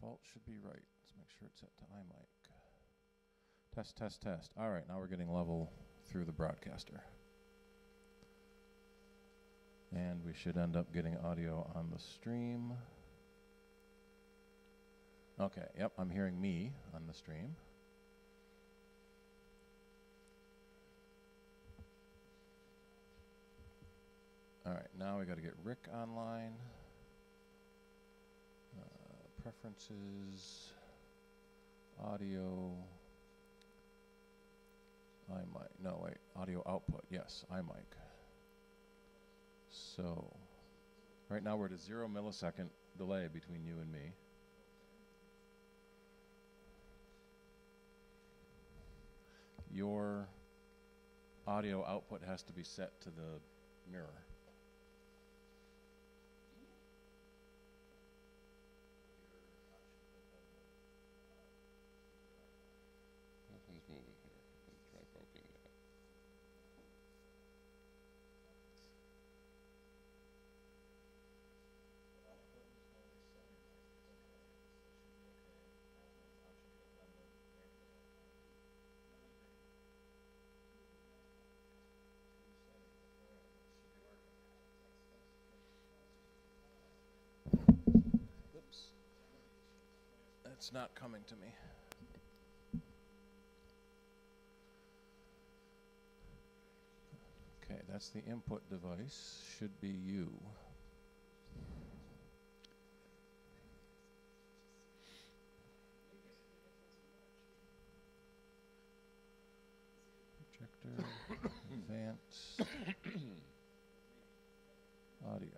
default should be right. Let's make sure it's set to iMac. Test, test, test. All right, now we're getting level through the broadcaster. And we should end up getting audio on the stream. Okay, yep, I'm hearing me on the stream. All right, now we got to get Rick online. Preferences, audio, iMac. No, wait, audio output. Yes, iMac. So, right now we're at a 0 millisecond delay between you and me. Your audio output has to be set to the mirror. Nothing's moving here. Let's try poking that. Oops. That's not coming to me. Okay, that's the input device. Should be you. Projector, advanced, audio.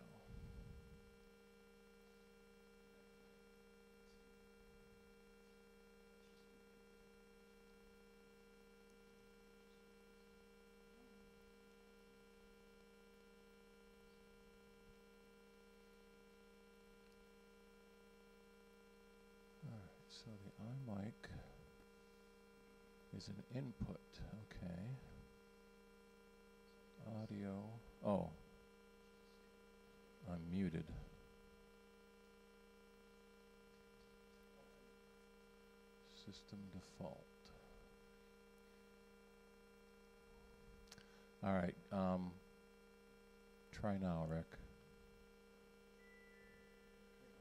So the iMac is an input, okay. Audio, oh, I'm muted. System default. All right, try now, Rick.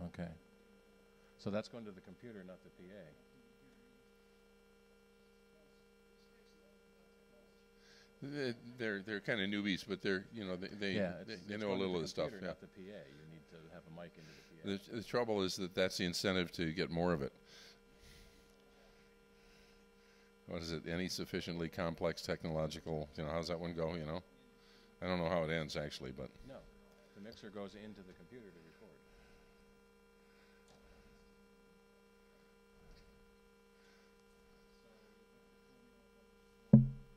Okay. So that's going to the computer, not the PA. They're kind of newbies, but they're they know a little of the stuff. Yeah. Not the PA. You need to have a mic into the PA. The trouble is that's the incentive to get more of it. What is it? Any sufficiently complex technological? How's that one go? I don't know how it ends actually, but no, the mixer goes into the computer to record.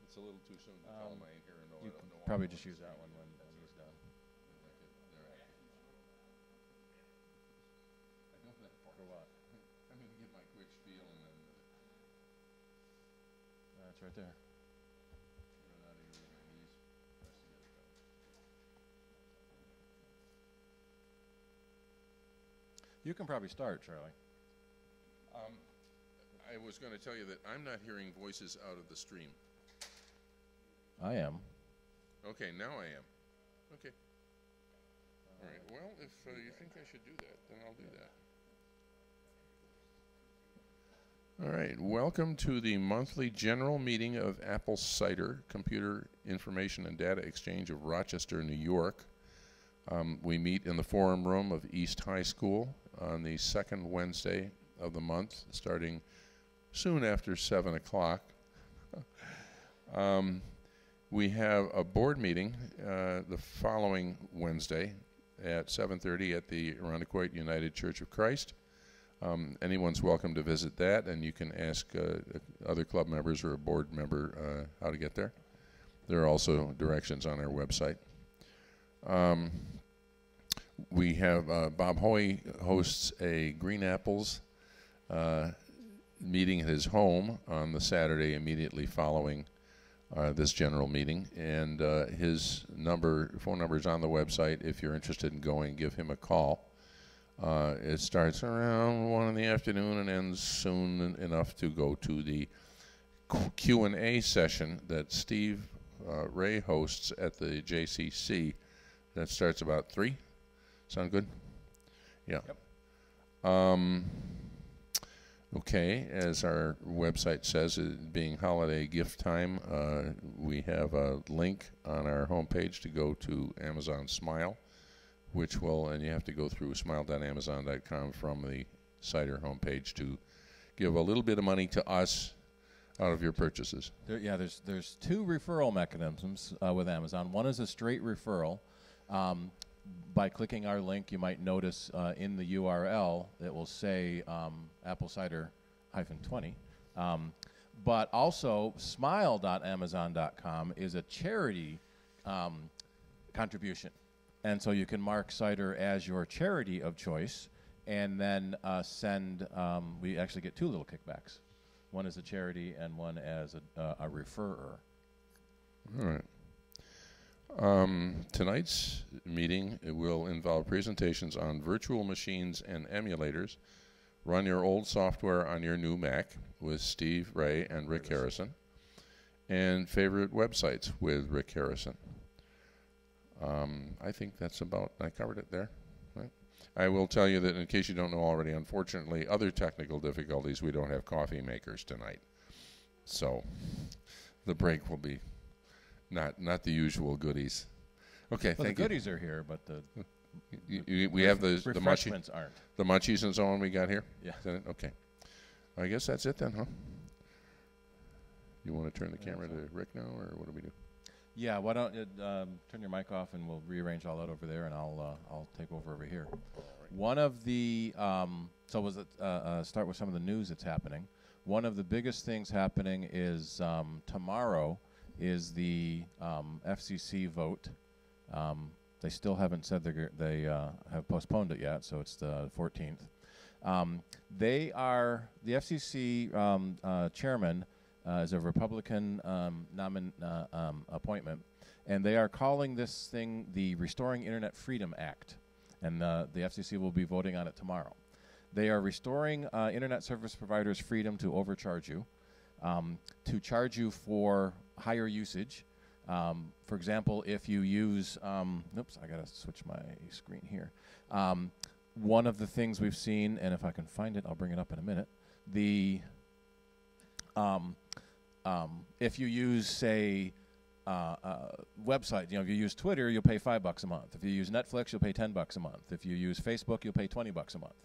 It's a little too soon to tell him I ain't here. You can probably just use that one when he's done. I know that part. For what? I'm going to give my quick spiel and then... That's right there. Run out of here with my knees pressed together. You can probably start, Charlie. I was going to tell you that I'm not hearing voices out of the stream. I am. Okay, now I am. Okay. All right. Well, if you think I should do that, then I'll do that. All right. Welcome to the monthly general meeting of Apple Cider Computer Information and Data Exchange of Rochester, New York. We meet in the forum room of East High School on the second Wednesday of the month, starting soon after 7 o'clock. We have a board meeting the following Wednesday at 7:30 at the Irondequoit United Church of Christ. Anyone's welcome to visit that, and you can ask other club members or a board member how to get there. There are also directions on our website. We have Bob Hoy hosts a Green Apples meeting at his home on the Saturday immediately following this general meeting, and his phone number is on the website. If you're interested in going, give him a call. It starts around 1 in the afternoon and ends soon enough to go to the Q&A session that Steve Ray hosts at the JCC. That starts about 3. Sound good? Yeah. Yep. Okay, as our website says, it being holiday gift time, we have a link on our homepage to go to Amazon Smile, which will, and you have to go through smile.amazon.com from the Cider homepage to give a little bit of money to us out of your purchases. There's 2 referral mechanisms with Amazon. One is a straight referral. By clicking our link, you might notice in the URL it will say apple cider -20. But also, smile.amazon.com is a charity contribution. And so you can mark cider as your charity of choice and then send, we actually get 2 little kickbacks. One as a charity and one as a referrer. All right. Tonight's meeting will involve presentations on virtual machines and emulators. Run your old software on your new Mac with Steve Ray and Rick Harrison. And favorite websites with Rick Harrison. I think that's about, I covered it there. Right? I will tell you that in case you don't know already, unfortunately, other technical difficulties, we don't have coffee makers tonight. So the break will be not the usual goodies. Okay, well, thank the you. goodies are here, but the we have the refreshments aren't. The munchies and so on we got here? Yeah. Is that it? Okay. I guess that's it then, huh? You want to turn the camera to Rick now, or what do we do? Yeah, why don't you turn your mic off and we'll rearrange all that over there, and I'll take over here. One of the start with some of the news that's happening. One of the biggest things happening is tomorrow is the FCC vote. They still haven't said they have postponed it yet, so it's the 14th. The FCC chairman is a Republican appointment, and they are calling this thing the Restoring Internet Freedom Act, and the FCC will be voting on it tomorrow. They are restoring internet service providers' freedom to overcharge you, to charge you for higher usage. For example, if you use, oops, I gotta switch my screen here. One of the things we've seen, and if I can find it, I'll bring it up in a minute. If you use, say, website, if you use Twitter, you'll pay $5 a month. If you use Netflix, you'll pay $10 a month. If you use Facebook, you'll pay $20 a month.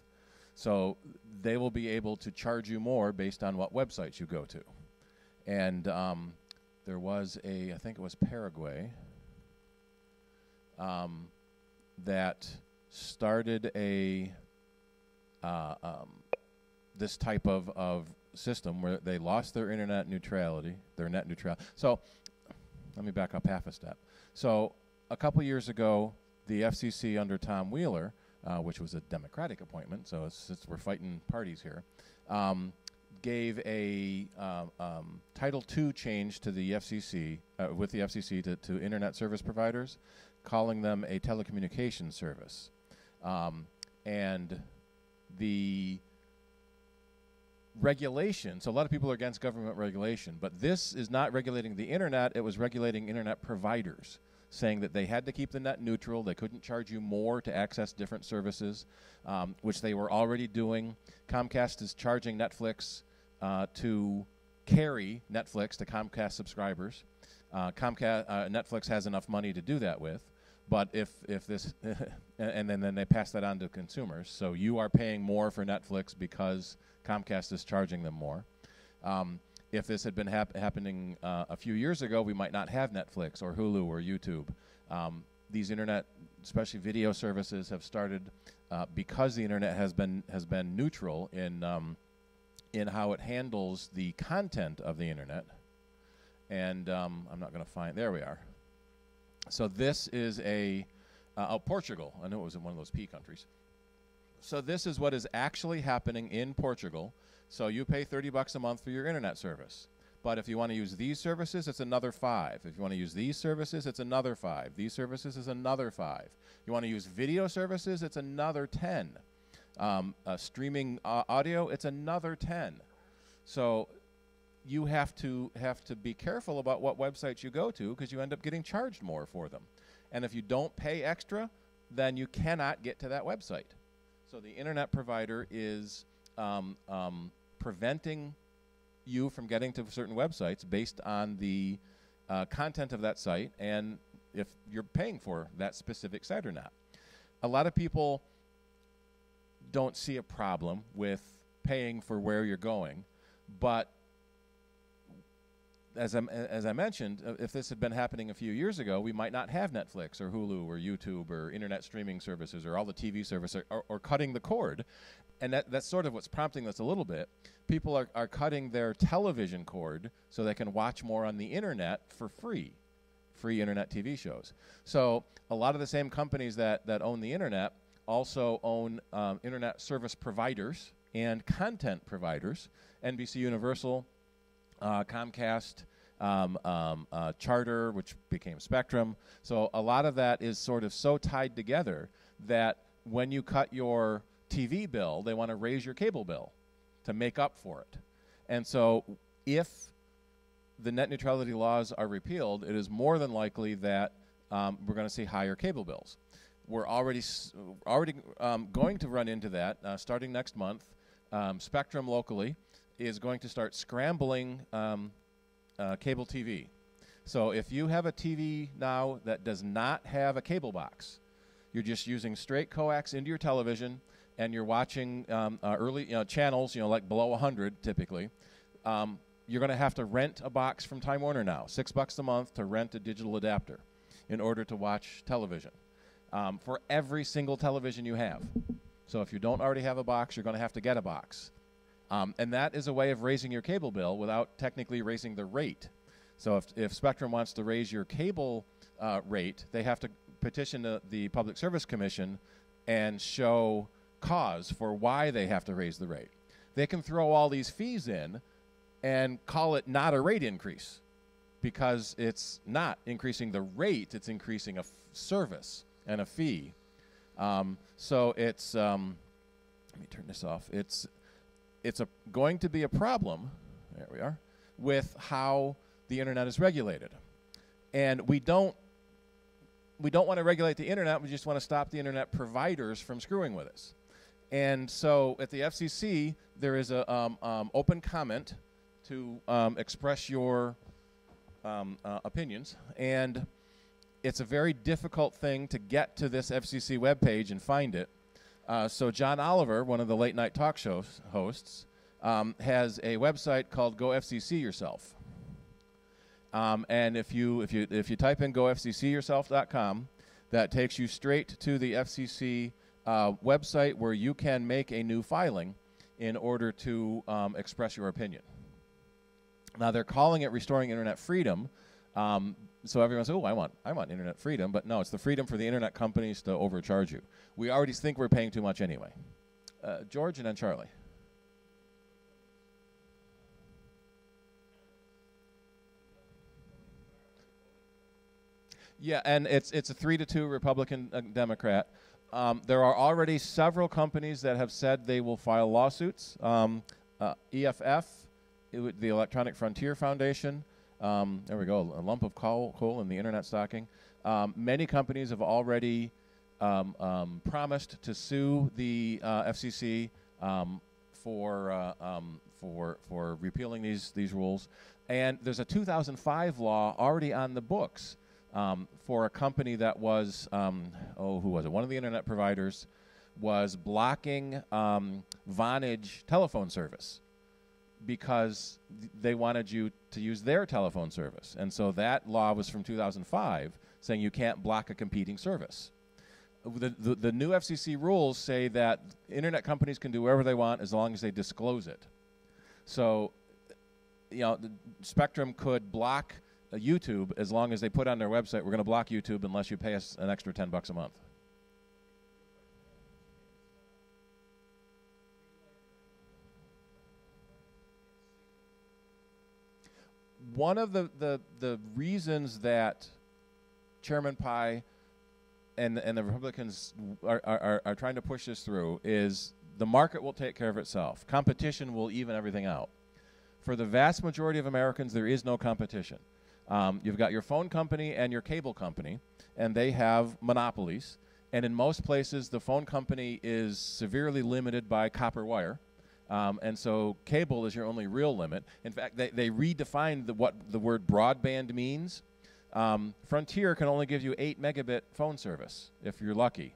So they will be able to charge you more based on what websites you go to. And there was I think it was Paraguay, that started this type of system where they lost their internet neutrality, their net neutrality. So let me back up half a step. So a couple years ago, the FCC under Tom Wheeler, which was a Democratic appointment, so we're fighting parties here, gave a Title II change to the FCC, with the FCC to internet service providers, calling them a telecommunications service. And the regulation, so a lot of people are against government regulation, but this is not regulating the internet, it was regulating internet providers, saying that they had to keep the net neutral, they couldn't charge you more to access different services, which they were already doing. Comcast is charging Netflix to carry Netflix to Comcast subscribers. Netflix has enough money to do that with, but if this, and then they pass that on to consumers, so you are paying more for Netflix because Comcast is charging them more. If this had been happening a few years ago, we might not have Netflix or Hulu or YouTube. These internet, especially video services, have started because the internet has been neutral in how it handles the content of the internet. And I'm not going to find. There we are. So this is Portugal. I know it was in one of those P countries. So this is what is actually happening in Portugal. So you pay $30 a month for your internet service. But if you want to use these services, it's another $5. If you want to use these services, it's another $5. These services is another $5. You want to use video services, it's another $10. Streaming audio, it's another 10. So you have to be careful about what websites you go to, because you end up getting charged more for them. And if you don't pay extra, then you cannot get to that website. So the internet provider is preventing you from getting to certain websites based on the content of that site and if you're paying for that specific site or not. A lot of people don't see a problem with paying for where you're going, but as I mentioned, if this had been happening a few years ago, we might not have Netflix or Hulu or YouTube or internet streaming services or all the TV services or cutting the cord. And that's sort of what's prompting this a little bit. People are cutting their television cord so they can watch more on the internet for free internet TV shows. So a lot of the same companies that own the internet also own internet service providers and content providers. NBC Universal, Comcast, Charter, which became Spectrum. So a lot of that is sort of so tied together that when you cut your TV bill, they want to raise your cable bill to make up for it. And so if the net neutrality laws are repealed, it is more than likely that we're going to see higher cable bills. We're already going to run into that starting next month. Spectrum locally is going to start scrambling cable TV. So if you have a TV now that does not have a cable box, you're just using straight coax into your television, and you're watching early channels, like below 100 typically, you're going to have to rent a box from Time Warner now, $6 a month to rent a digital adapter in order to watch television for every single television you have. So if you don't already have a box, you're going to have to get a box. And that is a way of raising your cable bill without technically raising the rate. So if Spectrum wants to raise your cable rate, they have to petition the Public Service Commission and show cause for why they have to raise the rate. They can throw all these fees in and call it not a rate increase, because it's not increasing the rate, it's increasing a service and a fee. So it's, let me turn this off. It's going to be a problem, there we are, with how the internet is regulated. And we don't want to regulate the internet, we just want to stop the internet providers from screwing with us. And so at the FCC, there is a open comment to express your opinions. And it's a very difficult thing to get to this FCC webpage and find it. So John Oliver, one of the late night talk show hosts, has a website called Go FCC Yourself. And if you type in gofccyourself.com, that takes you straight to the FCC website where you can make a new filing in order to express your opinion. Now they're calling it restoring internet freedom. So everyone says, "Oh, I want internet freedom," but no, it's the freedom for the internet companies to overcharge you. We already think we're paying too much anyway. George and then Charlie. Yeah, and it's a 3-2 Republican Democrat. There are already several companies that have said they will file lawsuits. EFF, the Electronic Frontier Foundation. There we go, a lump of coal in the internet stocking. Many companies have already promised to sue the FCC for repealing these rules. And there's a 2005 law already on the books for a company that was, who was it? One of the internet providers was blocking Vonage telephone service because they wanted you to use their telephone service. And so that law was from 2005, saying you can't block a competing service. The new FCC rules say that internet companies can do whatever they want as long as they disclose it. So, the Spectrum could block YouTube as long as they put on their website, we're going to block YouTube unless you pay us an extra $10 a month. One of the reasons that Chairman Pai and the Republicans are trying to push this through is The market will take care of itself. Competition will even everything out. For the vast majority of Americans, there is no competition. You've got your phone company and your cable company, and they have monopolies. And in most places, the phone company is severely limited by copper wire. And so cable is your only real limit. In fact, they redefined what the word broadband means. Frontier can only give you 8 megabit phone service if you're lucky.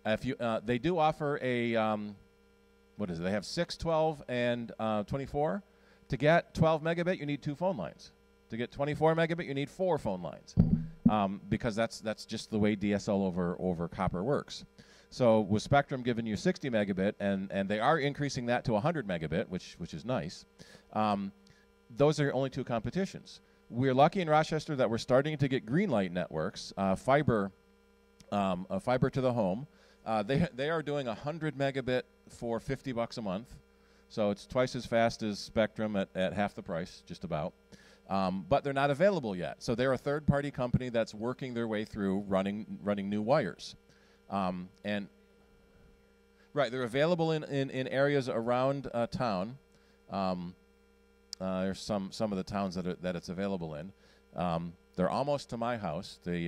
They do offer a, what is it? They have 6, 12, and 24. To get 12 megabit, you need 2 phone lines. To get 24 megabit, you need 4 phone lines, because that's just the way DSL over copper works. So with Spectrum giving you 60 megabit, and they are increasing that to 100 megabit, which is nice, those are only 2 competitions. We're lucky in Rochester that we're starting to get green light networks, fiber to the home. They are doing 100 megabit for $50 a month, so it's twice as fast as Spectrum at half the price, just about. But they're not available yet. So they're a third-party company that's working their way through running new wires. And right, they're available in areas around town. There's some of the towns that it's available in. They're almost to my house. They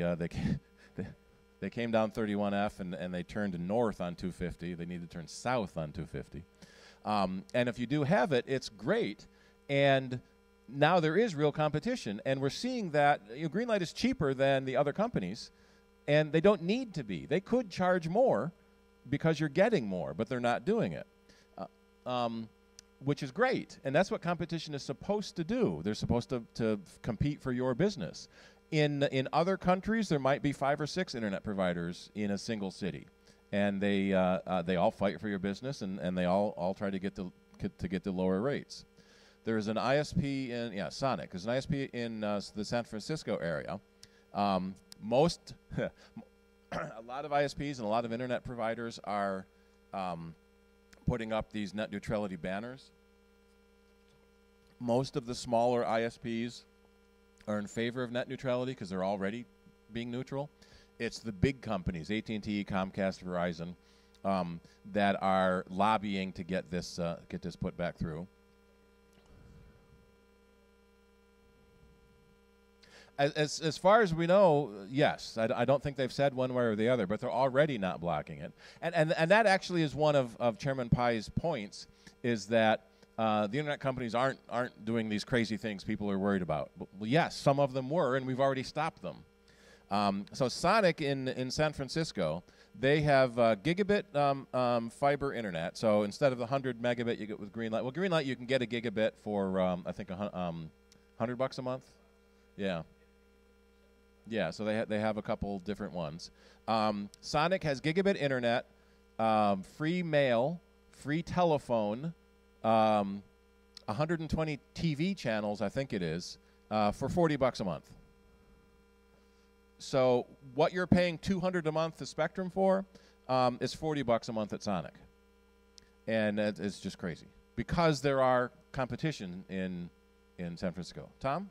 came down 31F and they turned north on 250. They need to turn south on 250. And if you do have it, it's great. And now there is real competition, and we're seeing that Greenlight is cheaper than the other companies, and they don't need to be. They could charge more because you're getting more, but they're not doing it, which is great. And that's what competition is supposed to do. They're supposed to compete for your business. In other countries, there might be 5 or 6 internet providers in a single city, and they all fight for your business, and they all try to get the lower rates. There's an ISP in Sonic. There's an ISP in the San Francisco area. A lot of ISPs and a lot of internet providers are putting up these net neutrality banners. Most of the smaller ISPs are in favor of net neutrality because they're already being neutral. It's the big companies, AT&T, Comcast, Verizon, that are lobbying to get this put back through. As far as we know, yes. I don't think they've said one way or the other, but they're already not blocking it. And that actually is one of Chairman Pai's points, is that the internet companies aren't doing these crazy things people are worried about. Well, yes, some of them were, and we've already stopped them. So Sonic in San Francisco, they have gigabit fiber internet. So instead of the 100 megabit you get with Greenlight, well, Greenlight you can get a gigabit for I think $100 a month. Yeah. Yeah, so they have a couple different ones. Sonic has gigabit internet, free mail, free telephone, 120 TV channels, I think it is, for $40 a month. So what you're paying $200 a month to Spectrum for is $40 a month at Sonic, and it's just crazy because there are competition in San Francisco. Tom?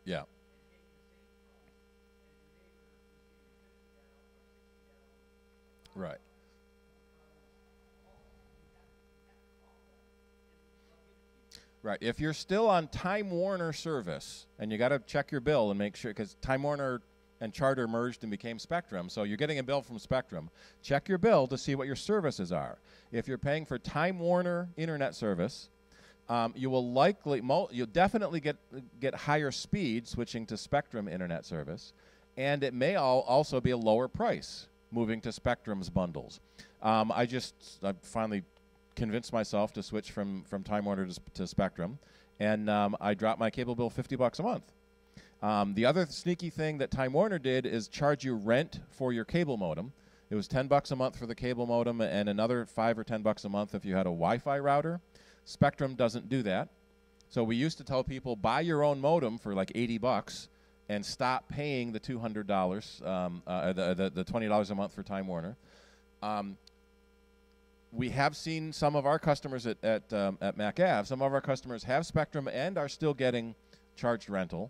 Yeah. Right. Right. If you're still on Time Warner service, and you got to check your bill and make sure, because Time Warner and Charter merged and became Spectrum, so you're getting a bill from Spectrum. Check your bill to see what your services are. If you're paying for Time Warner internet service, you'll definitely get higher speed switching to Spectrum internet service, and it may also be a lower price moving to Spectrum's bundles. I finally convinced myself to switch from Time Warner to Spectrum, and I dropped my cable bill $50 a month. The other sneaky thing that Time Warner did is charge you rent for your cable modem. It was $10 a month for the cable modem, and another $5 or $10 a month if you had a Wi-Fi router. Spectrum doesn't do that. So we used to tell people, buy your own modem for like $80 and stop paying the $200, the $20 a month for Time Warner. we have seen some of our customers at Mac Ave, some of our customers have Spectrum and are still getting charged rental.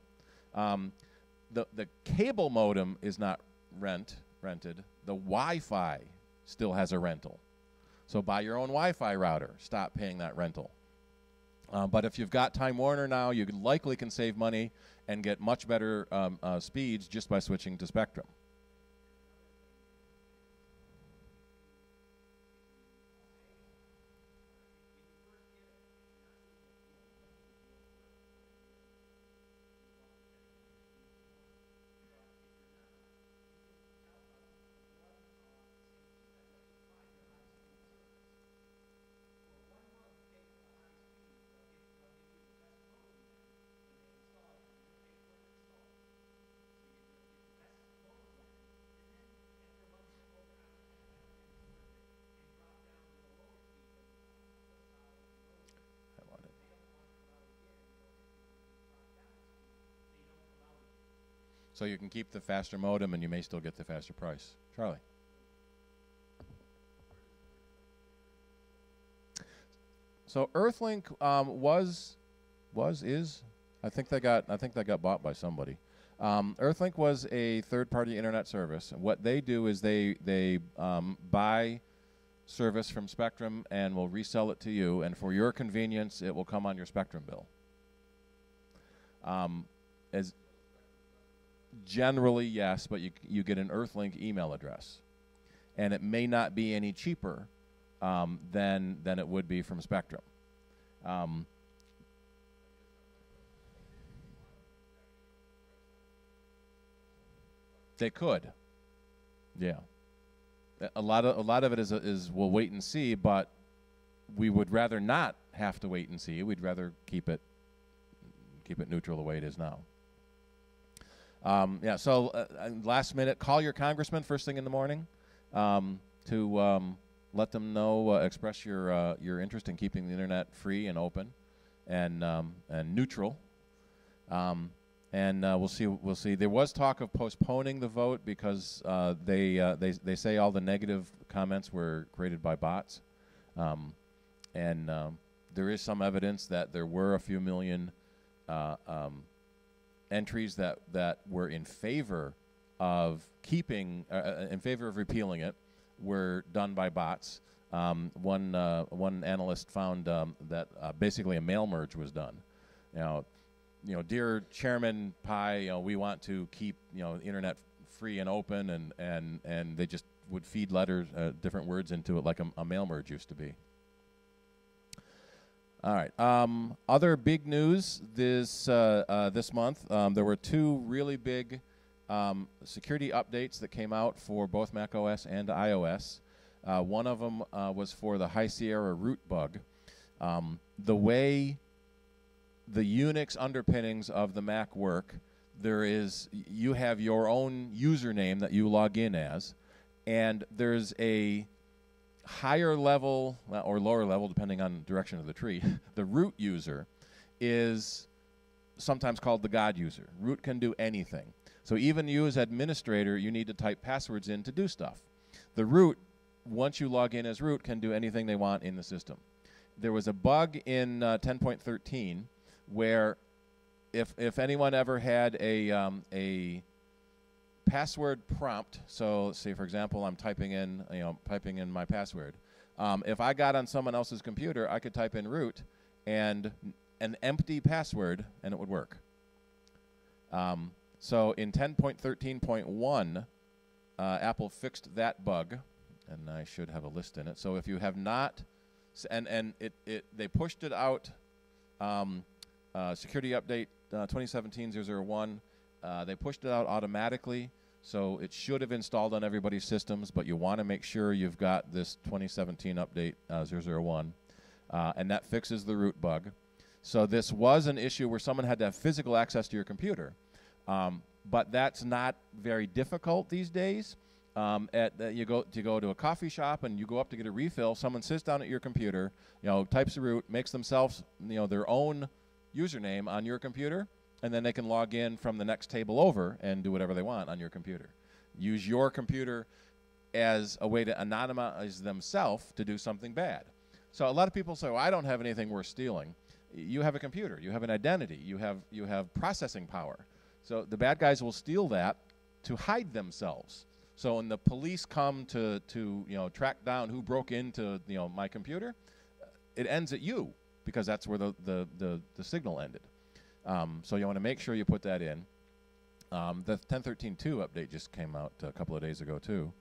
The cable modem is not rented. The Wi-Fi still has a rental. So buy your own Wi-Fi router. Stop paying that rental. But if you've got Time Warner now, you likely can save money and get much better speeds just by switching to Spectrum. So you can keep the faster modem and you may still get the faster price. Charlie. So EarthLink is I think they got bought by somebody. EarthLink was a third-party internet service. What they do is they buy service from Spectrum and will resell it to you, and for your convenience, it will come on your Spectrum bill. As generally, yes, but you get an EarthLink email address, and it may not be any cheaper than it would be from Spectrum. They could, yeah. A lot of it is we'll wait and see, but we would rather not have to wait and see. We'd rather keep it neutral the way it is now. Yeah, so last minute, call your congressman first thing in the morning to let them know, express your interest in keeping the internet free and open and neutral. And we'll see. There was talk of postponing the vote because they say all the negative comments were created by bots, and there is some evidence that there were a few million entries that were in favor of repealing it were done by bots. One analyst found that basically a mail merge was done. Dear Chairman Pai, we want to keep the internet free and open, and they just would feed letters, different words into it like a mail merge used to be. All right. Other big news this month. There were two really big security updates that came out for both macOS and iOS. One of them was for the High Sierra root bug. The way the Unix underpinnings of the Mac work, you have your own username that you log in as, and there's a higher level or lower level, depending on the direction of the tree. The root user is sometimes called the God user. Root can do anything. So even you as administrator, you need to type passwords in to do stuff. The root, once you log in as root, can do anything they want in the system. There was a bug in 10.13 where if anyone ever had a password prompt, so say for example I'm typing in my password, if I got on someone else's computer, I could type in root and an empty password and it would work. So in 10.13.1 Apple fixed that bug, and I should have a list in it. So if you have not, they pushed it out. Security update 2017-001. They pushed it out automatically, so it should have installed on everybody's systems, but you want to make sure you've got this 2017 update 001, and that fixes the root bug. So this was an issue where someone had to have physical access to your computer, but that's not very difficult these days. You go to a coffee shop and you go up to get a refill. Someone sits down at your computer, types the root, makes themselves their own username on your computer, and then they can log in from the next table over and do whatever they want on your computer. Use your computer as a way to anonymize themselves to do something bad. So a lot of people say, well, I don't have anything worth stealing. You have a computer. You have an identity. You have processing power. So the bad guys will steal that to hide themselves. So when the police come to track down who broke into my computer, it ends at you, because that's where the signal ended. So you want to make sure you put that in. The 10.13.2 update just came out a couple of days ago too.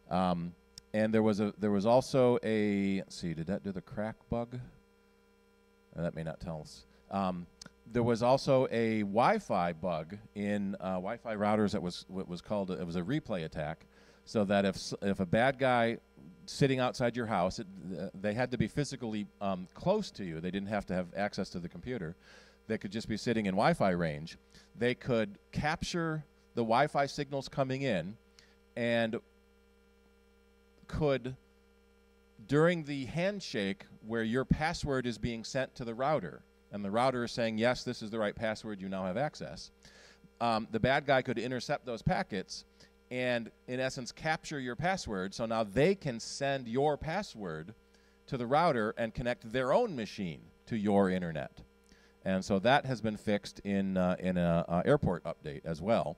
And there was also a, let's see, did that do the crack bug? That may not tell us. There was also a Wi-Fi bug in Wi-Fi routers that was what was called it was a replay attack, so that if a bad guy sitting outside your house, they had to be physically close to you. They didn't have to have access to the computer. They could just be sitting in Wi-Fi range. They could capture the Wi-Fi signals coming in, and could, during the handshake where your password is being sent to the router, and the router is saying, yes, this is the right password, you now have access, the bad guy could intercept those packets and, in essence, capture your password, so now they can send your password to the router and connect their own machine to your internet. And so that has been fixed in an airport update as well.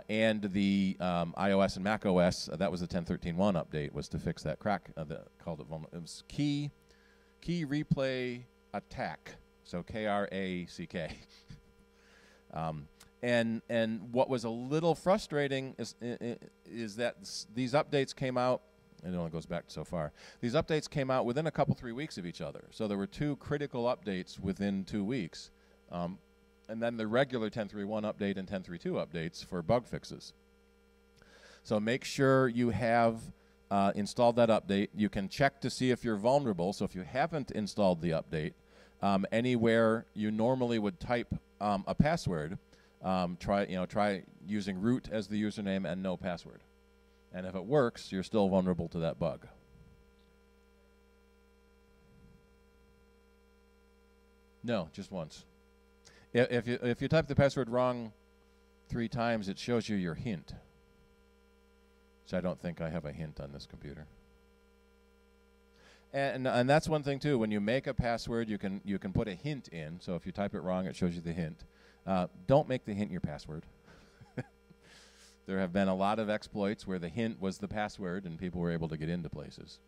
And the iOS and Mac OS, that was the 10.13.1 update, was to fix that crack that called it vulnerable. It was key replay attack, so KRACK. And what was a little frustrating is that these updates came out, and it only goes back so far. These updates came out within a couple, 3 weeks of each other. So there were two critical updates within 2 weeks. And then the regular 10.3.1 update and 10.3.2 updates for bug fixes. So make sure you have installed that update. You can check to see if you're vulnerable. So if you haven't installed the update, anywhere you normally would type a password, try using root as the username and no password. And if it works, you're still vulnerable to that bug. No, just once. If you type the password wrong 3 times, it shows you your hint. So I don't think I have a hint on this computer. And that's one thing too. When you make a password, you can put a hint in. So if you type it wrong, it shows you the hint. Don't make the hint your password. There have been a lot of exploits where the hint was the password and people were able to get into places.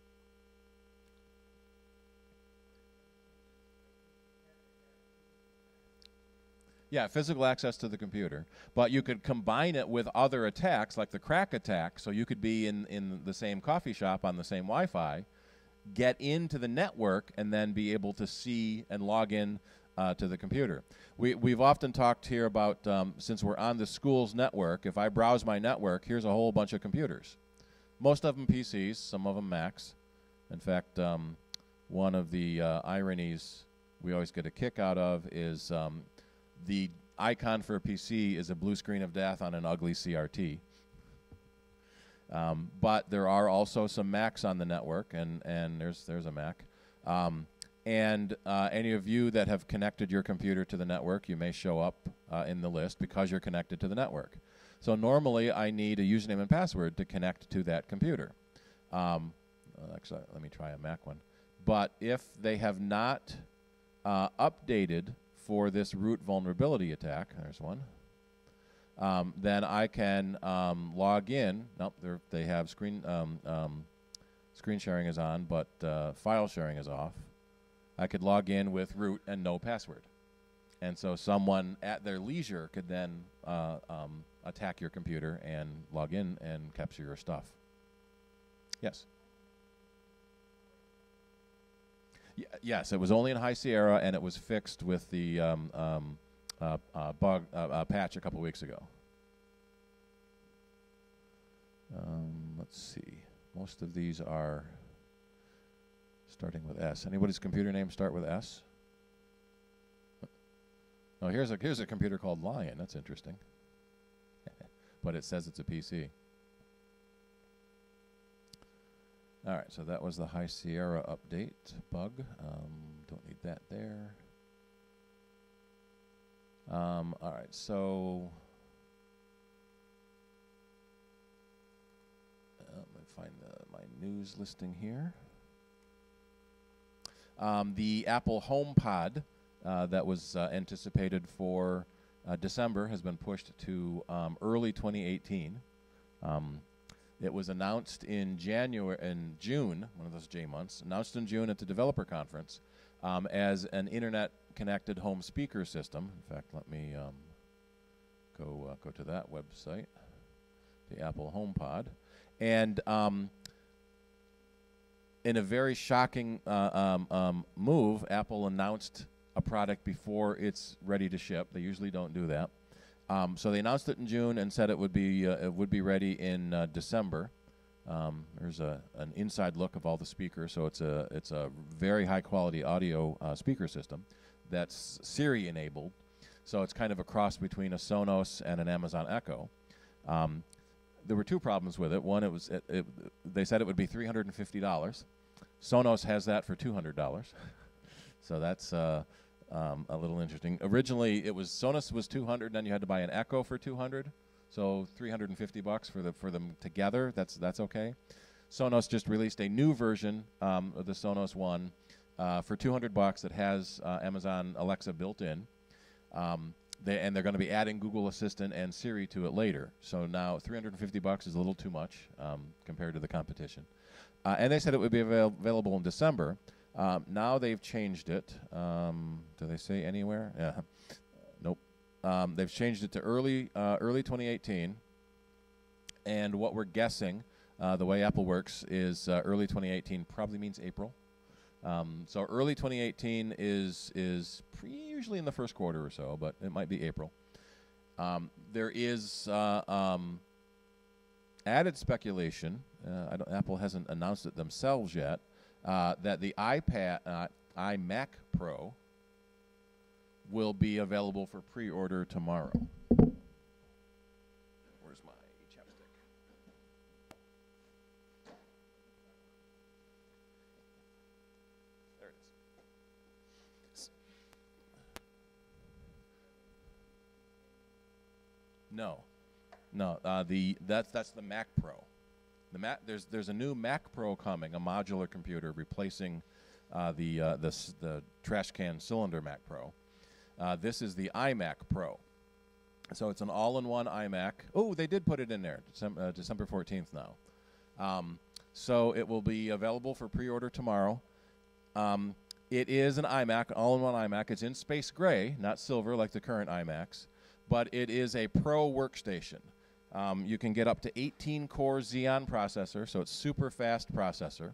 Yeah, physical access to the computer. But you could combine it with other attacks, like the crack attack, so you could be in the same coffee shop on the same Wi-Fi, get into the network, and then be able to see and log in to the computer. We've often talked here about, since we're on the school's network, if I browse my network, here's a whole bunch of computers. Most of them PCs, some of them Macs. In fact, one of the ironies we always get a kick out of is the icon for a PC is a blue screen of death on an ugly CRT. But there are also some Macs on the network, and there's a Mac. And any of you that have connected your computer to the network, you may show up in the list because you're connected to the network. So normally I need a username and password to connect to that computer. Actually, let me try a Mac one. But if they have not updated for this root vulnerability attack, there's one, then I can log in. Nope, they have screen sharing is on, but file sharing is off. I could log in with root and no password. And so someone at their leisure could then attack your computer and log in and capture your stuff. Yes? Yes, it was only in High Sierra, and it was fixed with the patch a couple weeks ago. Let's see. Most of these are starting with S. Anybody's computer name start with S? Oh, here's a computer called Lion. That's interesting. But it says it's a PC. All right, so that was the High Sierra update bug. Don't need that there. All right, so let me news listing here. The Apple HomePod that was anticipated for December has been pushed to early 2018. It was announced in June, one of those J months, announced in June at the developer conference as an internet-connected home speaker system. In fact, let me go to that website, the Apple HomePod, and in a very shocking move, Apple announced a product before it's ready to ship. They usually don't do that. So they announced it in June and said it would be ready in December. There's an inside look of all the speakers. So it's a very high quality audio speaker system that's Siri enabled. So it's kind of a cross between a Sonos and an Amazon Echo. There were two problems with it. One, they said it would be $350. Sonos has that for $200. So that's a little interesting. Originally, Sonos was $200, then you had to buy an Echo for $200. So $350 for them together. That's okay. Sonos just released a new version of the Sonos One for $200 that has Amazon Alexa built in. And they're going to be adding Google Assistant and Siri to it later. So now $350 is a little too much compared to the competition. And they said it would be available in December. Now they've changed it. Do they say anywhere? Yeah. Nope. They've changed it to early 2018. And what we're guessing, the way Apple works, is early 2018 probably means April. So early 2018 is usually in the first quarter or so, but it might be April. There is added speculation. Apple hasn't announced it themselves yet. That the iMac Pro will be available for pre-order tomorrow. Where's my chapstick? There it is. No, that's the Mac Pro. There's a new Mac Pro coming, a modular computer replacing the trash can cylinder Mac Pro. This is the iMac Pro. So it's an all-in-one iMac. Oh, they did put it in there, December 14th now. So it will be available for pre-order tomorrow. It is an iMac, all-in-one iMac. It's in space gray, not silver like the current iMacs, but it is a Pro workstation. You can get up to 18-core Xeon processor, so it's super fast processor.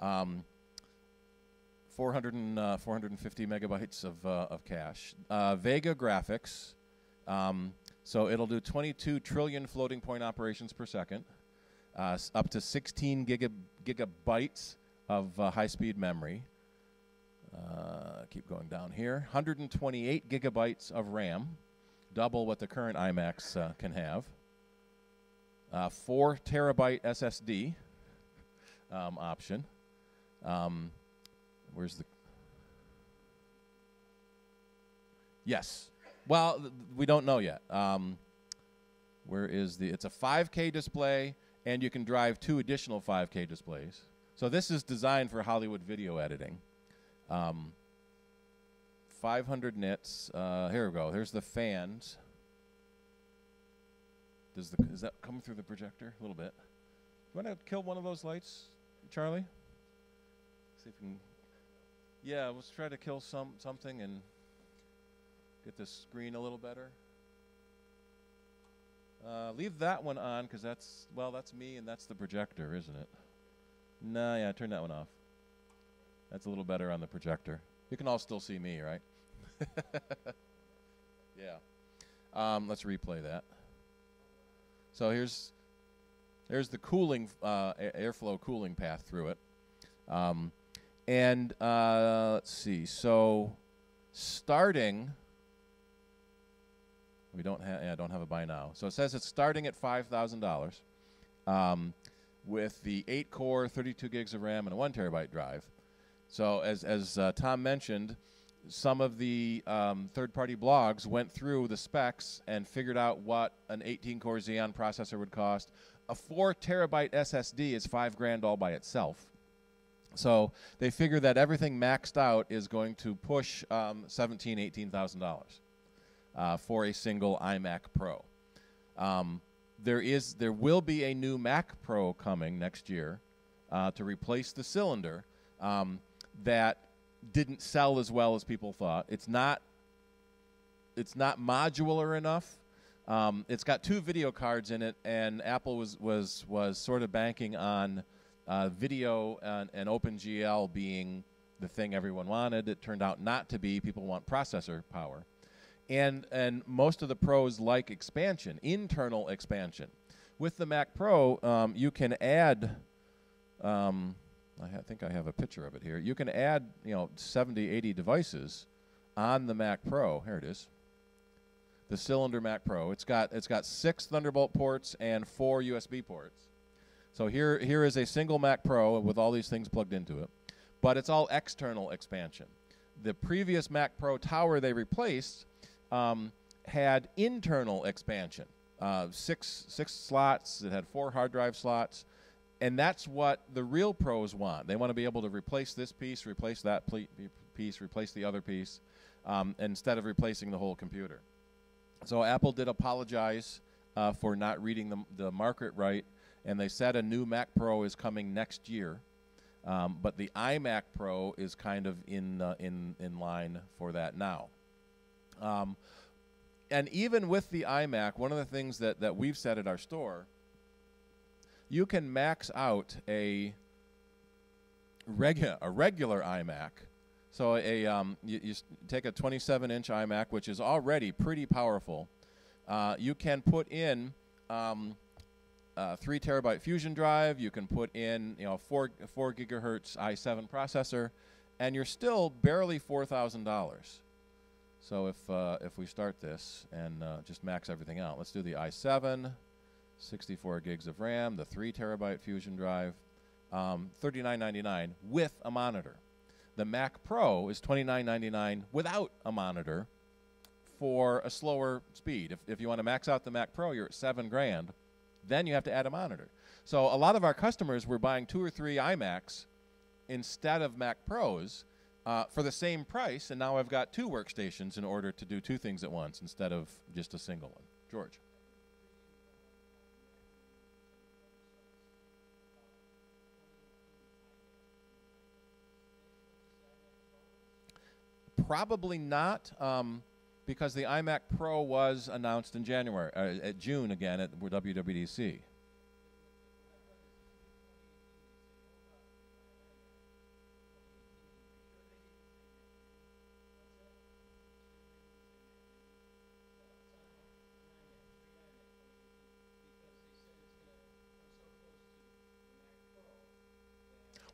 450 megabytes of cache. Vega graphics, so it'll do 22 trillion floating point operations per second, up to 16 gigabytes of high-speed memory. Keep going down here. 128 gigabytes of RAM, double what the current iMacs can have. 4 terabyte SSD option. Where's the... Yes. Well, we don't know yet. Where is the... It's a 5K display, and you can drive 2 additional 5K displays. So this is designed for Hollywood video editing. 500 nits. Here we go. Here's the fans. Is that coming through the projector? A little bit. You want to kill one of those lights, Charlie? See if we can... Yeah, let's try to kill something and get the screen a little better. Leave that one on, because that's me and that's the projector, isn't it? No, yeah, turn that one off. That's a little better on the projector. You can all still see me, right? Yeah. Let's replay that. So here's the cooling, airflow cooling path through it. Let's see. So starting, I don't have a buy now. So it says it's starting at $5,000 with the 8-core, 32 gigs of RAM, and a 1 terabyte drive. So as Tom mentioned, some of the third-party blogs went through the specs and figured out what an 18-core Xeon processor would cost, a 4 terabyte SSD is $5,000 all by itself. So they figure that everything maxed out is going to push $17,000, $18,000 for a single iMac Pro. There will be a new Mac Pro coming next year to replace the cylinder that didn't sell as well as people thought. It's not modular enough. It's got 2 video cards in it, and Apple was sort of banking on video and OpenGL being the thing everyone wanted. It turned out not to be. People want processor power. And most of the pros like expansion, internal expansion. With the Mac Pro, you can add, I think I have a picture of it here. You can add 70, 80 devices on the Mac Pro. Here it is. The cylinder Mac Pro. It's got 6 Thunderbolt ports and 4 USB ports. So here is a single Mac Pro with all these things plugged into it, but it's all external expansion. The previous Mac Pro tower they replaced had internal expansion, 6 slots. It had 4 hard drive slots, and that's what the real pros want. They want to be able to replace this piece, replace that piece, replace the other piece, instead of replacing the whole computer. So Apple did apologize for not reading the market right, and they said a new Mac Pro is coming next year, but the iMac Pro is kind of in line for that now. And even with the iMac, one of the things that we've said at our store, you can max out a regular iMac. So you take a 27-inch iMac, which is already pretty powerful. You can put in 3 terabyte Fusion drive. You can put in 4 gigahertz i7 processor, and you're still barely $4,000. So if we start this and just max everything out, let's do the i7, 64 gigs of RAM, the 3 terabyte Fusion drive, $39.99 with a monitor. The Mac Pro is $29.99 without a monitor for a slower speed. If you want to max out the Mac Pro, you're at $7,000. Then you have to add a monitor. So a lot of our customers were buying 2 or 3 iMacs instead of Mac Pros for the same price, and now I've got 2 workstations in order to do 2 things at once instead of just a single one. George. Probably not, because the iMac Pro was announced in June again at WWDC.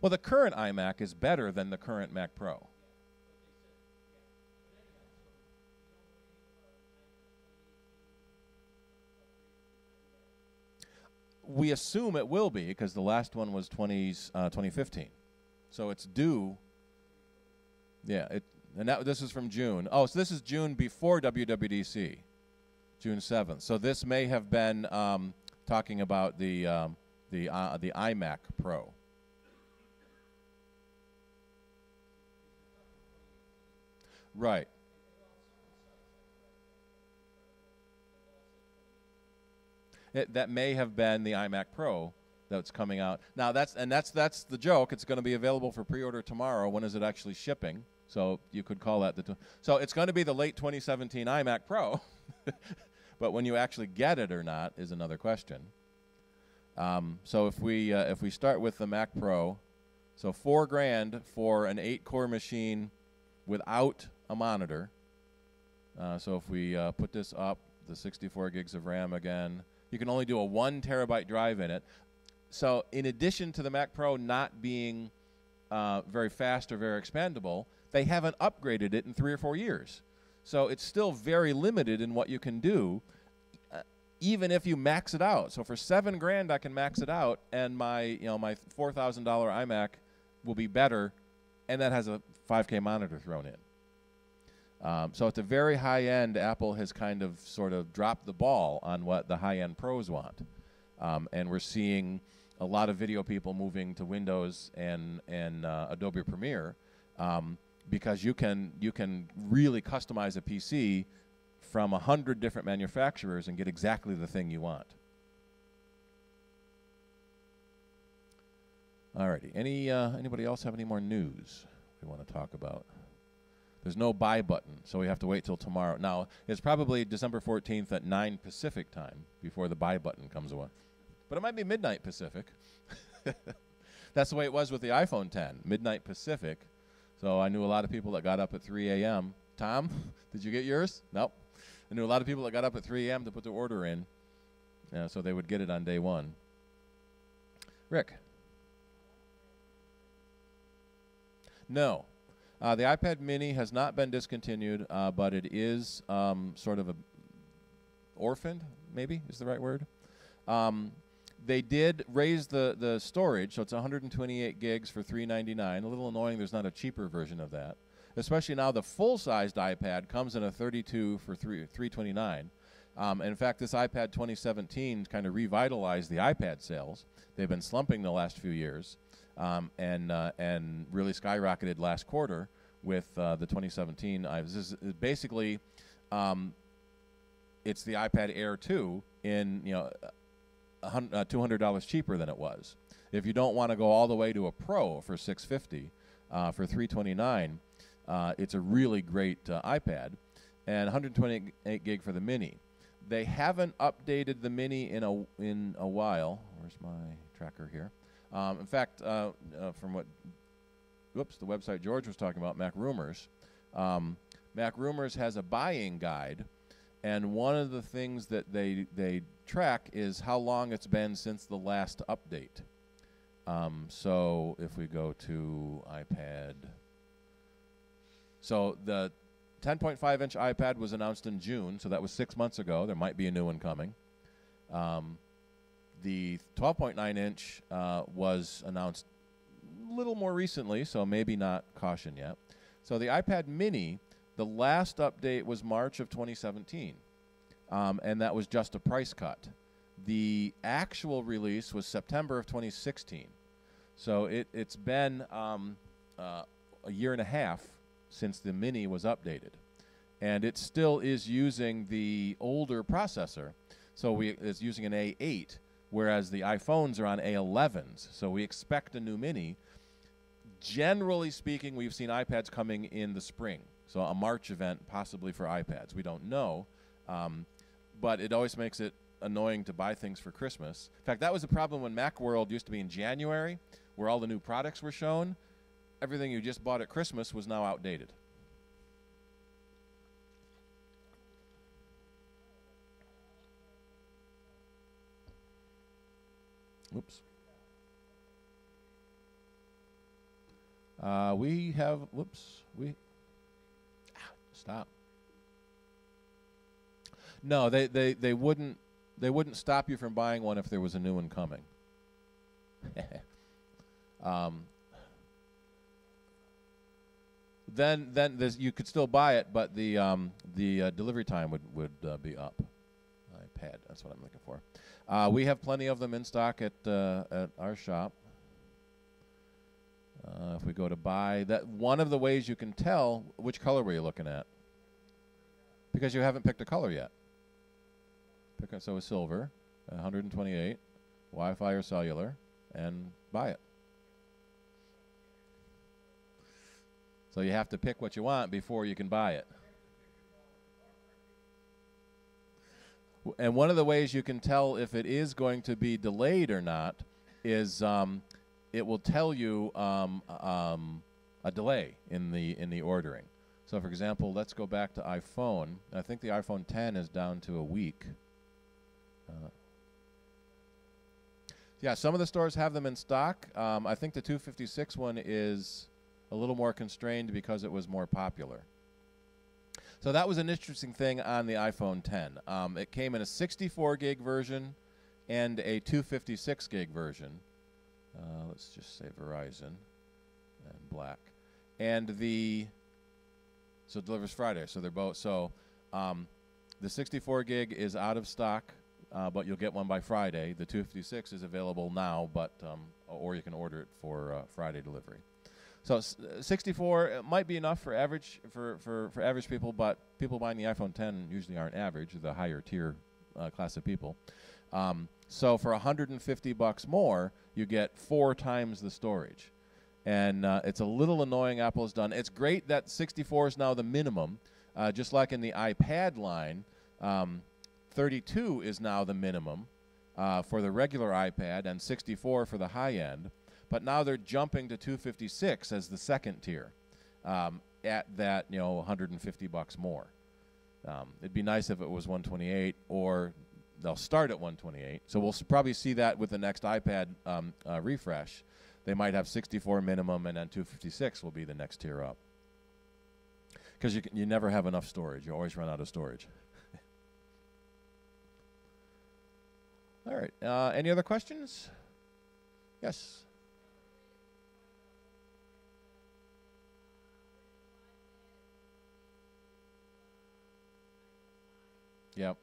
Well, the current iMac is better than the current Mac Pro. We assume it will be because the last one was 2015, so it's due. Yeah, this is from June. Oh, so this is June before WWDC, June 7th. So this may have been talking about the iMac Pro. Right. That may have been the iMac Pro that's coming out now. That's the joke. It's going to be available for pre-order tomorrow. When is it actually shipping? So you could call that so it's going to be the late 2017 iMac Pro, but when you actually get it or not is another question. So if we start with the Mac Pro, so $4,000 for an 8-core machine without a monitor. So if we put this up, the 64 gigs of RAM again. You can only do a 1 terabyte drive in it. So in addition to the Mac Pro not being very fast or very expandable, they haven't upgraded it in 3 or 4 years. So it's still very limited in what you can do, even if you max it out. So for $7,000, I can max it out, and my my $4,000 iMac will be better, and that has a 5K monitor thrown in. So at the very high end, Apple has kind of sort of dropped the ball on what the high-end pros want. And we're seeing a lot of video people moving to Windows and Adobe Premiere because you can really customize a PC from 100 different manufacturers and get exactly the thing you want. Alrighty, anybody else have any more news we want to talk about? There's no buy button, so we have to wait till tomorrow. Now, it's probably December 14th at 9 Pacific time before the buy button comes away. But it might be midnight Pacific. That's the way it was with the iPhone 10, midnight Pacific. So I knew a lot of people that got up at 3 a.m. Tom, did you get yours? Nope. I knew a lot of people that got up at 3 a.m. to put their order in, so they would get it on day one. Rick? No. The iPad mini has not been discontinued, but it is sort of orphaned, maybe is the right word. They did raise the storage, so it's 128 gigs for $399. A little annoying there's not a cheaper version of that. Especially now the full-sized iPad comes in a 32 for $329. In fact, this iPad 2017 kind of revitalized the iPad sales. They've been slumping the last few years. And really skyrocketed last quarter with the 2017. This is basically, it's the iPad Air 2 in $200 cheaper than it was. If you don't want to go all the way to a Pro for $650, for $329, it's a really great iPad, and 128 gig for the Mini. They haven't updated the Mini in a while. Where's my tracker here? In fact, from what the website George was talking about, Mac Rumors, Mac Rumors has a buying guide, and one of the things that they track is how long it's been since the last update. So if we go to iPad, so the 10.5-inch iPad was announced in June, so that was 6 months ago. There might be a new one coming. The 12.9-inch was announced a little more recently, so maybe not caution yet. So the iPad mini, the last update was March of 2017, and that was just a price cut. The actual release was September of 2016. So it's been a year and a half since the mini was updated. And it still is using the older processor. So it's using an A8, whereas the iPhones are on A11s. So we expect a new mini. Generally speaking, we've seen iPads coming in the spring. So a March event possibly for iPads. We don't know. But it always makes it annoying to buy things for Christmas. In fact, that was a problem when Macworld used to be in January, where all the new products were shown. Everything you just bought at Christmas was now outdated. Oops. We have, stop. No, they wouldn't stop you from buying one if there was a new one coming. Then you could still buy it, but the delivery time would be up. iPad, that's what I'm looking for. We have plenty of them in stock at our shop. If we go to buy, that one of the ways you can tell, which color were you looking at? Because you haven't picked a color yet. So a silver, 128, Wi-Fi or cellular, and buy it. So you have to pick what you want before you can buy it. And one of the ways you can tell if it is going to be delayed or not is it will tell you a delay in the ordering. So, for example, let's go back to iPhone. I think the iPhone 10 is down to a week. Yeah, some of the stores have them in stock. I think the 256 one is a little more constrained because it was more popular. So that was an interesting thing on the iPhone 10. It came in a 64 gig version and a 256 gig version. Let's just say Verizon and black. And so it delivers Friday. So they're both. So the 64 gig is out of stock but you'll get one by Friday. The 256 is available now, but or you can order it for Friday delivery. So 64 might be enough for average for average people, but people buying the iPhone 10 usually aren't average, the higher tier class of people. So for $150 more, you get 4 times the storage. And it's a little annoying Apple has done. It's great that 64 is now the minimum. Just like in the iPad line, 32 is now the minimum for the regular iPad and 64 for the high end. But now they're jumping to 256 as the second tier at that, $150 more. It'd be nice if it was 128, or they'll start at 128. So we'll probably see that with the next iPad refresh. They might have 64 minimum, and then 256 will be the next tier up. Because you never have enough storage. You always run out of storage. All right. Any other questions? Yes. Yep.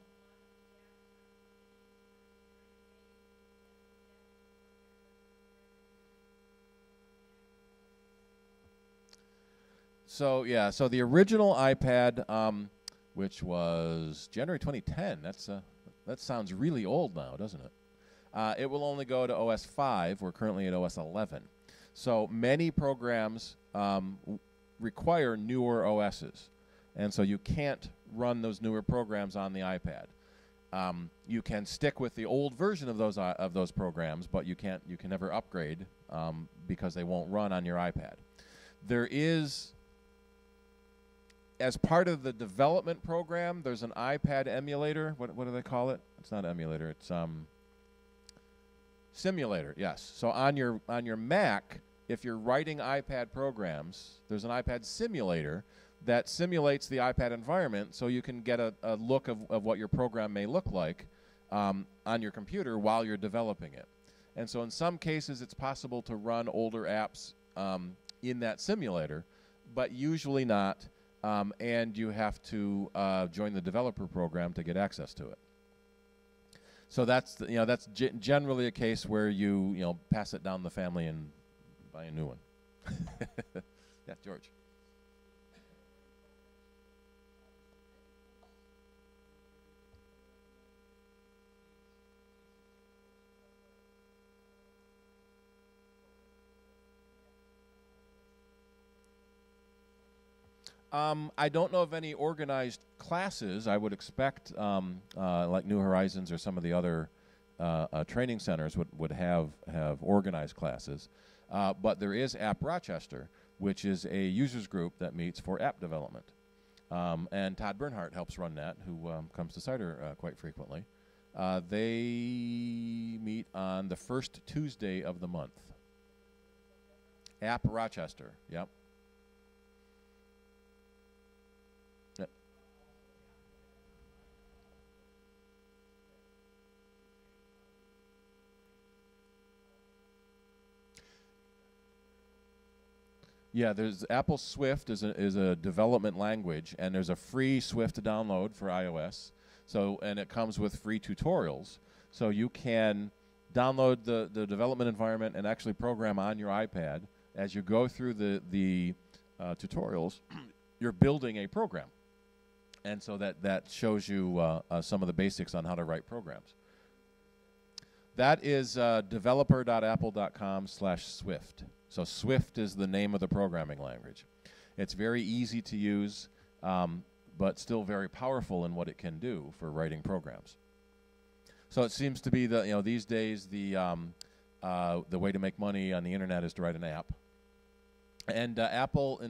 So the original iPad, which was January 2010, that sounds really old now, doesn't it? It will only go to OS 5. We're currently at OS 11. So many programs require newer OSs, and so you can't run those newer programs on the iPad. You can stick with the old version of those programs, but you can never upgrade because they won't run on your iPad. There is, as part of the development program, there's an iPad emulator. What do they call it? It's not emulator. It's simulator. Yes. So on your Mac, if you're writing iPad programs, there's an iPad simulator that simulates the iPad environment, so you can get a look of what your program may look like on your computer while you're developing it. And so in some cases, it's possible to run older apps in that simulator, but usually not. And you have to join the developer program to get access to it. So that's generally a case where you pass it down the family and buy a new one. Yeah, George. I don't know of any organized classes. I would expect, like New Horizons or some of the other training centers would have organized classes. But there is App Rochester, which is a users group that meets for app development. And Todd Bernhardt helps run that, who comes to Cider quite frequently. They meet on the first Tuesday of the month. App Rochester, yep. Yeah, there's Apple Swift is a development language, and there's a free Swift to download for iOS. So, and it comes with free tutorials, so you can download the development environment and actually program on your iPad. As you go through the tutorials, you're building a program, and so that shows you some of the basics on how to write programs. That is developer.apple.com/Swift. So Swift is the name of the programming language. It's very easy to use, but still very powerful in what it can do for writing programs. So it seems to be that these days the way to make money on the internet is to write an app. And Apple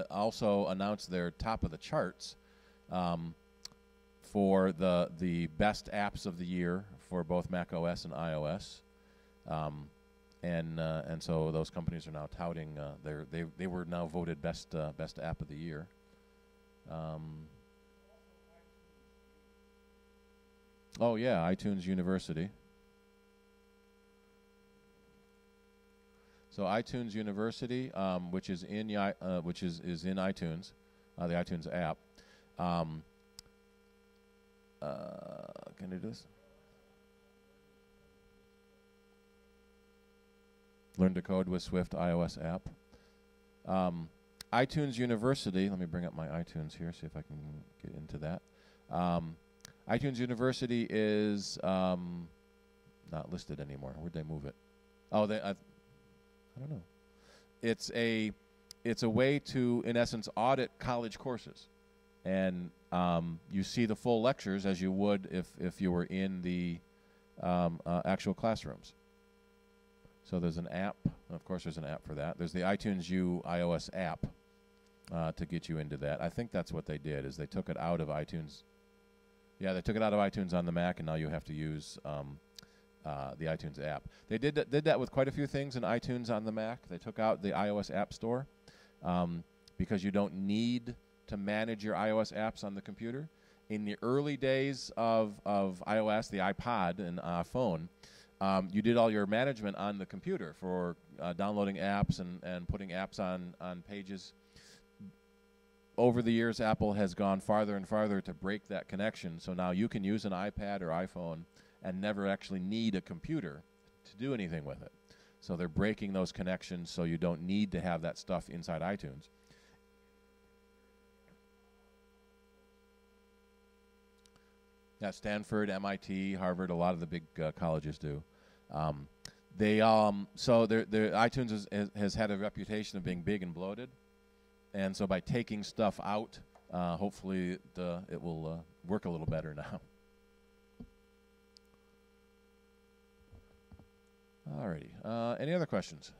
also announced their top of the charts for the best apps of the year for both Mac OS and iOS. And so those companies are now touting they were now voted best app of the year. Oh yeah, iTunes University. So iTunes University, which is in is in iTunes, the iTunes app. Can I do this? Learn to Code with Swift iOS app. iTunes University, let me bring up my iTunes here, see if I can get into that. iTunes University is not listed anymore. Where'd they move it? Oh, I don't know. It's a way to, in essence, audit college courses. And you see the full lectures as you would if you were in the actual classrooms. So there's an app. Of course, there's an app for that. There's the iTunes U iOS app to get you into that. I think that's what they did, is they took it out of iTunes. Yeah, they took it out of iTunes on the Mac, and now you have to use the iTunes app. They did that with quite a few things in iTunes on the Mac. They took out the iOS App Store because you don't need to manage your iOS apps on the computer. In the early days of iOS, the iPod and phone, you did all your management on the computer for downloading apps and putting apps on pages. Over the years, Apple has gone farther and farther to break that connection, so now you can use an iPad or iPhone and never actually need a computer to do anything with it. So they're breaking those connections so you don't need to have that stuff inside iTunes. Yeah, Stanford, MIT, Harvard, a lot of the big colleges do. So their iTunes has had a reputation of being big and bloated, and so by taking stuff out, hopefully it will work a little better now. Alrighty. Any other questions?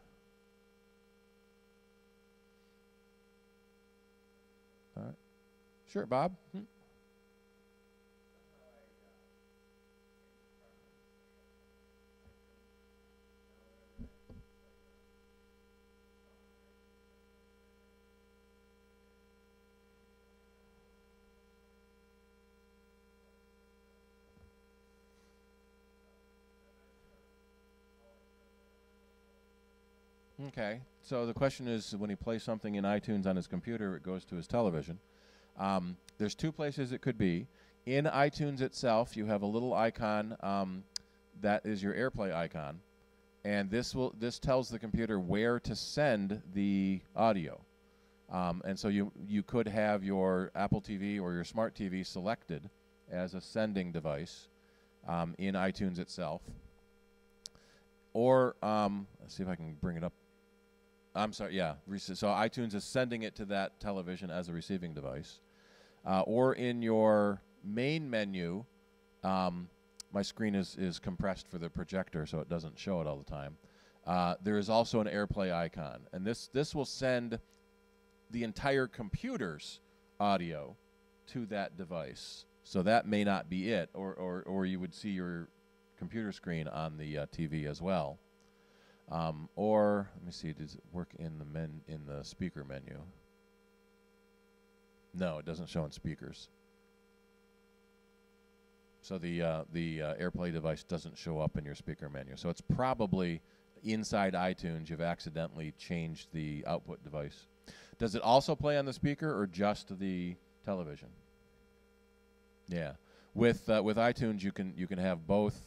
All right. Sure, Bob. Okay, so the question is, when he plays something in iTunes on his computer, it goes to his television. There's two places it could be. In iTunes itself, you have a little icon that is your AirPlay icon, and this tells the computer where to send the audio. And so you could have your Apple TV or your Smart TV selected as a sending device in iTunes itself. Or, let's see if I can bring it up. I'm sorry, yeah. So iTunes is sending it to that television as a receiving device. Or in your main menu, my screen is compressed for the projector, so it doesn't show it all the time. There is also an AirPlay icon. And this will send the entire computer's audio to that device. So that may not be it, or you would see your computer screen on the TV as well. Or let me see, does it work in the speaker menu? No, it doesn't show in speakers. So the AirPlay device doesn't show up in your speaker menu. So it's probably inside iTunes you've accidentally changed the output device. Does it also play on the speaker or just the television? Yeah. With iTunes you can have both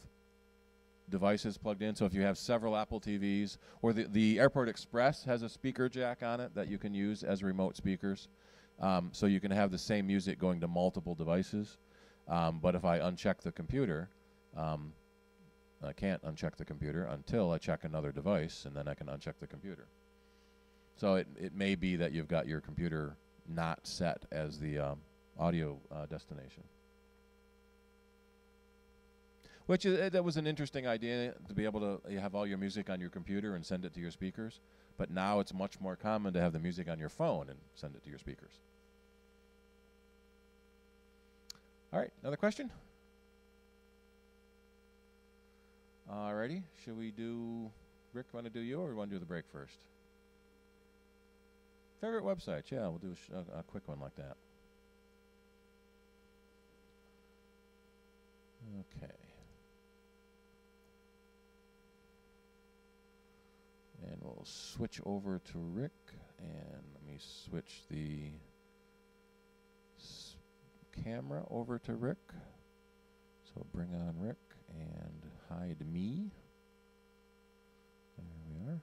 devices plugged in. So if you have several Apple TVs, or the Airport Express has a speaker jack on it that you can use as remote speakers. So you can have the same music going to multiple devices. But if I uncheck the computer, I can't uncheck the computer until I check another device, and then I can uncheck the computer. So it may be that you've got your computer not set as the audio destination. Which that was an interesting idea, to be able to have all your music on your computer and send it to your speakers. But now it's much more common to have the music on your phone and send it to your speakers. All right, another question? Alrighty, should we do, Rick, want to do you, or want to do the break first? Favorite websites, yeah, we'll do a quick one like that. Okay. And we'll switch over to Rick, and let me switch the camera over to Rick. So bring on Rick and hide me. There we are.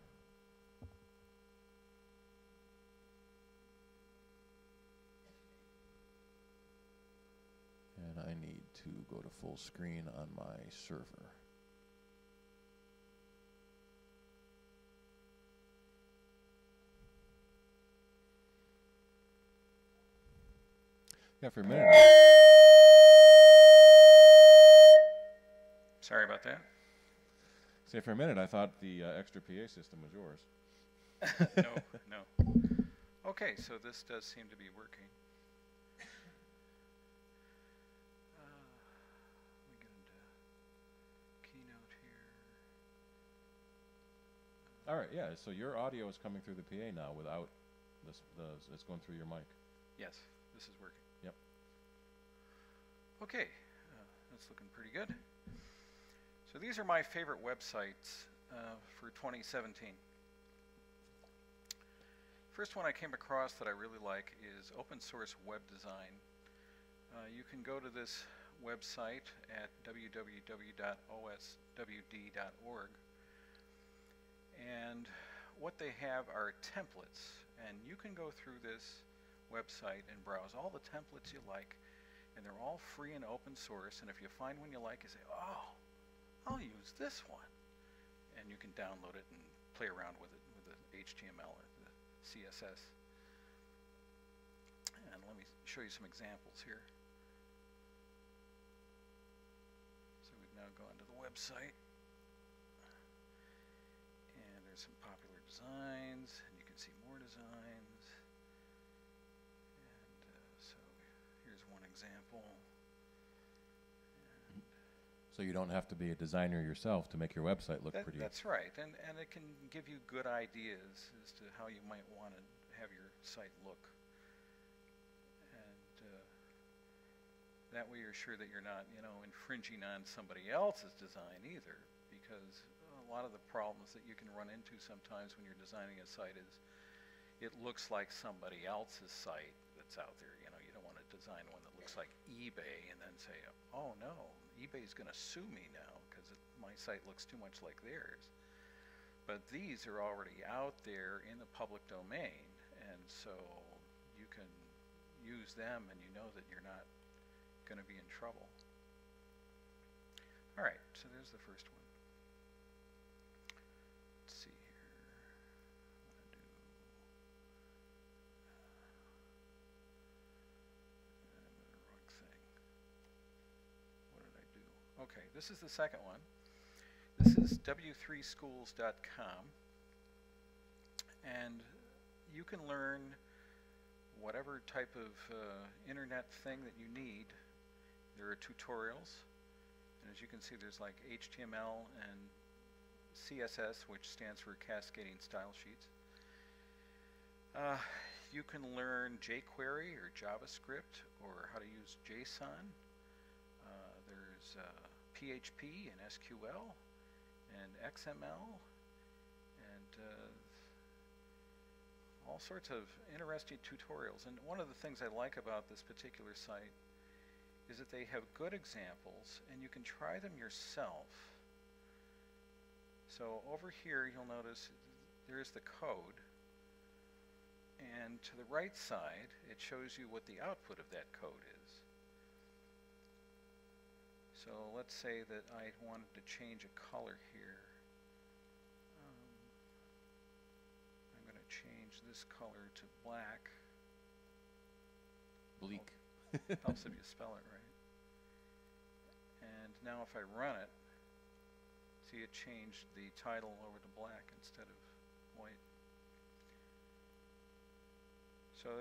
need to go to full screen on my server. Yeah, for a minute. Sorry about that. Say, for a minute, I thought the extra PA system was yours. No. Okay, so this does seem to be working. We get into Keynote here. All right, yeah, so your audio is coming through the PA now without this, it's going through your mic. Yes, this is working. Yep. Okay, that's looking pretty good. So these are my favorite websites for 2017. First one I came across that I really like is Open Source Web Design. You can go to this website at www.oswd.org, and what they have are templates, and you can go through this website and browse all the templates you like, and they're all free and open source, and if you find one you like, you say, oh, I'll use this one, and you can download it and play around with it with the HTML or the CSS. And let me show you some examples here. So we've now gone to the website, and there's some popular designs, and you can see more designs. And so here's one example. So you don't have to be a designer yourself to make your website look pretty. That's right, and it can give you good ideas as to how you might want to have your site look. And that way you're sure that you're not, infringing on somebody else's design either, because a lot of the problems that you can run into sometimes when you're designing a site is it looks like somebody else's site that's out there. You don't want to design one that looks like eBay and then say, oh no, eBay's going to sue me now because my site looks too much like theirs. But these are already out there in the public domain, and so you can use them and you know that you're not going to be in trouble. All right, so there's the first one. Let's see here. I'm going to do the wrong thing. What did I do? Okay, this is the second one. This is w3schools.com, and you can learn whatever type of internet thing that you need. There are tutorials, and as you can see, there's like HTML and CSS, which stands for Cascading Style Sheets. You can learn jQuery or JavaScript, or how to use JSON. There's PHP and SQL and XML and all sorts of interesting tutorials. And one of the things I like about this particular site is that they have good examples and you can try them yourself. So over here you'll notice there's the code, and to the right side it shows you what the output of that code is. So let's say that I wanted to change a color here. I'm going to change this color to black. Bleak. Helps if you spell it right. And now if I run it, see it changed the title over to black instead of white. So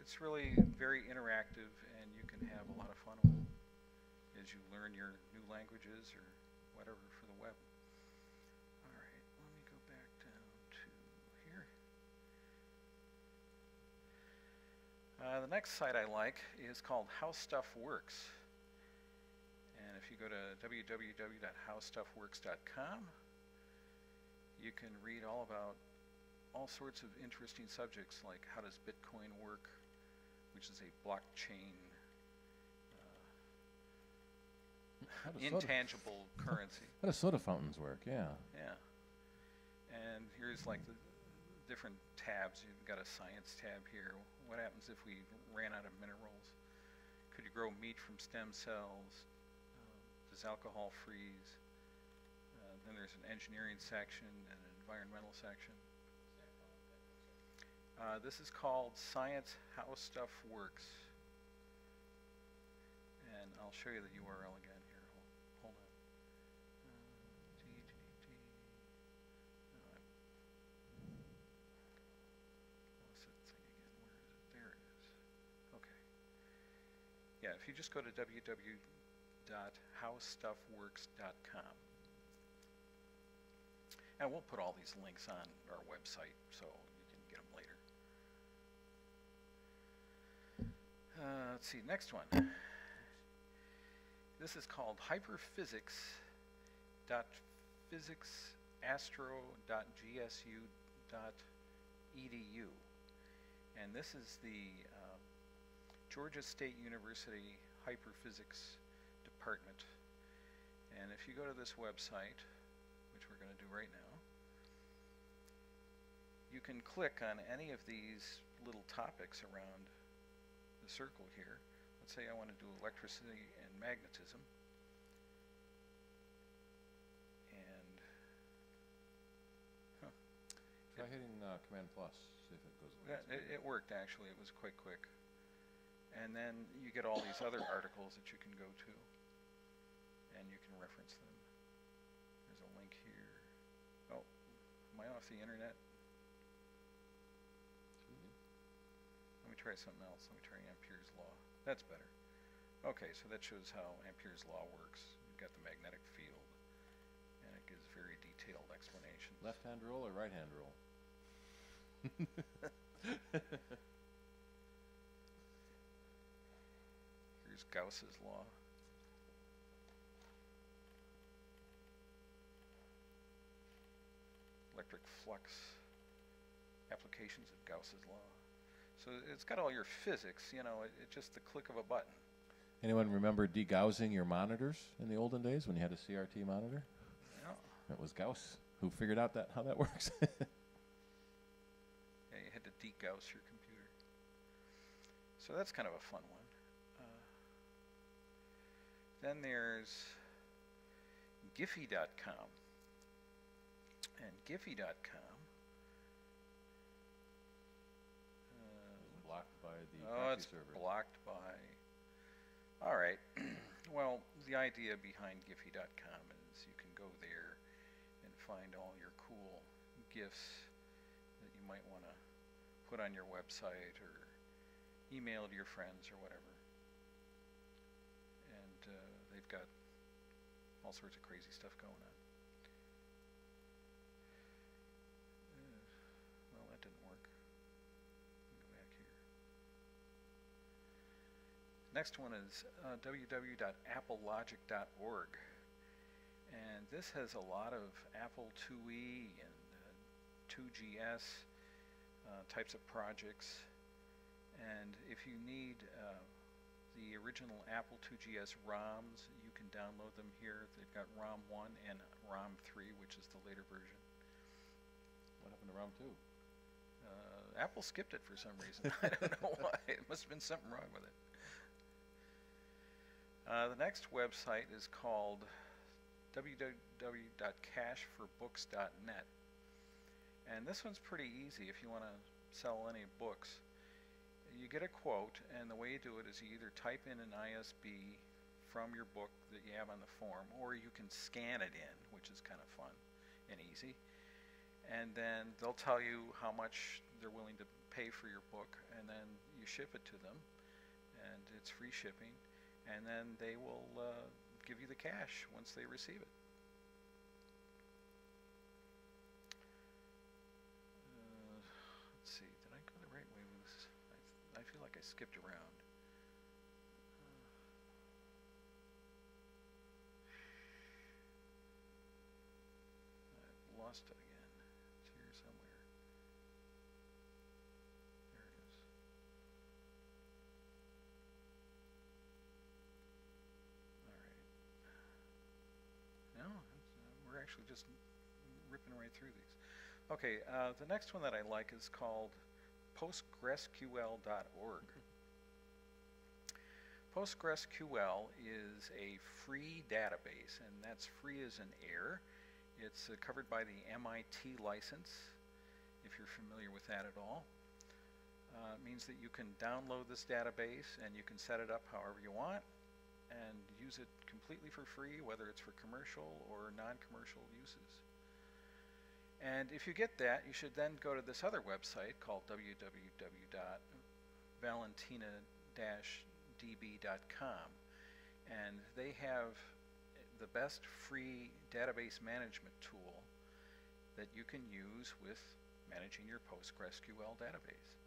it's really very interactive, and you can have a lot of fun with it as you learn your new languages or whatever for the web. All right, let me go back down to here. The next site I like is called How Stuff Works. And if you go to www.howstuffworks.com, you can read all about all sorts of interesting subjects, like how does Bitcoin work, which is a blockchain intangible currency. How do soda fountains work? Yeah. Yeah. And here's like the different tabs. You've got a science tab here. What happens if we ran out of minerals? Could you grow meat from stem cells? Does alcohol freeze? Then there's an engineering section and an environmental section. This is called Science How Stuff Works. And I'll show you the URL again here. Hold on. Lost that thing again. Where is it? There it is. Okay. Yeah, if you just go to www.howstuffworks.com. And we'll put all these links on our website so you can get them later. Let's see, next one. This is called hyperphysics.physicsastro.gsu.edu. And this is the Georgia State University Hyperphysics Department. And if you go to this website, which we're going to do right now, you can click on any of these little topics around the circle here. Let's say I want to do electricity and magnetism. And try hitting Command plus, see if it goes. It worked actually. It was quite quick. And then you get all these other articles that you can go to, and you can reference them. There's a link here. Oh, am I off the internet? Let me try something else. Let me try Ampere's law. That's better. Okay, so that shows how Ampere's law works. You've got the magnetic field, and it gives very detailed explanations. Left-hand rule or right-hand rule? Here's Gauss's law. Electric flux, applications of Gauss's law. So it's got all your physics, you know, it's just the click of a button. Anyone remember degaussing your monitors in the olden days when you had a CRT monitor? Yeah. It was Gauss who figured out how that works. Yeah, you had to degauss your computer. So that's kind of a fun one. Then there's Giphy.com. And Giphy.com blocked by the it's server. blocked by. All right. Well, the idea behind Giphy.com is you can go there and find all your cool GIFs that you might want to put on your website or email to your friends or whatever. And they've got all sorts of crazy stuff going on. Well, that didn't work. Go back here. Next one is www.applelogic.org. And this has a lot of Apple IIe and 2GS types of projects. And if you need the original Apple 2GS ROMs, you can download them here. They've got ROM 1 and ROM 3, which is the later version. What happened to ROM 2? Apple skipped it for some reason. I don't know why. It must have been something wrong with it. The next website is called www.cashforbooks.net. And this one's pretty easy if you want to sell any books. You get a quote, and the way you do it is you either type in an ISB from your book that you have on the form, or you can scan it in, which is kind of fun and easy. And then they'll tell you how much they're willing to pay for your book, and then you ship it to them, and it's free shipping, and then they will give you the cash once they receive it. Let's see, did I go the right way with this? I feel like I skipped around. I've lost it again. It's here somewhere. There it is. All right. No, we're actually just ripping right through these. Okay, the next one that I like is called PostgreSQL.org. PostgreSQL is a free database, and that's free as in air. It's covered by the MIT license, if you're familiar with that at all. It means that you can download this database and you can set it up however you want and use it completely for free, whether it's for commercial or non-commercial uses. And if you get that, you should then go to this other website called www.valentina-db.com, and they have the best free database management tool that you can use with managing your PostgreSQL database.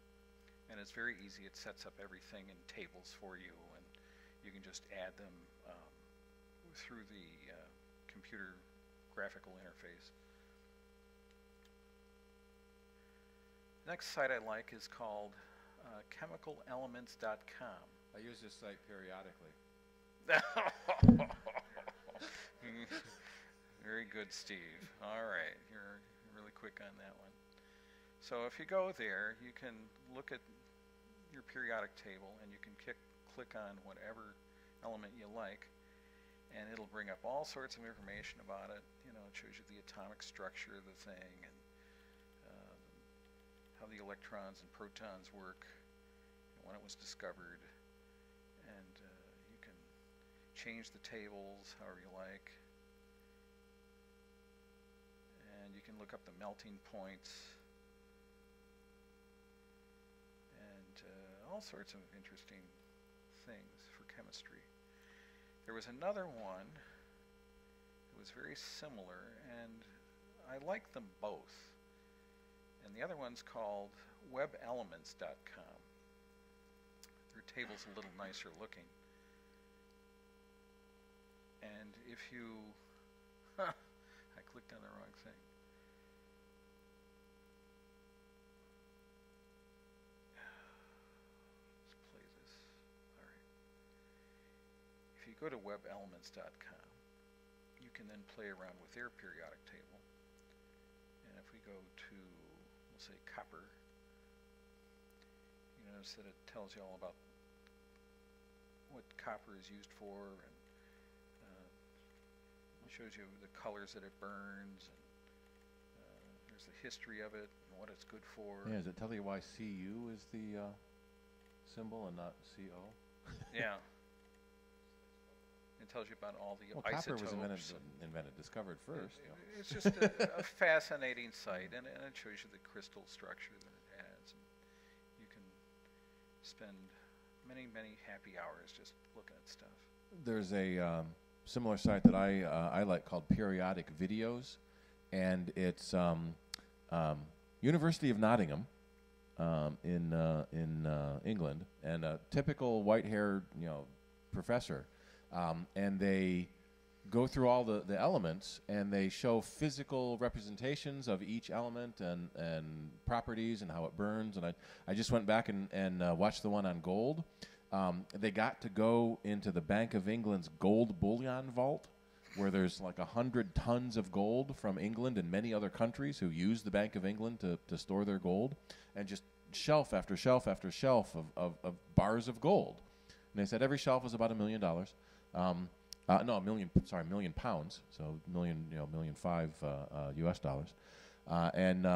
And it's very easy. It sets up everything in tables for you, and you can just add them through the computer graphical interface. The next site I like is called chemical-elements.com. I use this site periodically. Very good, Steve. All right, you're really quick on that one. So if you go there, you can look at your periodic table and you can click on whatever element you like, and it'll bring up all sorts of information about it. You know, it shows you the atomic structure of the thing and how the electrons and protons work and when it was discovered, and you can change the tables however you like, and you can look up the melting points and all sorts of interesting things for chemistry. There was another one that was very similar, and I like them both. And the other one's called webelements.com. Their table's a little nicer looking. And if you... I clicked on the wrong thing. Let's play this. All right. If you go to webelements.com, you can then play around with their periodic table. And if we go to, we'll say copper, you notice that it tells you all about what copper is used for, and it shows you the colors that it burns, and there's the history of it and what it's good for. Yeah, does it tell you why Cu is the symbol and not Co? Yeah. It tells you about all the Well, isotopes. copper was discovered first. It's just a fascinating site, and it shows you the crystal structure that it has. And you can spend many, many happy hours just looking at stuff. There's a similar site that I like called Periodic Videos, and it's University of Nottingham in England, and a typical white-haired professor, and they go through all the elements, and they show physical representations of each element and properties and how it burns. And I just went back and watched the one on gold. They got to go into the Bank of England's gold bullion vault, where there's like 100 tons of gold from England and many other countries who use the Bank of England to store their gold, and just shelf after shelf after shelf of bars of gold. And they said every shelf was about $1 million. No, $1 million pounds, so $1.5 million US dollars. And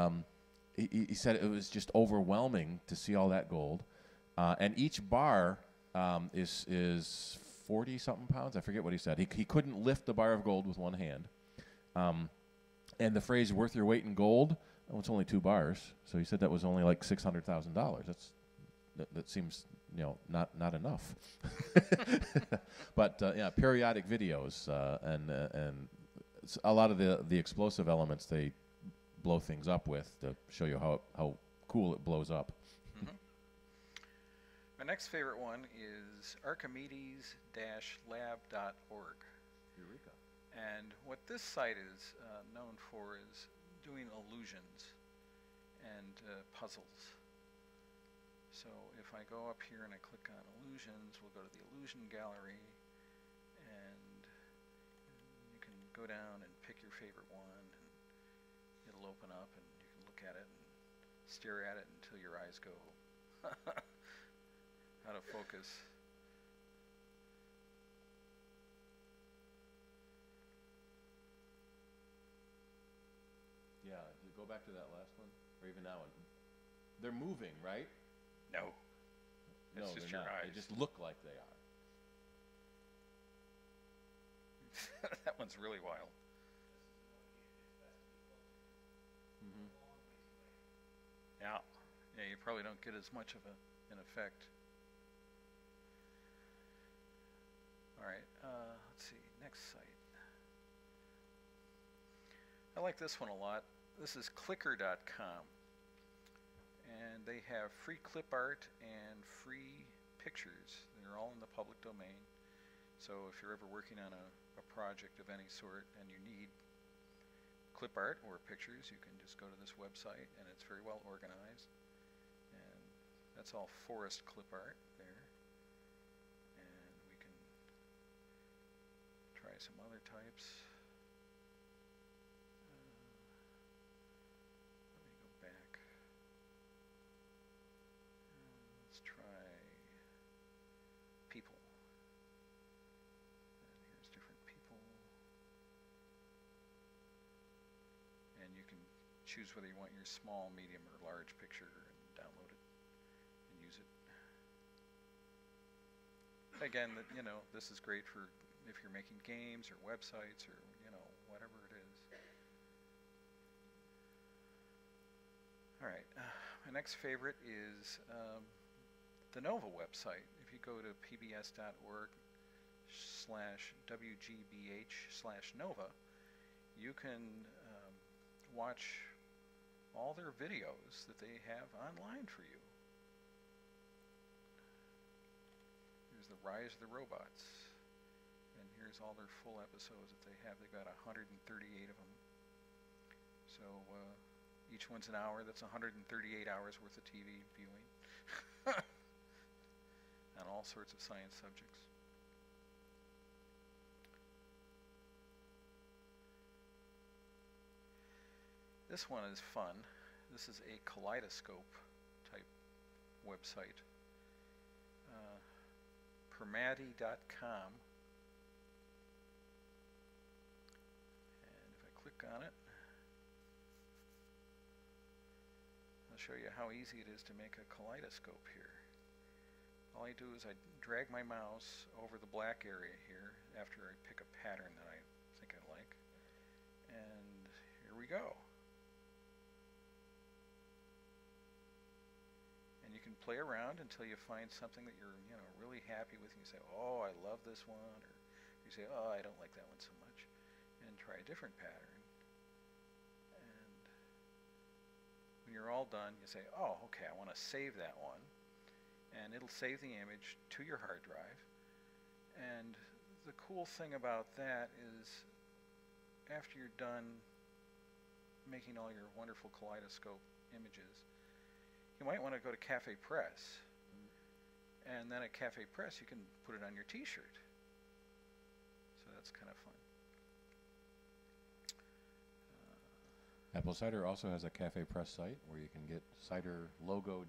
he said it was just overwhelming to see all that gold. And each bar is 40-something pounds. I forget what he said. He couldn't lift the bar of gold with one hand. And the phrase "worth your weight in gold," well, it's only 2 bars. So he said that was only like $600,000. That seems not enough. But yeah, periodic videos and a lot of the explosive elements they blow things up with to show you how cool it blows up. Mm-hmm. My next favorite one is Archimedes-lab.org. Eureka. And what this site is known for is doing illusions and puzzles. So if I go up here and I click on illusions, we'll go to the illusion gallery, and you can go down and pick your favorite one, and it'll open up and you can look at it and stare at it until your eyes go out of focus. Go back to that last one, or even that one. They're moving, right? No. No, It's just they're your not. eyes. They just look like they are. That one's really wild. Mm-hmm. Yeah. Yeah, you probably don't get as much of an effect. All right, let's see, next site. I like this one a lot. This is clicker.com. And they have free clip art and free pictures. They're all in the public domain. So if you're ever working on a project of any sort and you need clip art or pictures, you can just go to this website, and it's very well organized. And that's all forest clip art there. And we can try some other types. Let me go back. Let's try people. And here's different people. And you can choose whether you want your small, medium, or large picture and download it and use it. Again, you know, this is great for if you're making games or websites or, you know, whatever it is. All right, my next favorite is the Nova website. If you go to pbs.org/WGBH/Nova, you can watch all their videos that they have online for you. Here's the Rise of the Robots. And here's all their full episodes that they have. They've got 138 of them. So each one's an hour. That's 138 hours worth of TV viewing. On all sorts of science subjects. This one is fun. This is a kaleidoscope type website. Permati.com. And if I click on it, I'll show you how easy it is to make a kaleidoscope here. All I do is I drag my mouse over the black area here after I pick a pattern that I think I like. And here we go. And you can play around until you find something that you're, you know, really happy with. And you say, oh, I love this one. Or you say, oh, I don't like that one so much. And try a different pattern. And when you're all done, you say, oh, okay, I want to save that one. And it'll save the image to your hard drive. And the cool thing about that is after you're done making all your wonderful kaleidoscope images, you might want to go to Cafe Press. And then at Cafe Press, you can put it on your t-shirt. So that's kind of fun. Apple Cider also has a Cafe Press site where you can get cider logoed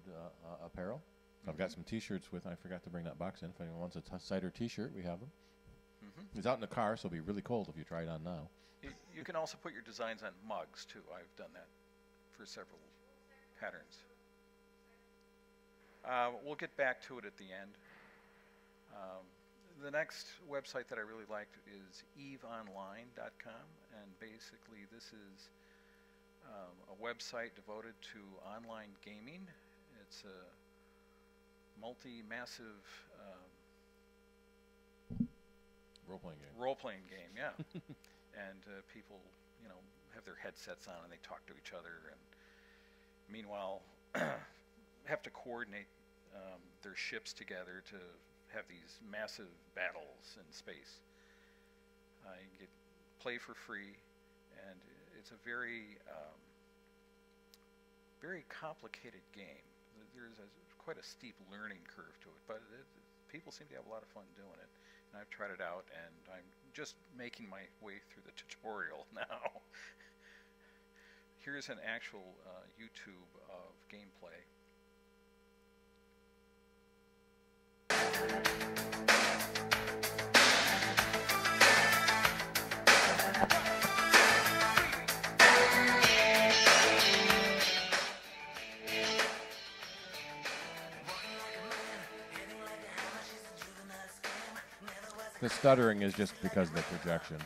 apparel. I've got some t-shirts with, I forgot to bring that box in. If anyone wants a cider t-shirt, we have them. It's out in the car, so it'll be really cold if you try it on now. You can also put your designs on mugs, too. I've done that for several patterns. We'll get back to it at the end. The next website that I really liked is eveonline.com, and basically this is a website devoted to online gaming. It's a multi-massive role-playing game, yeah. And people, you know, have their headsets on and they talk to each other, and meanwhile have to coordinate their ships together to have these massive battles in space. You play for free, and it's a very very complicated game. There's quite a steep learning curve to it, but people seem to have a lot of fun doing it. And I've tried it out, and I'm just making my way through the tutorial now. Here's an actual YouTube of gameplay. The stuttering is just because of the projection.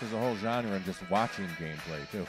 There's a whole genre in just watching gameplay, too.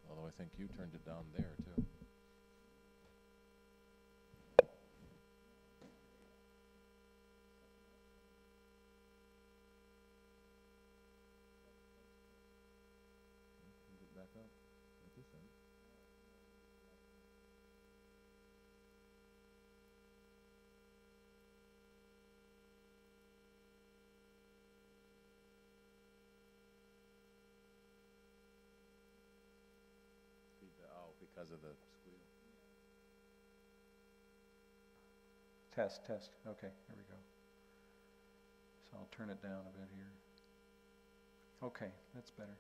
Although I think you turned it down there, too. Turn it back up at this end. Because of the squeal. Test, test. Okay, here we go. So I'll turn it down a bit here. Okay, that's better.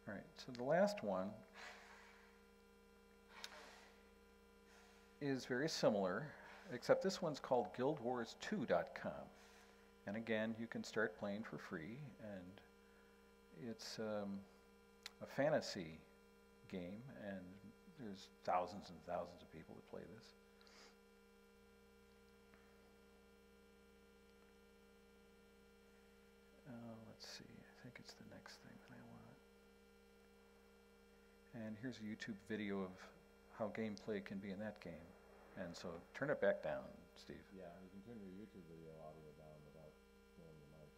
All right, so the last one is very similar, except this one's called guildwars2.com. And again, you can start playing for free, and it's a fantasy game, and there's thousands and thousands of people that play this. Let's see, I think it's the next thing that I want. And here's a YouTube video of how gameplay can be in that game. And so turn it back down, Steve. Yeah, you can turn your YouTube video audio down without killing the mic.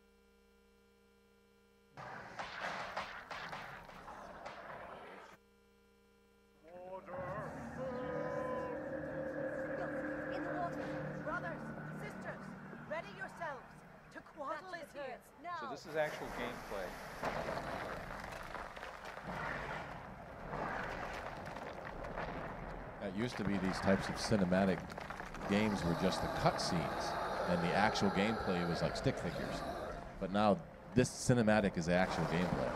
In the water. Brothers, sisters, ready yourselves. Tequatl is here. Now. So this is actual gameplay. It used to be these types of cinematic games were just the cutscenes, and the actual gameplay was like stick figures. But now this cinematic is the actual gameplay.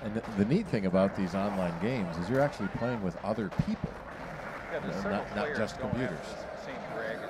And the neat thing about these online games is you're actually playing with other people, Yeah, there's several not players just going computers. after the same dragon.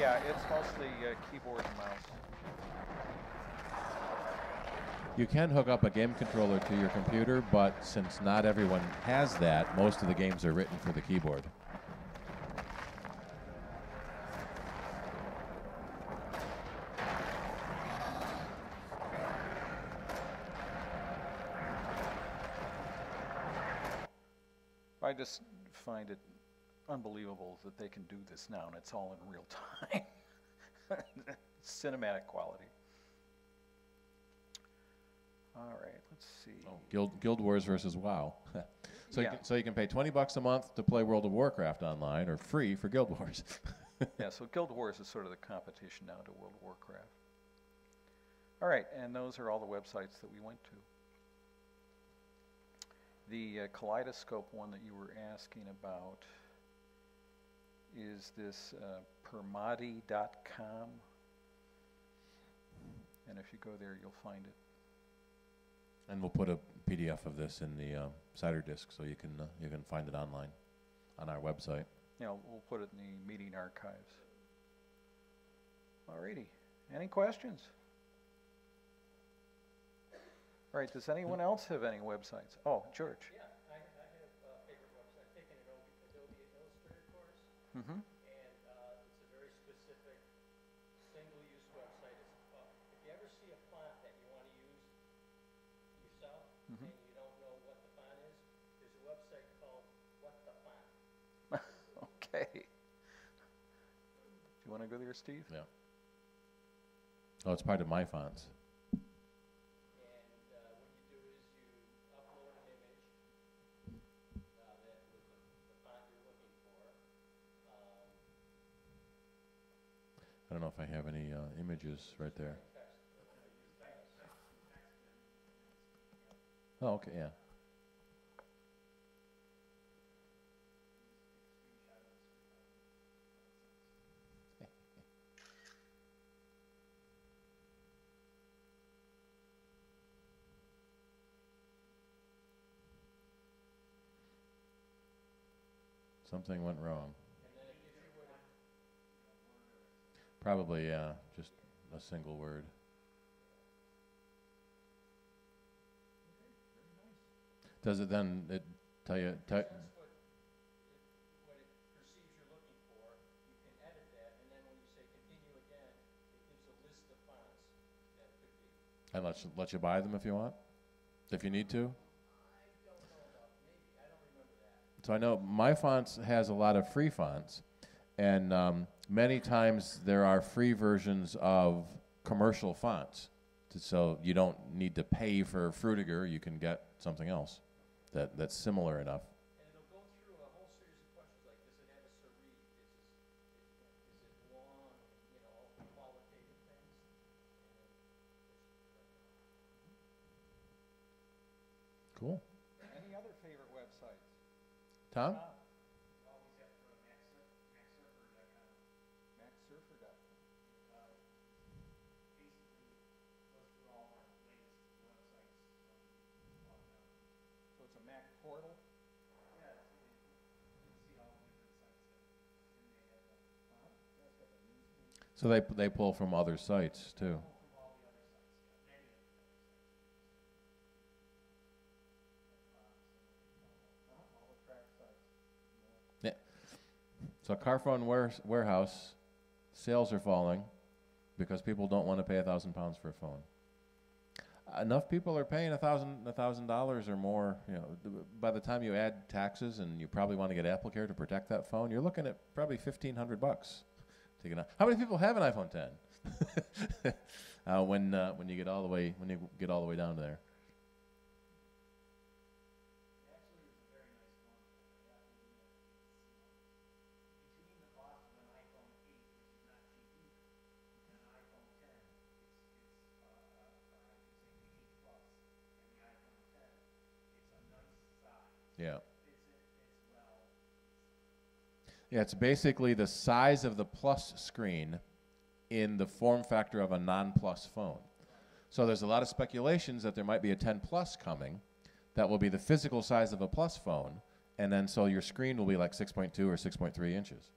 Yeah, it's mostly keyboard and mouse. You can hook up a game controller to your computer, but since not everyone has that, most of the games are written for the keyboard. I just find it unbelievable that they can do this now, and it's all in real time. Cinematic quality. All right, let's see. Oh, Guild Wars versus WoW. So, Yeah. so you can pay $20 a month to play World of Warcraft online, or free for Guild Wars. Yeah, so Guild Wars is sort of the competition now to World of Warcraft. All right, and those are all the websites that we went to. The Kaleidoscope one that you were asking about is this permati.com. And if you go there, you'll find it. And we'll put a PDF of this in the cider disk, so you can find it online on our website. Yeah, we'll put it in the meeting archives. Alrighty, any questions? All right, does anyone else have any websites? Oh, George. Yeah, I have a favorite website. I've taken an Adobe Illustrator course, Mm-hmm. and it's a very specific, single-use website. If you ever see a font that you want to use yourself, Mhm. and you don't know what the font is, there's a website called What the Font. Okay. Do you want to go there, Steve? Yeah. Oh, it's part of my fonts. And what you do is you upload an image that with the font you're looking for. I don't know if I have any images right there. Oh, okay, yeah. Something went wrong. Probably, yeah, just a single word. Does it then tell you? That's what it perceives you're looking for. You can edit that, and then when you say continue again, it gives a list of fonts that could be. And let you buy them if you want, if you need to. I don't know about maybe. I don't remember that. So I know my fonts has a lot of free fonts, and many times there are free versions of commercial fonts. So you don't need to pay for Frutiger. You can get something else that's similar enough. And it'll go through a whole series of questions like, does it have a serif? Is it long? You know, all the qualitative things. Cool. Any other favorite websites? Tom? You always have to go to macsurfer.com. MacSurfer.com. Basically goes through all our latest websites. So it's a Mac portal? Yeah, you can see all the different sites that and they have That's got the news page. So they pull from other sites too. from all the other sites, yeah, many of the other sites. All the track sites. So Carphone Warehouse sales are falling because people don't want to pay £1,000 for a phone. Enough people are paying $1,000 or more. You know, by the time you add taxes, and you probably want to get AppleCare to protect that phone, you're looking at probably $1,500. How many people have an iPhone 10? When you get all the way down to there. Yeah. Yeah, it's basically the size of the Plus screen in the form factor of a non-Plus phone. So there's a lot of speculations that there might be a 10 Plus coming that will be the physical size of a Plus phone, and then so your screen will be like 6.2 or 6.3 inches.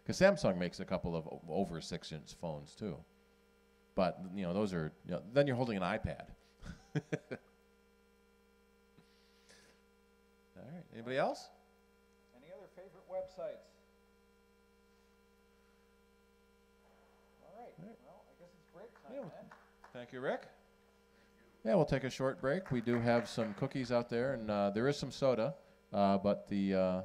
Because Samsung makes a couple of over 6-inch phones too. But, you know, those are, you know, then you're holding an iPad. All right, anybody else? Any other favorite websites? All right, well, I guess it's break time then. Thank you, Rick. Yeah, we'll take a short break. We do have some cookies out there, and there is some soda, but the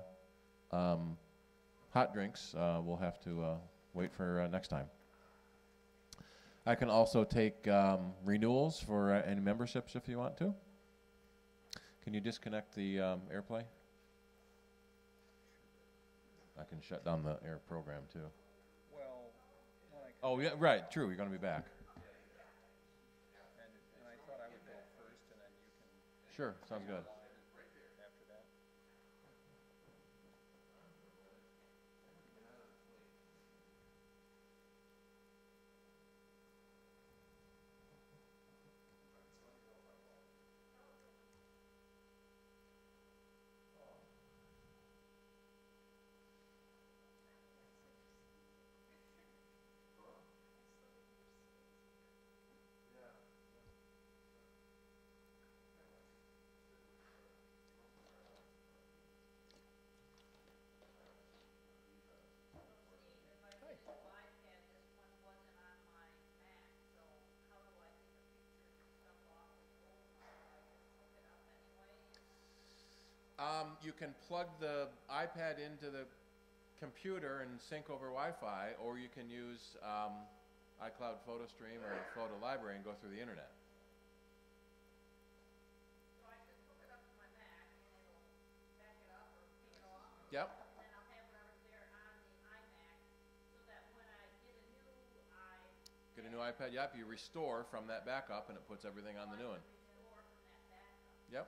hot drinks we'll have to wait for next time. I can also take renewals for any memberships if you want to. Can you disconnect the AirPlay? I can shut down the air program too. Well, when I Oh, yeah, right, true, you're going to be back. and I thought I would go first, and then you can Sure, sounds good. after that. You can plug the iPad into the computer and sync over Wi-Fi, or you can use iCloud Photo Stream or Photo Library and go through the internet. So I can hook it up to my Mac and it'll back it up or take it off. Yep. And then I'll have whatever's there on the iMac so that when I get a new Get a new iPad, yep, you restore from that backup and it puts everything on the new one. restore from that backup. Yep,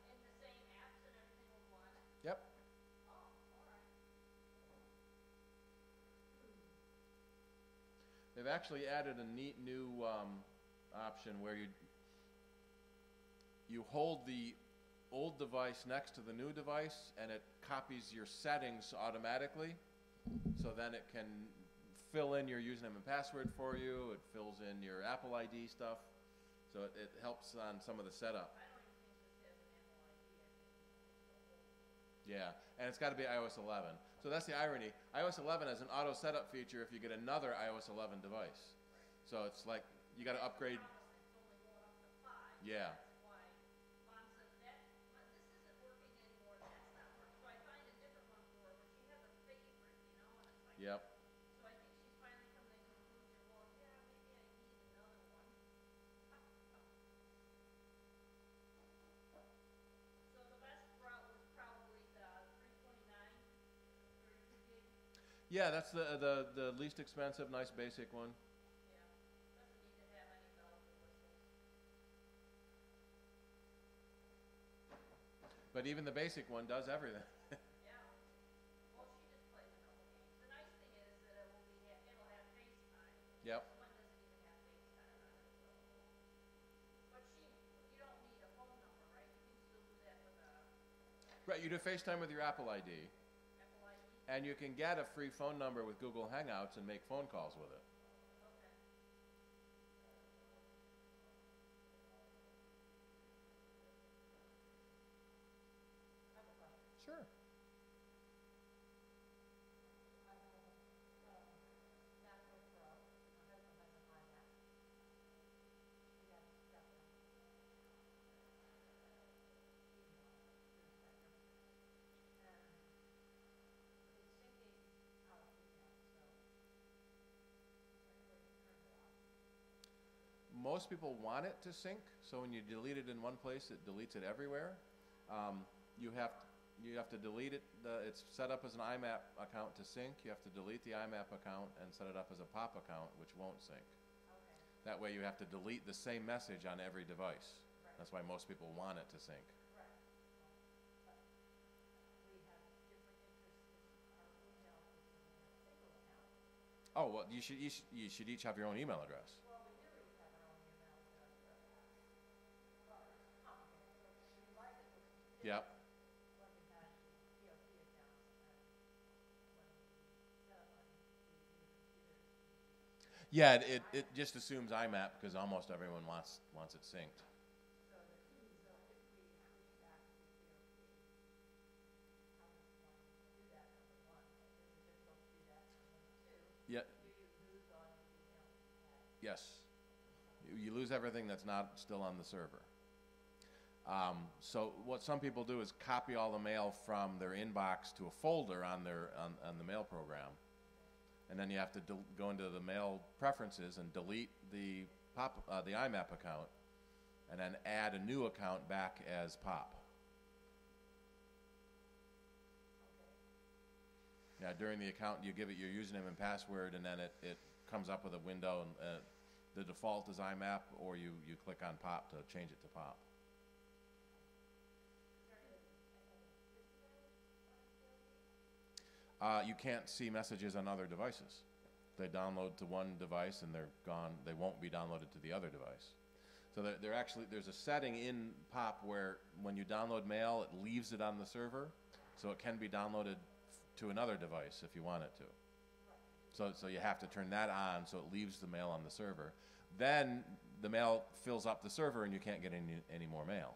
And the same apps and everything will go on it? yep. Oh, all right. They've actually added a neat new option where you hold the old device next to the new device and it copies your settings automatically. So then it can fill in your username and password for you. It fills in your Apple ID stuff. So it helps on some of the setup. I don't even think this has an Apple ID. I think it's the whole. Yeah, and it's got to be iOS 11. So that's the irony. iOS 11 has an auto setup feature if you get another iOS 11 device. So it's like you got to upgrade. It's only going up to 5. Yeah. That's why Mom said that, but this isn't working anymore. That's not working. So I find a different one for her, but she has a favorite, you know, and it's like. Yep. So I think she's finally come to the conclusion, well, yeah, maybe I need another one. So the best route was probably the 329, 32 gig. Yeah, that's the least expensive, nice basic one. Yeah, doesn't need to have any bells or whistles. But even the basic one does everything. Yeah. Well, she just plays a couple games. The nice thing is that it will be it'll have FaceTime. Yep. This one doesn't even have FaceTime on it, so. But you don't need a phone number, right? You can still do that with a Right, you do FaceTime with your Apple ID, Apple ID. and you can get a free phone number with Google Hangouts and make phone calls with it. Okay. I have a question. Sure. MacBook Pro. My husband has an iMac. We got stuff in it. It's syncing out of email, so everybody turns it off. Most people want it to sync, so when you delete it in one place, it deletes it everywhere. You have to delete it. It's set up as an IMAP account to sync. You have to delete the IMAP account and set it up as a POP account, which won't sync. Okay. That way, you have to delete the same message on every device. That's why most people want it to sync. Right. Oh, well, you should each have your own email address. Well, we do each have our own email address, but it's complicated. So we like it with Yep. like it has the DOT accounts and when we set up our new computers, we Yeah, it just assumes IMAP because almost everyone wants it synced. so the keys, though, if we switch back to DOT, how does one do that, number one? Is it difficult to do that? And number two, Yeah. do you lose all your emails that you had? Yes. You lose everything that's not still on the server. So what some people do is copy all the mail from their inbox to a folder on on the mail program, and then you have to go into the mail preferences and delete the IMAP account, and then add a new account back as POP. Yeah, during the account you give it your username and password, and then it comes up with a window, and the default is IMAP, or you click on POP to change it to POP. You can't see messages on other devices. They download to one device and they're gone. They won't be downloaded to the other device. So there's a setting in POP where when you download mail, it leaves it on the server, so it can be downloaded to another device if you want it to. So you have to turn that on so it leaves the mail on the server. Then the mail fills up the server and you can't get any more mail.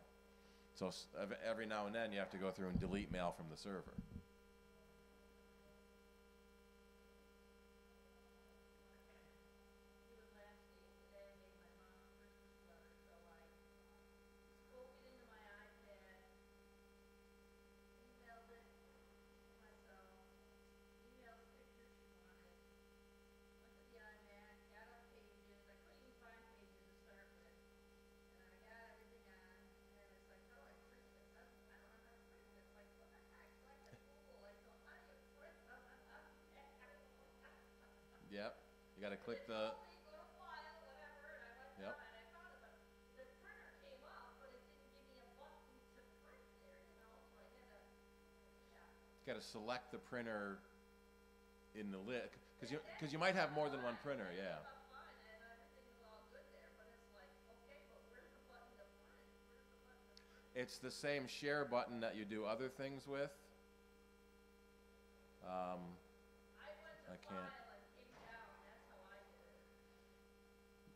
So every now and then you have to go through and delete mail from the server. Even last week, today, I made my mom a Christmas letter, so I spoke it into my iPad, emailed it to myself, emailed the picture she wanted, went to the iMac, got up pages, I couldn't even find pages to start with, and I got everything on, and it's like, how do I print this? I don't know how to print this, like, what the heck? So I had to Google, like, so how do you print on an iMac? Yep. You got to click It the. told me, go to file, whatever, and I went Yep. down and I found it, but the printer came up, but it didn't give me a button to print there, you know, so I had to, yeah. Got to select the printer in the list because you might have more than one printer. Yeah. It came up fine, and everything was all good there, but it's like, okay, but where's the button to print? Where's the button to print? It's the same share button that you do other things with. I went I to can't. file and came down, that's how I did it.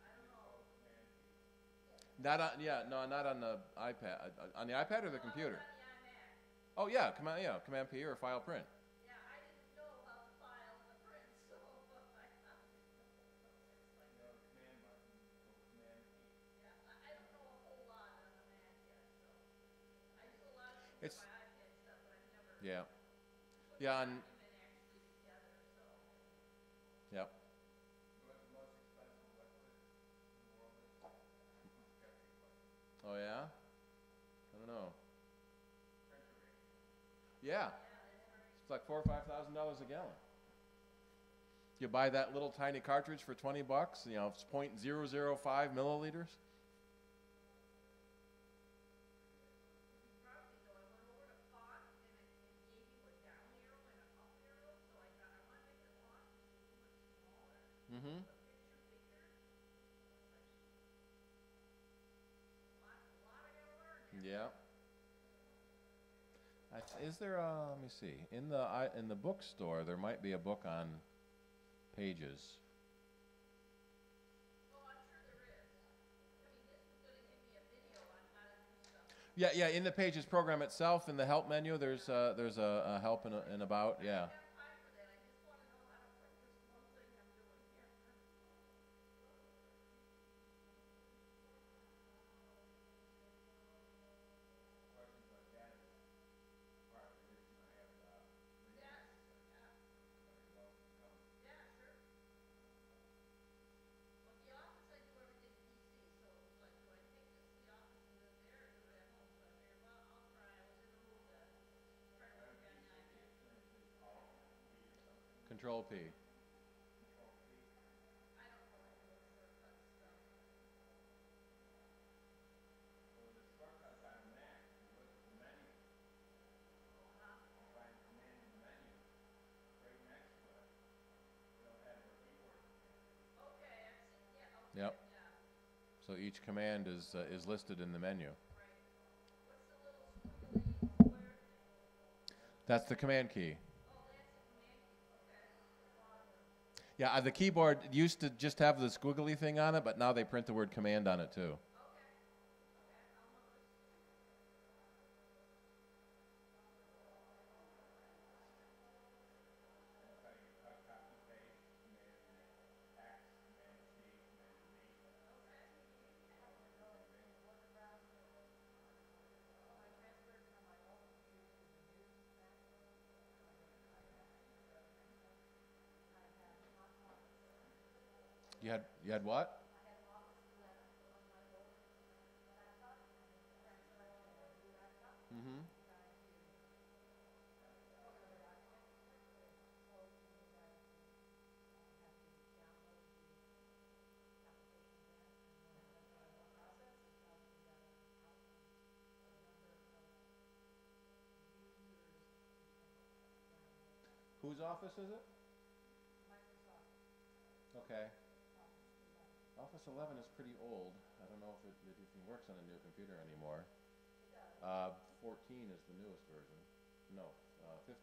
I don't know. Not on the iPad. On the iPad or the computer? On the iMac. Oh yeah, Command P or File Print. Yeah, I didn't know about the file and the print, so I found it. It's like, Command button, go Command P. yeah, I don't know a whole lot on the Mac yet, so I do a lot of things It's with my iPad stuff, but I've never yeah, put yeah, the on document actually together, so. yep. What's the most expensive website in the world is? Got your question. Oh yeah. I don't know. Printer rate. Yeah, it's like $4,000 or $5,000 a gallon. You buy that little tiny cartridge for $20. You know, it's 0.005 milliliters. Probably though, I went over to font and it gave you a down arrow and an up arrow, so I thought I want to make the font just a little bit smaller, Mm-hmm. the picture bigger. It's like, a lot I gotta learn there. Yeah. Is there let me see. In the bookstore, there might be a book on Pages. Oh, I'm sure there is. I mean, this was gonna give me a video on how to do stuff. Yeah. In the Pages program itself, in the help menu, there's a help and about. Yeah. I don't have time for that, I just wanna know how to print this one thing I'm doing here. Questions on data is part of the reason I have the meeting. Yes, yeah, Very welcome to come. yeah, sure. Well, at the office, I do everything PC, so it was like, do I take this to the office and do it there, or do it at home? So I figured, well, I'll try, I was in the mood to try to work on the iPad. Control P. I don't know any of the shortcut stuff. So the shortcuts on a Mac, you look at the menu, Uh-huh. you find command in the menu, right next to it, it'll have the keyboard Yep. So each command is listed in the menu. What's the little squiggly square thing? That's the command key. Oh, that's the command key, okay. Yeah, the keyboard used to just have the squiggly thing on it, but now they print the word command on it too. Okay, I'll notice. You had what? Mm-hmm. Whose office is it? Okay. Office 11 is pretty old. I don't know if it even works on a new computer anymore. 14 is the newest version. No, 15.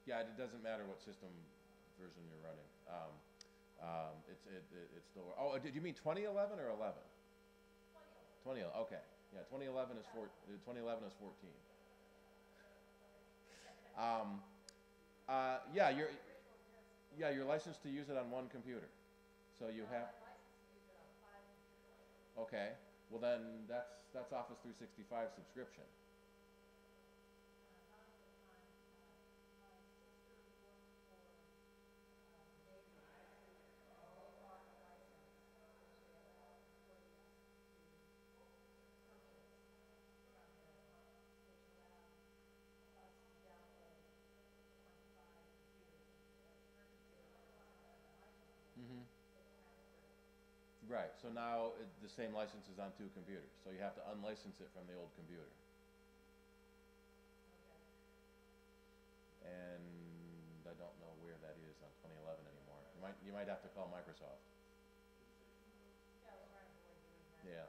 Yeah, it doesn't matter what system version you're running. It's still. Oh, did you mean 2011 or 11? 2011. Okay. Yeah, 2011 is 2011 is 14. You're licensed to use it on one computer. So you have. Okay. Well then, that's Office 365 subscription. Mm-hmm. Right. So now the same license is on two computers. So you have to unlicense it from the old computer. And I don't know where that is on 2011 anymore. You might have to call Microsoft. Yeah.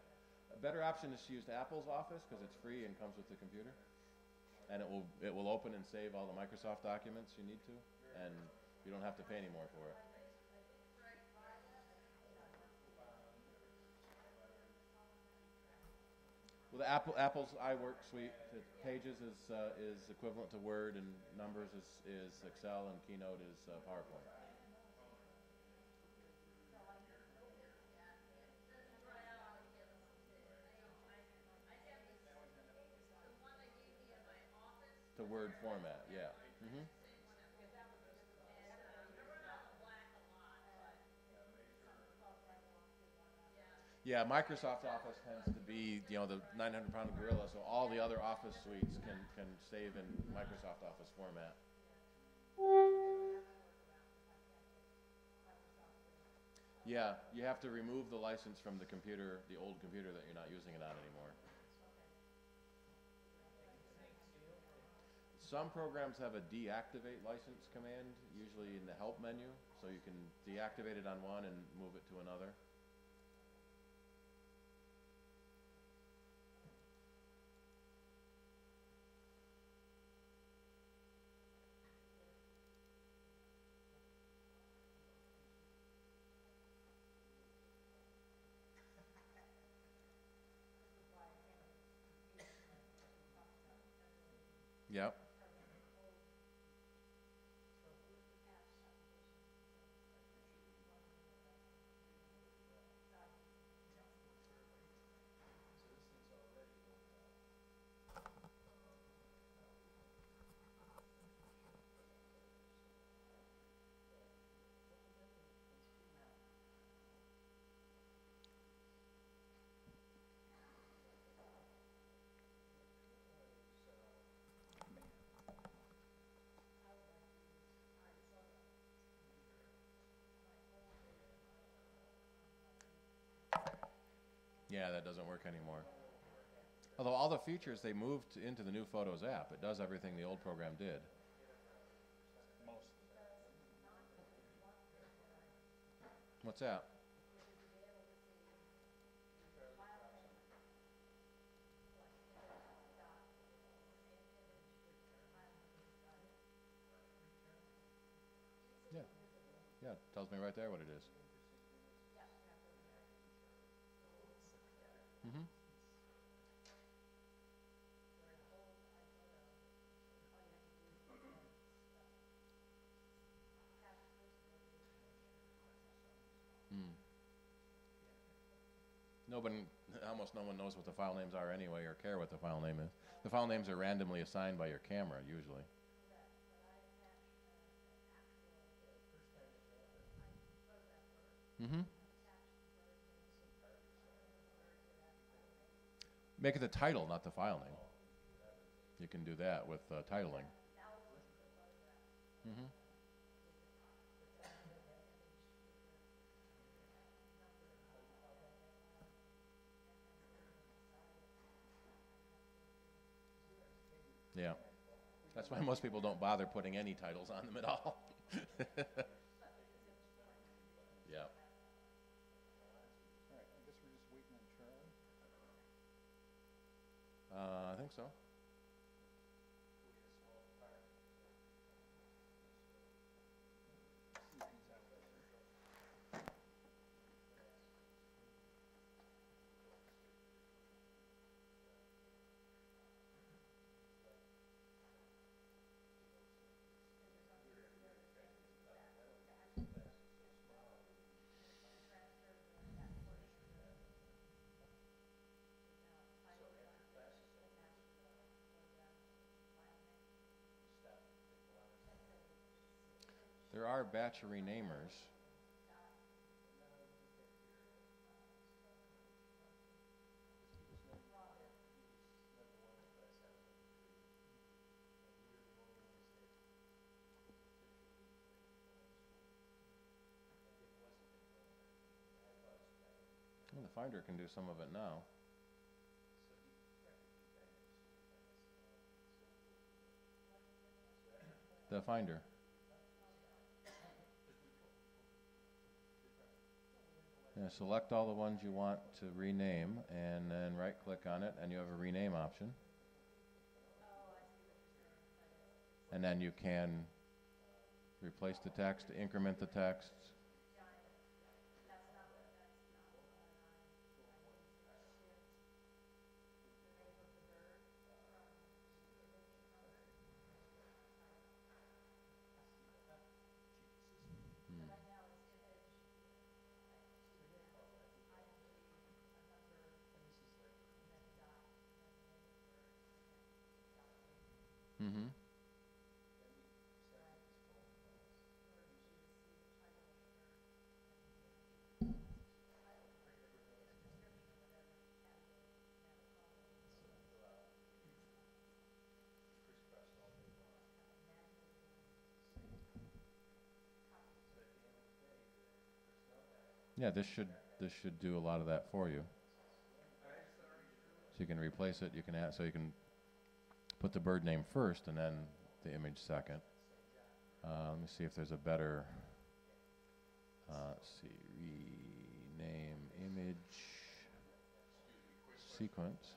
A better option is to use Apple's Office because it's free and comes with the computer, and it will open and save all the Microsoft documents you need to, and you don't have to pay any more for it. Well, the Apple's iWork suite, Pages is equivalent to Word, and Numbers is Excel, and Keynote is PowerPoint. To Word format, yeah. Mm-hmm. Yeah, Microsoft Office tends to be, the 900-pound gorilla, so all the other Office suites can save in Microsoft Office format. Yeah, you have to remove the license from the computer, the old computer that you're not using it on anymore. Some programs have a deactivate license command, usually in the help menu, so you can deactivate it on one and move it to another. Yep. Yeah, that doesn't work anymore. Although all the features they moved into the new Photos app, it does everything the old program did. Most What's that? Yeah. Yeah, it tells me right there what it is. Mm-hmm. Nobody, almost no one knows what the file names are anyway, or care what the file name is. The file names are randomly assigned by your camera, usually. Mm-hmm. Make it the title, not the file name. You can do that with titling. Mm-hmm. Yeah. That's why most people don't bother putting any titles on them at all. Yeah. All right, I guess we're just waiting on Charlie. I think so. See if he's out there. There are batch renamers. Well, the Finder can do some of it now. The Finder. Yeah, select all the ones you want to rename, and then right-click on it, and you have a rename option. And then you can replace the text, increment the text. Mm-hmm. Yeah, this should do a lot of that for you. So you can replace it. You can add, so you can put the bird name first and then the image second. Let me see if there's a better. Let's see, rename image sequence.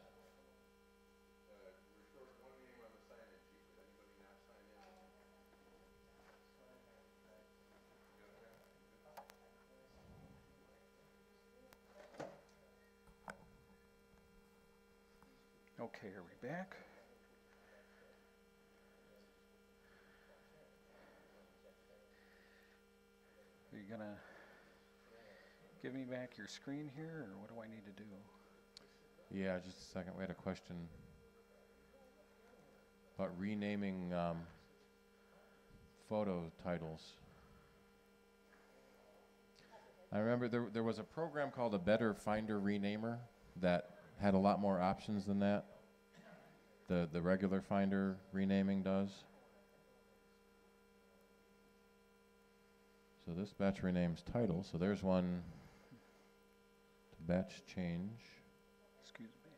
Okay, are we back? Are you gonna give me back your screen here, or what do I need to do? Yeah, just a second. We had a question about renaming photo titles. I remember there was a program called a Better Finder Renamer that had a lot more options than that. The regular Finder renaming does. So this batch renames title. So there's one to batch change. Excuse me.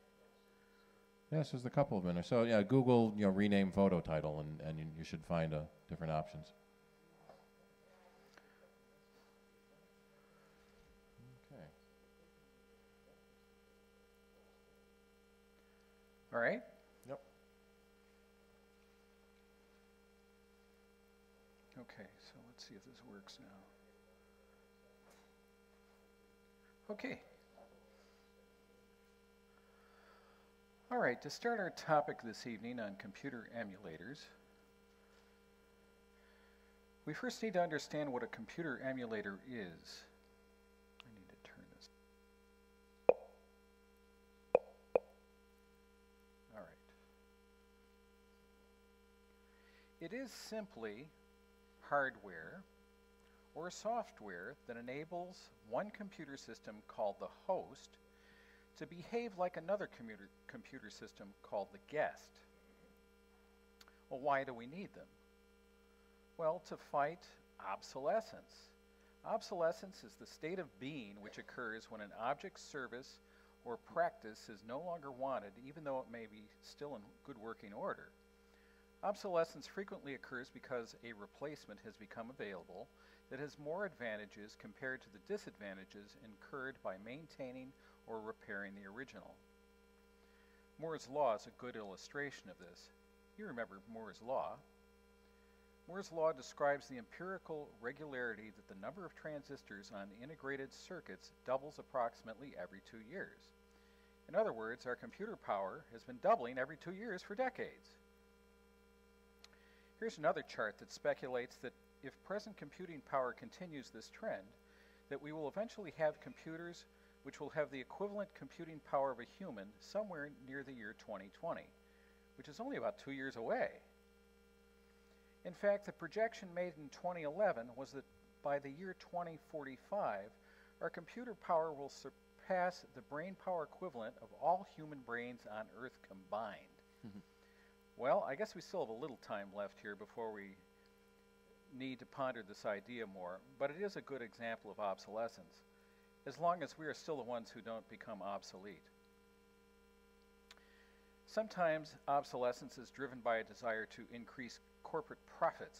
Yes, there's a couple of them in there. So yeah, Google rename photo title, and you should find different options. All right? Yep. Okay, so let's see if this works now. Okay. All right, to start our topic this evening on computer emulators, we first need to understand what a computer emulator is. I need to turn this. All right. It is simply hardware or software that enables one computer system called the host to behave like another computer system called the guest. Well, why do we need them? Well, to fight obsolescence. Obsolescence is the state of being which occurs when an object, service, or practice is no longer wanted, even though it may be still in good working order. Obsolescence frequently occurs because a replacement has become available that has more advantages compared to the disadvantages incurred by maintaining or repairing the original. Moore's law is a good illustration of this. You remember Moore's law. Moore's law describes the empirical regularity that the number of transistors on integrated circuits doubles approximately every 2 years. In other words, our computer power has been doubling every 2 years for decades. Here's another chart that speculates that if present computing power continues this trend, that we will eventually have computers which will have the equivalent computing power of a human somewhere near the year 2020, which is only about 2 years away. In fact, the projection made in 2011 was that by the year 2045, our computer power will surpass the brain power equivalent of all human brains on Earth combined. Well, I guess we still have a little time left here before we need to ponder this idea more, but it is a good example of obsolescence, as long as we are still the ones who don't become obsolete. Sometimes obsolescence is driven by a desire to increase corporate profits.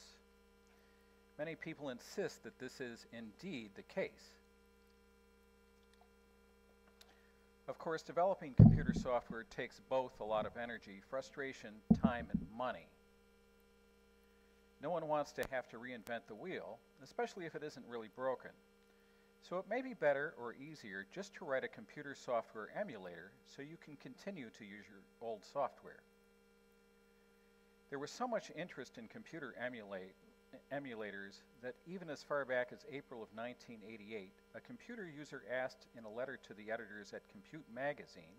Many people insist that this is indeed the case. Of course, developing computer software takes both a lot of energy, frustration, time, and money. No one wants to have to reinvent the wheel, especially if it isn't really broken. So it may be better or easier just to write a computer software emulator so you can continue to use your old software. There was so much interest in computer emulators that even as far back as April of 1988, a computer user asked in a letter to the editors at Compute magazine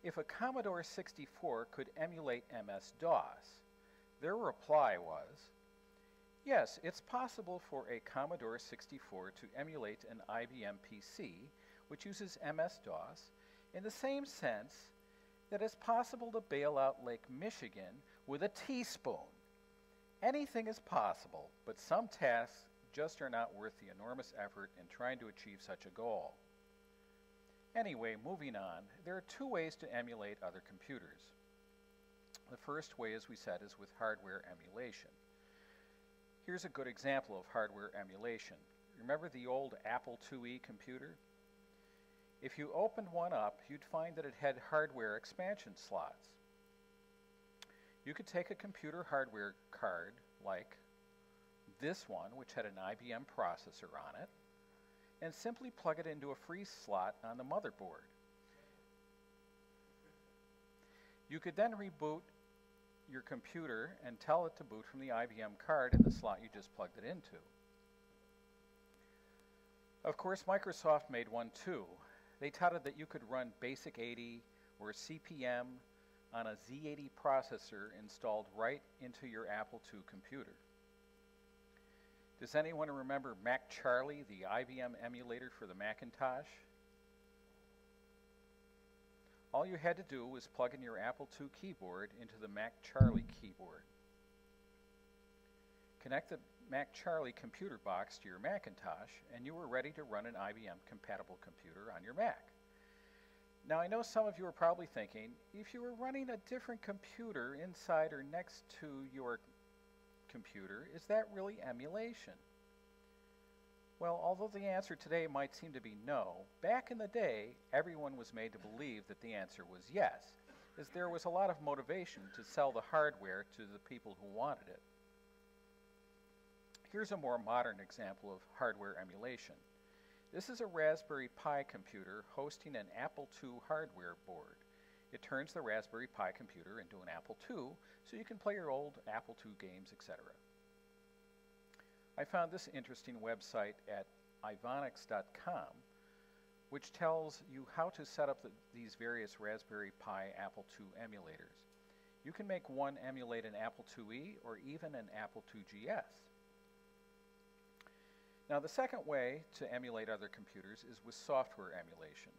if a Commodore 64 could emulate MS-DOS. Their reply was, yes, it's possible for a Commodore 64 to emulate an IBM PC, which uses MS-DOS, in the same sense that it's possible to bail out Lake Michigan with a teaspoon. Anything is possible, but some tasks just are not worth the enormous effort in trying to achieve such a goal. Anyway, moving on, there are two ways to emulate other computers. The first way, as we said, is with hardware emulation. Here's a good example of hardware emulation. Remember the old Apple IIe computer? If you opened one up, you'd find that it had hardware expansion slots. You could take a computer hardware card like this one, which had an IBM processor on it, and simply plug it into a freeze slot on the motherboard. You could then reboot your computer and tell it to boot from the IBM card in the slot you just plugged it into. Of course, Microsoft made one too. They touted that you could run Basic 80 or CP/M on a Z80 processor installed right into your Apple II computer. Does anyone remember Mac Charlie, the IBM emulator for the Macintosh? All you had to do was plug in your Apple II keyboard into the Mac Charlie keyboard. Connect the Mac Charlie computer box to your Macintosh, and you were ready to run an IBM-compatible computer on your Mac. Now, I know some of you are probably thinking, if you were running a different computer inside or next to your computer, is that really emulation? Well, although the answer today might seem to be no, back in the day, everyone was made to believe that the answer was yes, is there was a lot of motivation to sell the hardware to the people who wanted it. Here's a more modern example of hardware emulation. This is a Raspberry Pi computer hosting an Apple II hardware board. It turns the Raspberry Pi computer into an Apple II, so you can play your old Apple II games, etc. I found this interesting website at ivonics.com, which tells you how to set up these various Raspberry Pi Apple II emulators. You can make one emulate an Apple IIe or even an Apple II GS. Now, the second way to emulate other computers is with software emulation.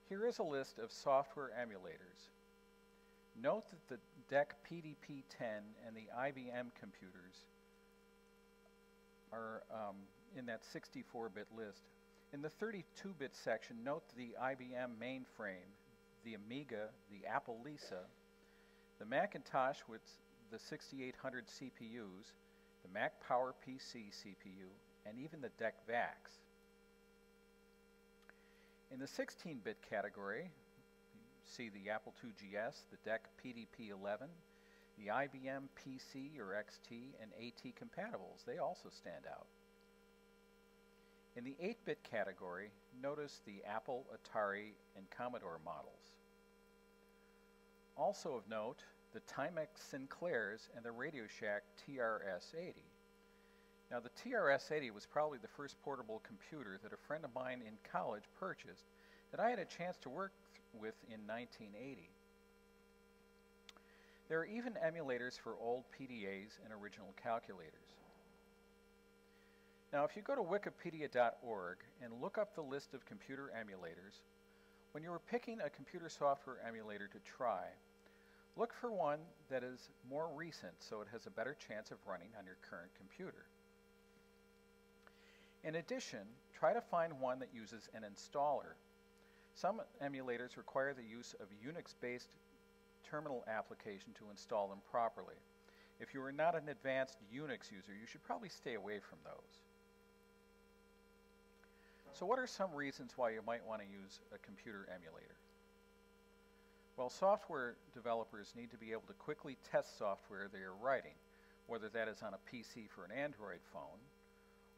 Here is a list of software emulators. Note that the DEC PDP-10 and the IBM computers are in that 64-bit list. In the 32-bit section, note the IBM mainframe, the Amiga, the Apple Lisa, the Macintosh with the 6800 CPUs, the Mac Power PC CPU, and even the DEC VAX. In the 16-bit category, you see the Apple II GS, the DEC PDP-11, the IBM PC or XT, and AT compatibles. They also stand out. In the 8-bit category, notice the Apple, Atari, and Commodore models. Also of note, the Timex Sinclairs and the Radio Shack TRS-80. Now, the TRS-80 was probably the first portable computer that a friend of mine in college purchased that I had a chance to work with in 1980. There are even emulators for old PDAs and original calculators. Now, if you go to wikipedia.org and look up the list of computer emulators, when you are picking a computer software emulator to try, look for one that is more recent so it has a better chance of running on your current computer. In addition, try to find one that uses an installer. Some emulators require the use of Unix-based terminal application to install them properly. If you are not an advanced Unix user, you should probably stay away from those. So what are some reasons why you might want to use a computer emulator? Well, software developers need to be able to quickly test software they are writing, whether that is on a PC for an Android phone,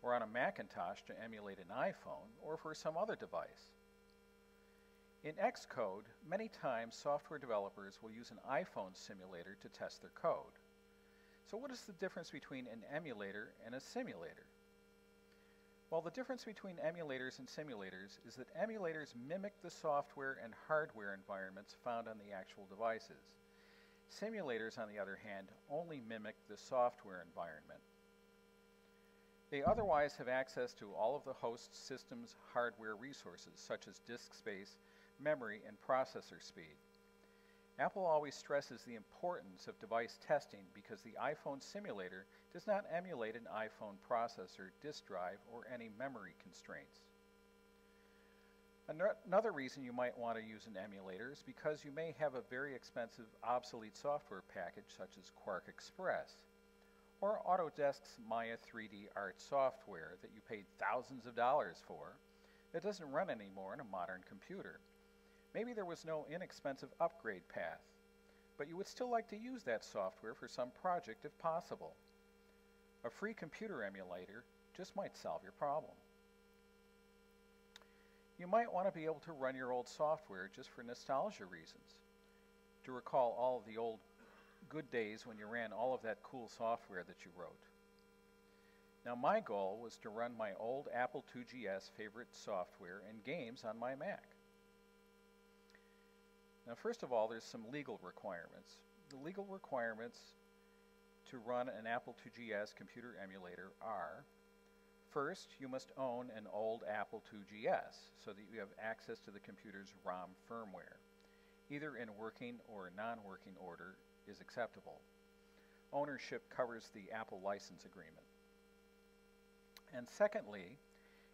or on a Macintosh to emulate an iPhone, or for some other device. In Xcode, many times software developers will use an iPhone simulator to test their code. So what is the difference between an emulator and a simulator? Well, the difference between emulators and simulators is that emulators mimic the software and hardware environments found on the actual devices. Simulators, on the other hand, only mimic the software environment. They otherwise have access to all of the host system's hardware resources, such as disk space, memory, and processor speed. Apple always stresses the importance of device testing because the iPhone simulator does not emulate an iPhone processor, disk drive, or any memory constraints. Another reason you might want to use an emulator is because you may have a very expensive obsolete software package such as Quark Express or Autodesk's Maya 3D Art software that you paid thousands of dollars for that doesn't run anymore in a modern computer. Maybe there was no inexpensive upgrade path, but you would still like to use that software for some project if possible. A free computer emulator just might solve your problem. You might want to be able to run your old software just for nostalgia reasons, to recall all of the old good days when you ran all of that cool software that you wrote. Now, my goal was to run my old Apple II GS favorite software and games on my Mac. Now, first of all, there's some legal requirements. The legal requirements to run an Apple II GS computer emulator are: first, you must own an old Apple II GS so that you have access to the computer's ROM firmware. Either in working or non-working order is acceptable. Ownership covers the Apple license agreement. And secondly,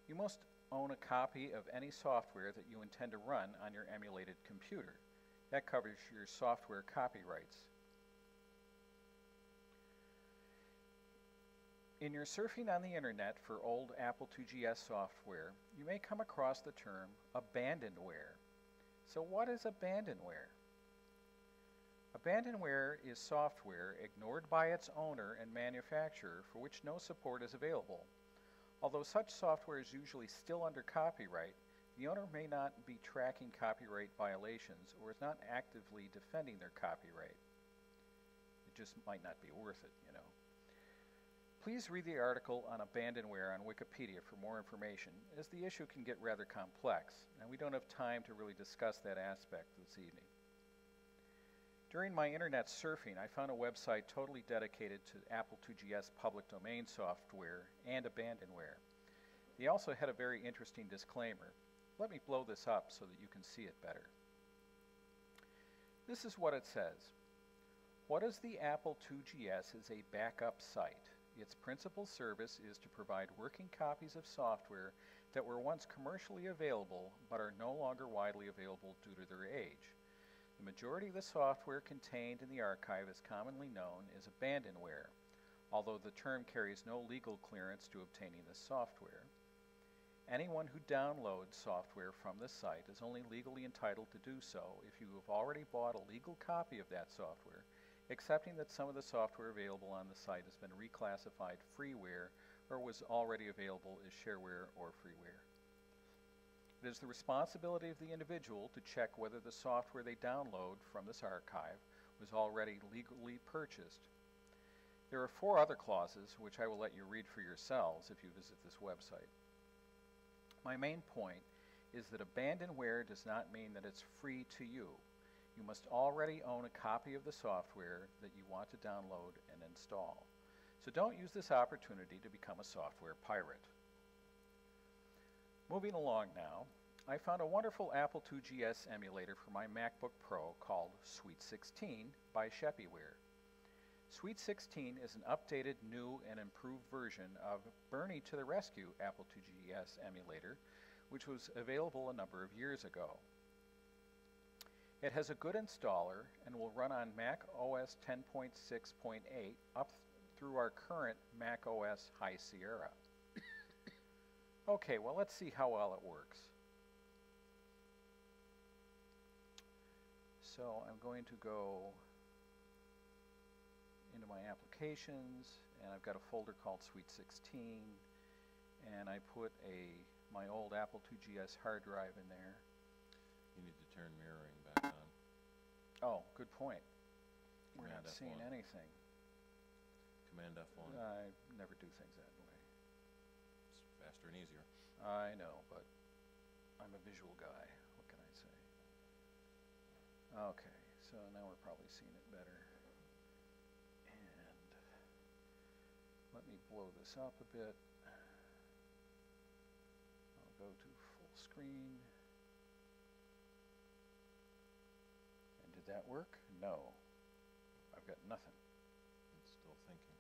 you must own a copy of any software that you intend to run on your emulated computer. That covers your software copyrights. In your surfing on the internet for old Apple II GS software, you may come across the term abandonware. So what is abandonware? Abandonware is software ignored by its owner and manufacturer for which no support is available. Although such software is usually still under copyright, the owner may not be tracking copyright violations or is not actively defending their copyright. It just might not be worth it, you know. Please read the article on abandonware on Wikipedia for more information, as the issue can get rather complex, and we don't have time to really discuss that aspect this evening. During my internet surfing, I found a website totally dedicated to Apple IIgs public domain software and abandonware. They also had a very interesting disclaimer. Let me blow this up so that you can see it better. This is what it says. What is the Apple IIgs is a backup site. Its principal service is to provide working copies of software that were once commercially available but are no longer widely available due to their age. The majority of the software contained in the archive is commonly known as abandonware, although the term carries no legal clearance to obtaining this software. Anyone who downloads software from the site is only legally entitled to do so if you have already bought a legal copy of that software, accepting that some of the software available on the site has been reclassified freeware or was already available as shareware or freeware. It is the responsibility of the individual to check whether the software they download from this archive was already legally purchased. There are 4 other clauses, which I will let you read for yourselves if you visit this website. My main point is that abandonware does not mean that it's free to you. You must already own a copy of the software that you want to download and install. So don't use this opportunity to become a software pirate. Moving along now, I found a wonderful Apple IIgs emulator for my MacBook Pro called Sweet 16 by Sheppyware. Sweet 16 is an updated, new, and improved version of Bernie to the Rescue Apple IIgs emulator, which was available a number of years ago. It has a good installer and will run on Mac OS 10.6.8 up through our current Mac OS High Sierra. Okay, well, let's see how well it works. So I'm going to go into my applications, and I've got a folder called Sweet 16, and I put my old Apple IIgs hard drive in there. You need to turn mirroring back on. Oh, good point. We're Command not seeing F1. anything. Command F1. I never do things that way. It's faster and easier. I know, but I'm a visual guy. What can I say? Okay, so now we're probably seeing it better. And let me blow this up a bit. I'll go to full screen. And did that work? No. I've got nothing. It's still thinking.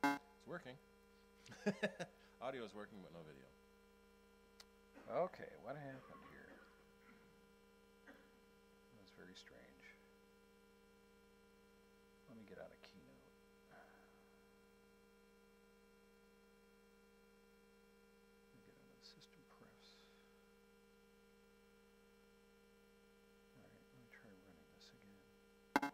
It's working. Audio is working, but no video. Okay, what happened here? That was very strange. Let me get out of Keynote. Let me get out of the system prefs. All right, let me try running this again.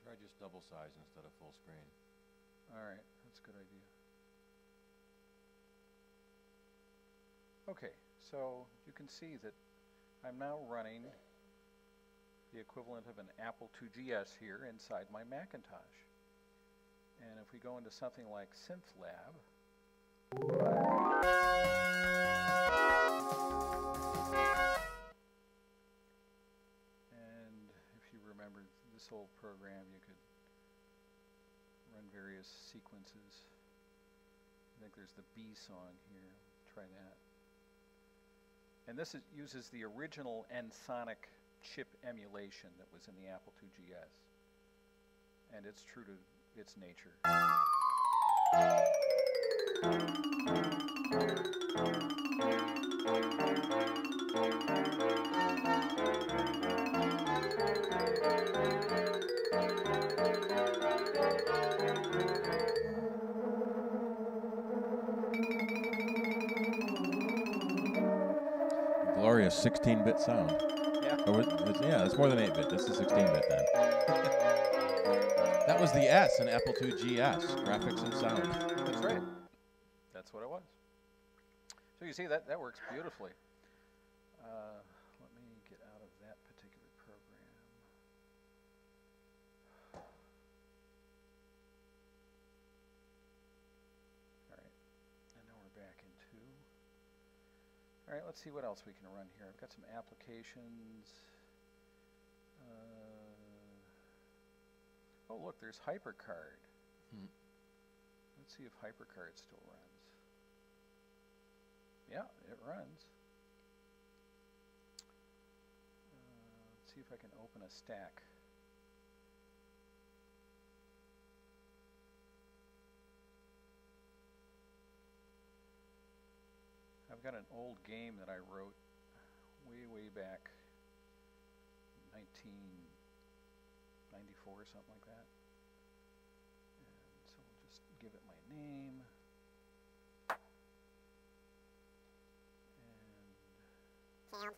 Try just double size instead of full screen. All right, that's a good idea. Okay, so you can see that I'm now running the equivalent of an Apple IIgs here inside my Macintosh. And if we go into something like SynthLab, and if you remember this old program, you could run various sequences. I think there's the B song here. Try that. And this uses the original Ensoniq chip emulation that was in the Apple IIgs. And it's true to its nature. carry a 16-bit sound. Yeah. Yeah, it's more than 8-bit. This is 16-bit then. That was the S in Apple II GS, graphics and sound. That's right. That's what it was. So you see that works beautifully. Let me get out of that particular program. All right, and now we're back into. All right, let's see what else we can run here. I've got some applications. Oh, look, there's HyperCard. Let's see if HyperCard still runs. Yeah, it runs. Let's see if I can open a stack. I've got an old game that I wrote way back, 1994 or something like that. And so we'll just give it my name. Energy.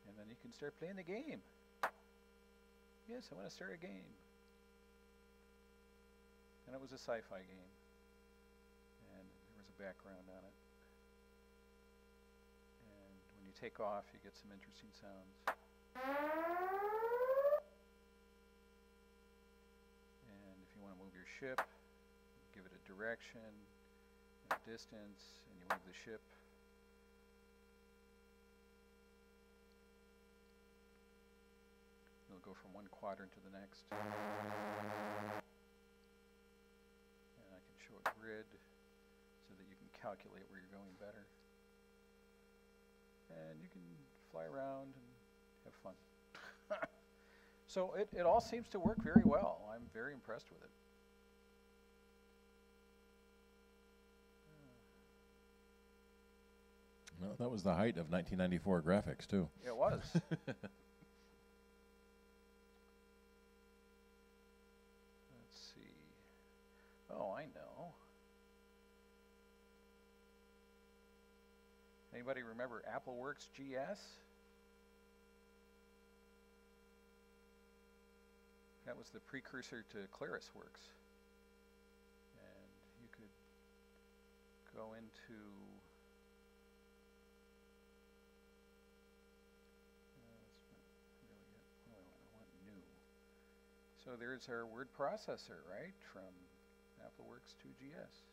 And then you can start playing the game. Yes, I want to start a game. And it was a sci-fi game. And there was a background on it. And when you take off, you get some interesting sounds. And if you want to move your ship, give it a direction and a distance, and you move the ship. It'll go from one quadrant to the next. And I can show a grid so that you can calculate where you're going better. And you can fly around and have fun. So it all seems to work very well. I'm very impressed with it. Well, that was the height of 1994 graphics, too. It was. Let's see. Oh, I know. Anybody remember AppleWorks GS? That was the precursor to ClarisWorks. And you could go into that's not really it. What do I want new. So there's our word processor, right, from AppleWorks 2GS.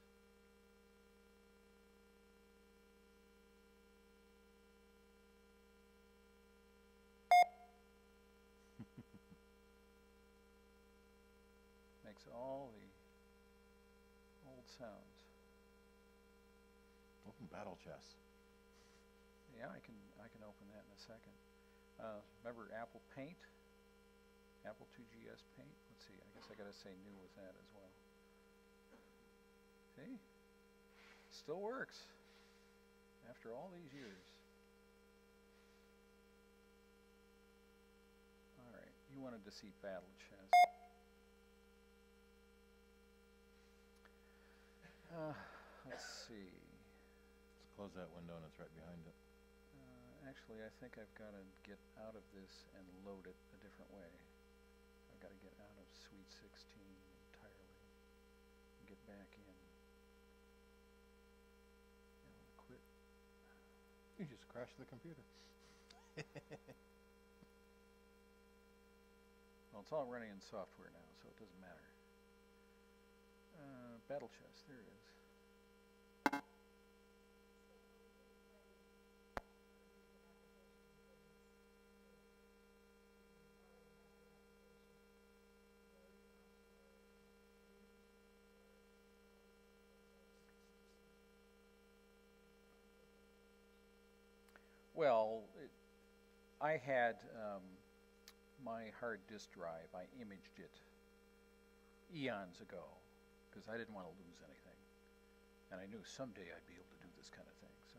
Makes all the old sounds. Open Battle Chess. Yeah, I can open that in a second. Remember Apple Paint? Apple 2GS Paint? Let's see, I guess I gotta say new with that as well. See? Still works after all these years. Alright, you wanted to see Battle Chess. Let's see. Let's close that window and it's right behind it. Actually, I think I've got to get out of this and load it a different way. I've got to get out of Suite 16 entirely and get back in. I want to quit. You just crashed the computer. Well, it's all running in software now, so it doesn't matter. Battle Chess, there it is. Well, I had my hard disk drive, I imaged it eons ago because I didn't want to lose anything. And I knew someday I'd be able to do this kind of thing, so.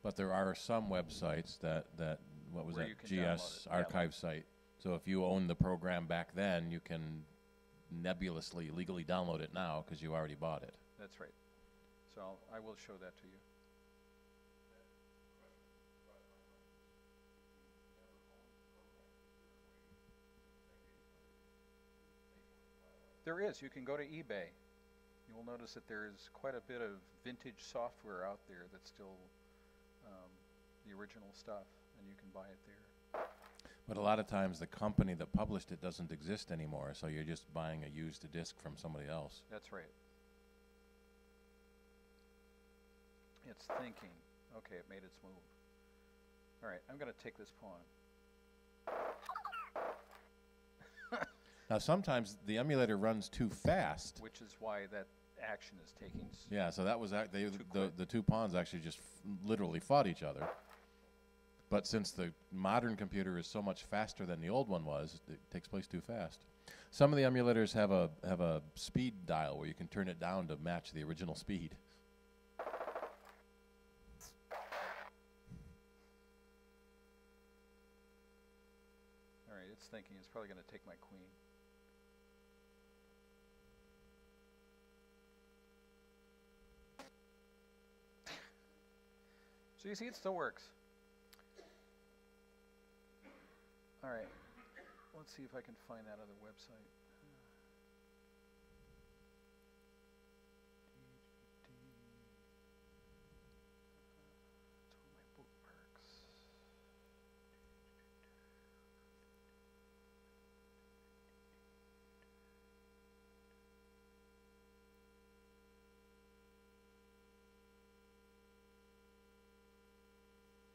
But there are some websites that what was Where that, you can download GS it, archive site. So if you own the program back then, you can nebulously, legally download it now because you already bought it. That's right. So I will show that to you. There is. You can go to eBay. You will notice that there's quite a bit of vintage software out there that's still the original stuff, and you can buy it there. But a lot of times the company that published it doesn't exist anymore, so you're just buying a used disc from somebody else. That's right. It's thinking. Okay, it made its move. All right, I'm going to take this pawn. Now sometimes the emulator runs too fast. Which is why that action is taking. Yeah, so that was Too quick. the two pawns actually just literally fought each other. But since the modern computer is so much faster than the old one was, it takes place too fast. Some of the emulators have a speed dial where you can turn it down to match the original speed. All right, it's thinking. It's probably going to take my queen. So you see, it still works. All right, let's see if I can find that other website. It's one of my bookmarks.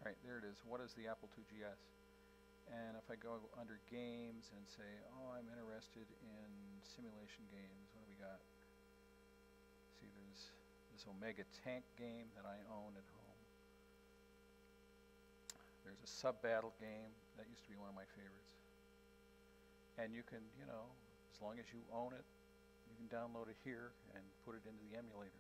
All right, there it is. What is the Apple II GS? And if I go under games and say, oh, I'm interested in simulation games, what do we got? See, there's this Omega Tank game that I own at home. There's a sub-battle game. That used to be one of my favorites. And you can, you know, as long as you own it, you can download it here and put it into the emulator.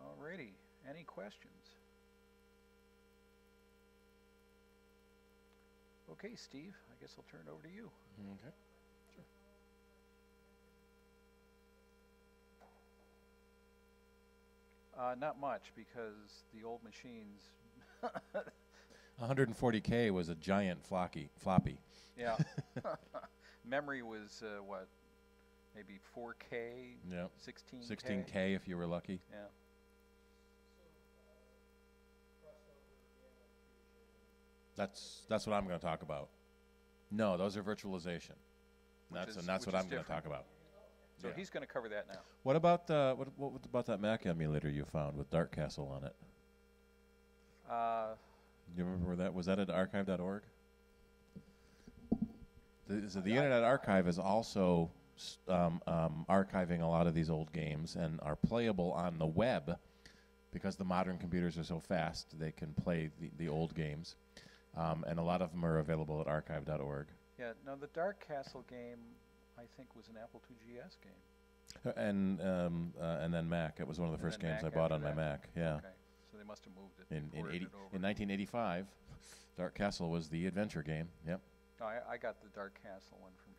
Alrighty, any questions? Okay, Steve, I guess I'll turn it over to you. Okay. Not much, because the old machines, 140K was a giant floppy. yeah. Memory was, what, maybe 4K, Yep. 16K? 16K if you were lucky. Yeah. That's what I'm going to talk about. No, those are virtualization. That's which what is I'm going to different. talk about. So Yeah. he's going to cover that now. What about what about that Mac emulator you found with Dark Castle on it? Do you remember where that was? That at archive.org? The Internet Archive is also archiving a lot of these old games and are playable on the web because the modern computers are so fast they can play the old games. And a lot of them are available at archive.org. Yeah, no, the Dark Castle game, I think, was an Apple II GS game. And then Mac. It was one of the And first then games I Mac bought after on my that. Mac. Yeah. Okay, so they must have moved it. In ported it over. 1985, Dark Castle was the adventure game. Yep. No, I got the Dark Castle one from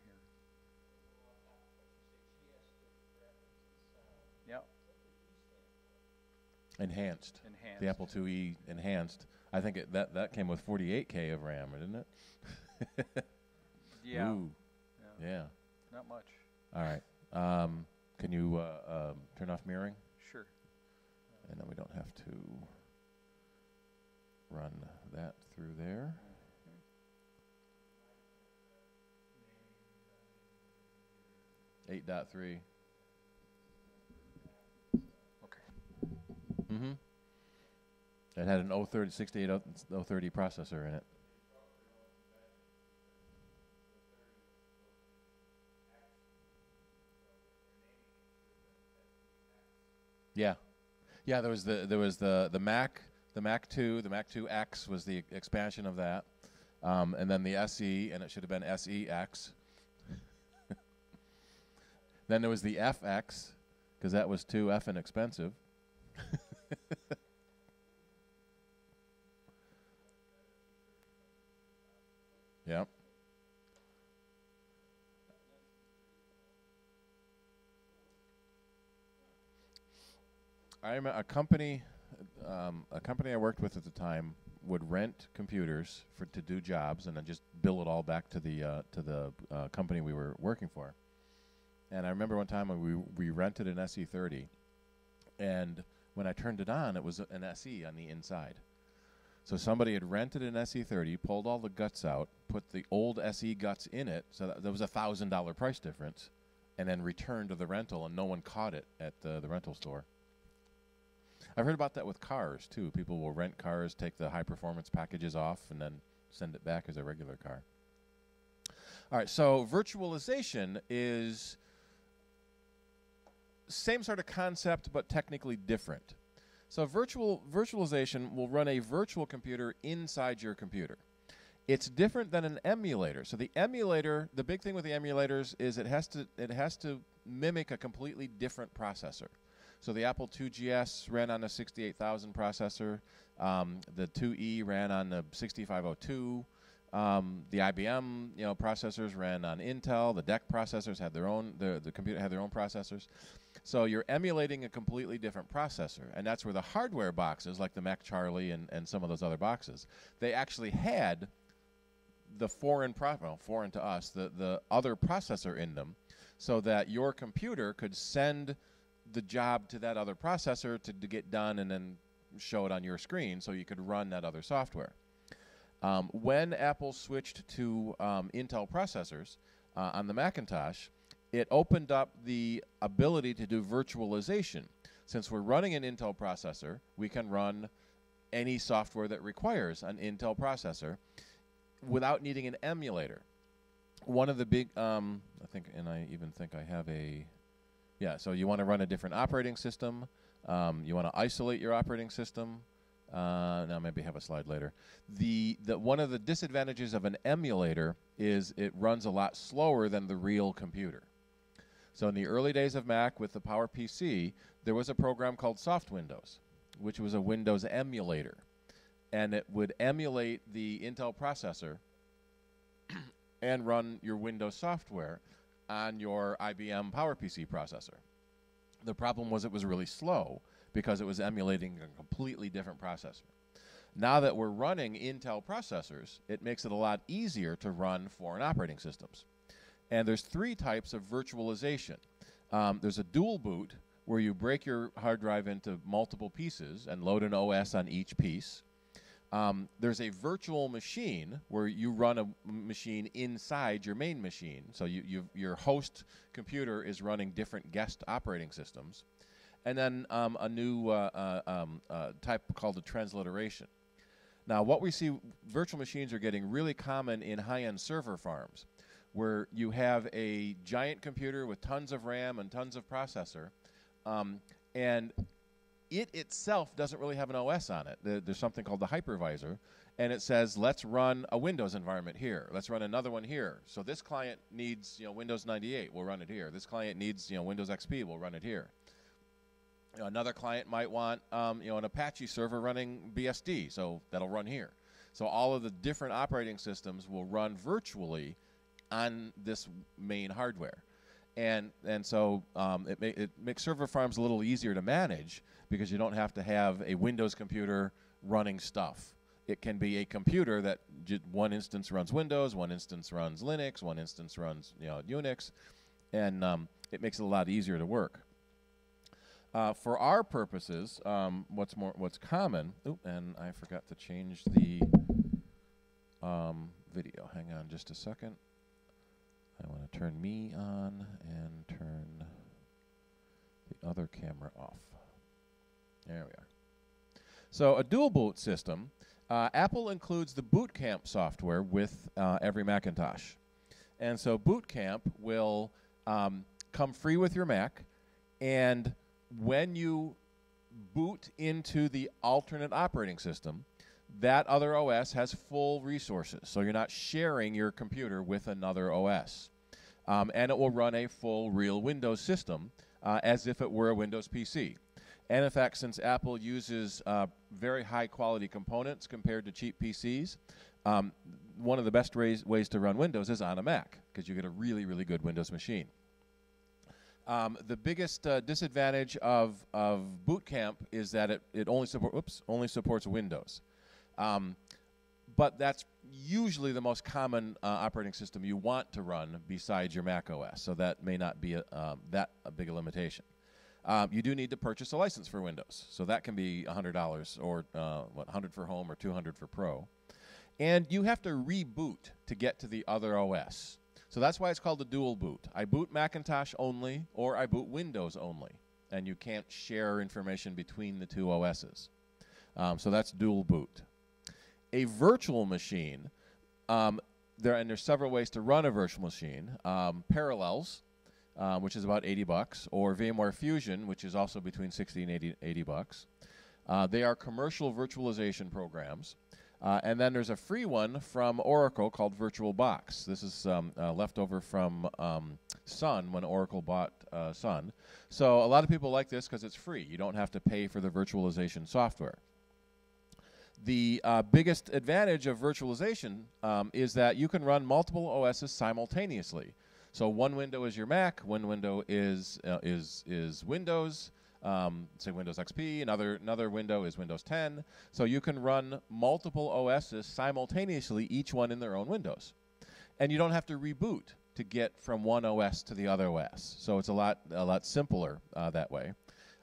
here. Yep, Enhanced. enhanced. The Apple IIe enhanced. I think that came with 48K of RAM, didn't it? Yeah, Ooh. yeah, Yeah. not much. All right. Can you turn off mirroring? Sure. And then we don't have to run that through there. 8.3. Okay. Mm-hmm. It had an 030 processor in it. Yeah, yeah. There was the Mac, the Mac 2, the Mac 2X was the expansion of that, and then the SE, and it should have been SEX. Then there was the FX, because that was too effing expensive. Yep. I remember a company I worked with at the time would rent computers to do jobs and then just bill it all back to the company we were working for. And I remember one time when we rented an SE30, and when I turned it on, it was an SE on the inside. So somebody had rented an SE30, pulled all the guts out, put the old SE guts in it, so that there was a $1,000 price difference, and then returned to the rental, and no one caught it at the rental store. I've heard about that with cars, too. People will rent cars, take the high-performance packages off, and then send it back as a regular car. All right, so virtualization is same sort of concept, but technically different. So virtualization will run a virtual computer inside your computer. It's different than an emulator. So the emulator, the big thing with the emulators is it has to mimic a completely different processor. So the Apple IIgs ran on a 68,000 processor. The IIe ran on the 6502. The IBM processors ran on Intel. The DEC processors had their own. The computer had their own processors. So you're emulating a completely different processor, and that's where the hardware boxes, like the Mac Charlie and some of those other boxes, they actually had the foreign to us, the other processor in them, so that your computer could send the job to that other processor to get done and then show it on your screen so you could run that other software. When Apple switched to Intel processors on the Macintosh, it opened up the ability to do virtualization. Since we're running an Intel processor, we can run any software that requires an Intel processor without needing an emulator. One of the big, I even think I have a, so you want to run a different operating system. You want to isolate your operating system. Now maybe have a slide later. One of the disadvantages of an emulator is it runs a lot slower than the real computer. So in the early days of Mac with the PowerPC, there was a program called Soft Windows, which was a Windows emulator. And it would emulate the Intel processor and run your Windows software on your IBM PowerPC processor. The problem was it was really slow because it was emulating a completely different processor. Now that we're running Intel processors, it makes it a lot easier to run foreign operating systems. And there's 3 types of virtualization. There's a dual boot, where you break your hard drive into multiple pieces and load an OS on each piece. There's a virtual machine, where you run a machine inside your main machine. So your host computer is running different guest operating systems. And then a new type called the transliteration. Now, what we see, virtual machines are getting really common in high-end server farms, where you have a giant computer with tons of RAM and tons of processor, and it itself doesn't really have an OS on it. There's something called the hypervisor, and it says, let's run a Windows environment here. Let's run another one here. So this client needs Windows 98, we'll run it here. This client needs Windows XP, we'll run it here. Another client might want an Apache server running BSD, so that'll run here. So all of the different operating systems will run virtually on this main hardware. And so it makes server farms a little easier to manage because you don't have to have a Windows computer running stuff. It can be a computer that one instance runs Windows, one instance runs Linux, one instance runs Unix, and it makes it a lot easier to work. For our purposes, what's common, and I forgot to change the video. Hang on just a second. I want to turn me on and turn the other camera off. There we are. So a dual boot system, Apple includes the Boot Camp software with every Macintosh. And so Boot Camp will come free with your Mac, and when you boot into the alternate operating system, that other OS has full resources, so you're not sharing your computer with another OS. and it will run a full real Windows system as if it were a Windows PC. And in fact, since Apple uses very high quality components compared to cheap PCs, one of the best ways to run Windows is on a Mac, because you get a really, really good Windows machine. The biggest disadvantage of Boot Camp is that it only supports Windows. But that's usually the most common operating system you want to run besides your Mac OS, so that may not be that big a limitation. You do need to purchase a license for Windows, so that can be $100 or $100 for Home or $200 for Pro. And you have to reboot to get to the other OS. So that's why it's called a dual boot. I boot Macintosh only, or I boot Windows only, and you can't share information between the two OSs. So that's dual boot. A virtual machine, there's several ways to run a virtual machine. Parallels, which is about $80, or VMware Fusion, which is also between $60 and $80. They are commercial virtualization programs. And then there's a free one from Oracle called VirtualBox. This is leftover from Sun when Oracle bought Sun. So a lot of people like this because it's free. You don't have to pay for the virtualization software. The biggest advantage of virtualization is that you can run multiple OSs simultaneously. So one window is your Mac, one window is Windows, say Windows XP, another window is Windows 10. So you can run multiple OSs simultaneously, each one in their own windows. And you don't have to reboot to get from one OS to the other OS. So it's a lot simpler that way.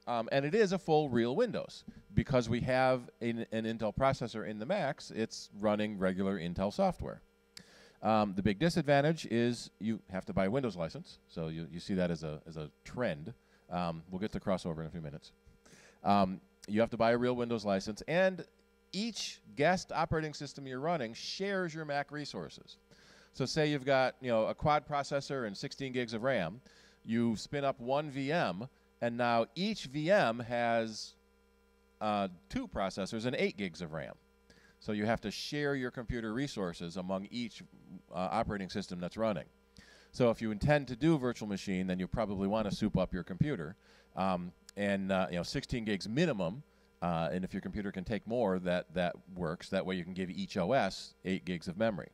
And it is a full real Windows. Because we have an Intel processor in the Macs, it's running regular Intel software. The big disadvantage is you have to buy a Windows license. So you see that as a trend. We'll get to crossover in a few minutes. You have to buy a real Windows license, and each guest operating system you're running shares your Mac resources. So say you've got a quad processor and 16 gigs of RAM. You spin up one VM, and now each VM has 2 processors and 8 gigs of RAM. So you have to share your computer resources among each operating system that's running. So if you intend to do a virtual machine, then you probably want to soup up your computer. 16 gigs minimum, and if your computer can take more, that works. That way you can give each OS 8 gigs of memory.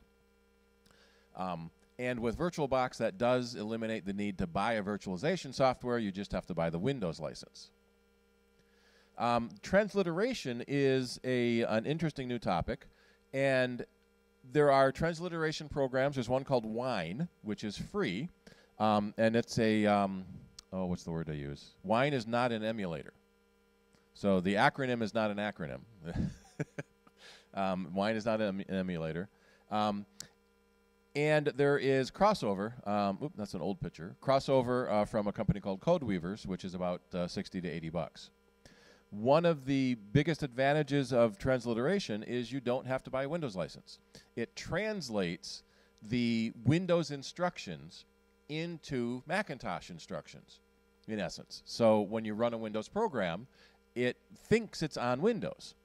And with VirtualBox, that does eliminate the need to buy a virtualization software. You just have to buy the Windows license. Transliteration is an interesting new topic, and there are transliteration programs. There's one called Wine, which is free, and it's what's the word I use? Wine is not an emulator. So the acronym is not an acronym. Wine is not an emulator. And there is Crossover. That's an old picture. Crossover from a company called Codeweavers, which is about $60 to $80. One of the biggest advantages of transliteration is you don't have to buy a Windows license. It translates the Windows instructions into Macintosh instructions, in essence. So when you run a Windows program, it thinks it's on Windows.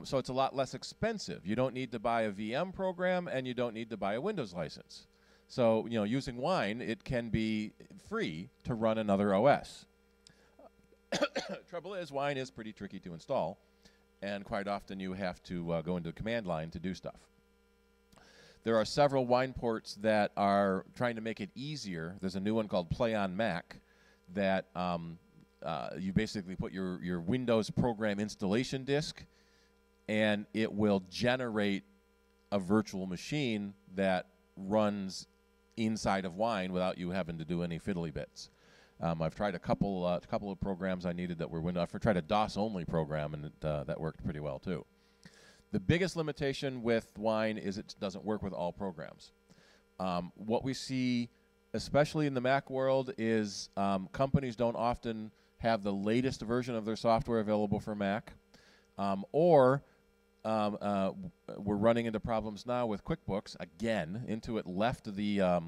So it's a lot less expensive. You don't need to buy a VM program, and you don't need to buy a Windows license. So, using Wine, it can be free to run another OS. Trouble is, Wine is pretty tricky to install, and quite often you have to go into the command line to do stuff. There are several Wine ports that are trying to make it easier. There's a new one called Play on Mac that you basically put your Windows program installation disk, and it will generate a virtual machine that runs inside of Wine without you having to do any fiddly bits. I've tried a couple of programs I needed that were Windows. I've tried a DOS-only program, and that worked pretty well, too. The biggest limitation with Wine is it doesn't work with all programs. What we see, especially in the Mac world, is companies don't often have the latest version of their software available for Mac, or we're running into problems now with QuickBooks. Again, Intuit left the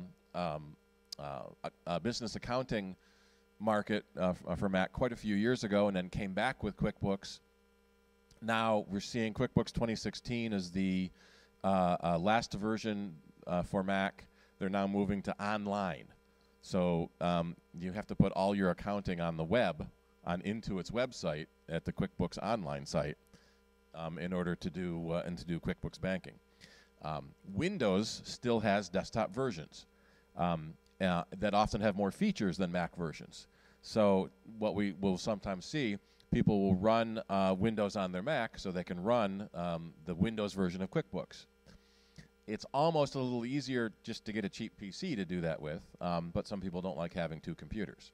business accounting market for Mac quite a few years ago and then came back with QuickBooks. Now we're seeing QuickBooks 2016 as the last version for Mac. They're now moving to online. So you have to put all your accounting on the web, into its website at the QuickBooks Online site, in order to do QuickBooks banking. Windows still has desktop versions that often have more features than Mac versions. So what we will sometimes see, people will run Windows on their Mac so they can run the Windows version of QuickBooks. It's almost a little easier just to get a cheap PC to do that with, but some people don't like having two computers.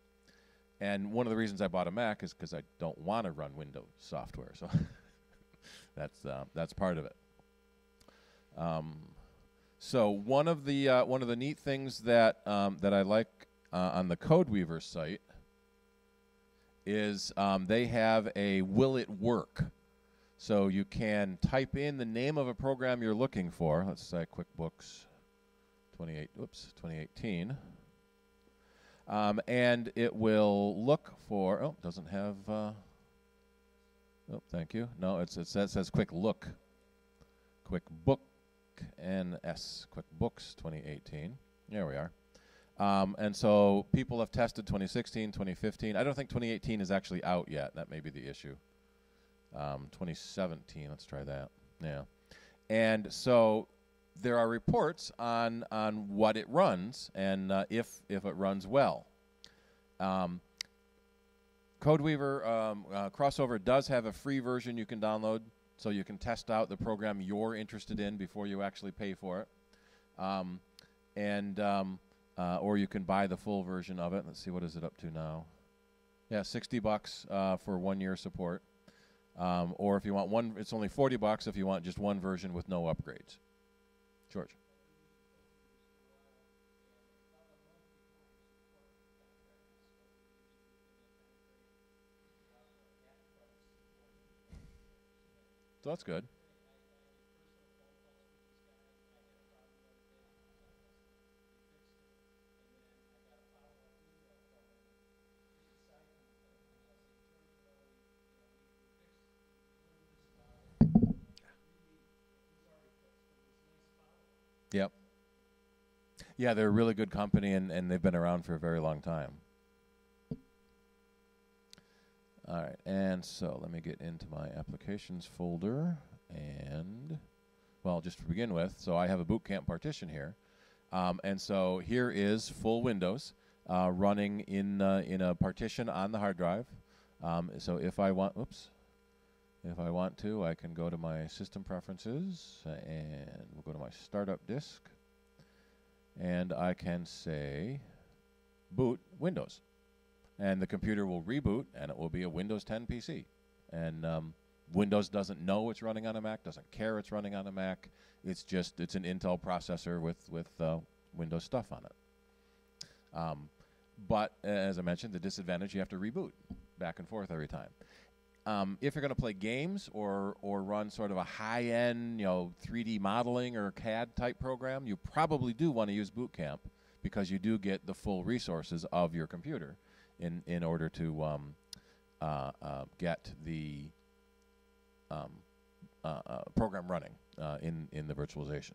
And one of the reasons I bought a Mac is because I don't want to run Windows software. So that's part of it. So one of the neat things that I like on the CodeWeaver site is they have a Will It Work? So you can type in the name of a program you're looking for. Let's say QuickBooks 2018. And it will look for, oh, doesn't have, oh, thank you. No, it says Quick Look. QuickBook NS, QuickBooks 2018. There we are. And so people have tested 2016, 2015. I don't think 2018 is actually out yet. That may be the issue. 2017, let's try that. Yeah. And so there are reports on what it runs and if it runs well. CodeWeaver Crossover does have a free version you can download, so you can test out the program you're interested in before you actually pay for it. Or you can buy the full version of it. Let's see, what is it up to now? Yeah, $60 for 1 year support. Or if you want one, it's only $40 if you want just one version with no upgrades. George. So that's good. Yep. Yeah, they're a really good company, and they've been around for a very long time. All right, and so let me get into my applications folder, and, well, just to begin with, so I have a boot camp partition here, and so here is full Windows running in a partition on the hard drive. So if I want, if I want to, I can go to my system preferences, and we'll go to my startup disk, and I can say boot Windows. And the computer will reboot, and it will be a Windows 10 PC. And Windows doesn't know it's running on a Mac, doesn't care it's running on a Mac. It's an Intel processor with Windows stuff on it. But as I mentioned, the disadvantage, you have to reboot back and forth every time. If you're going to play games or run sort of a high-end, 3D modeling or CAD type program, you probably do want to use Boot Camp because you do get the full resources of your computer in order to get the program running in the virtualization.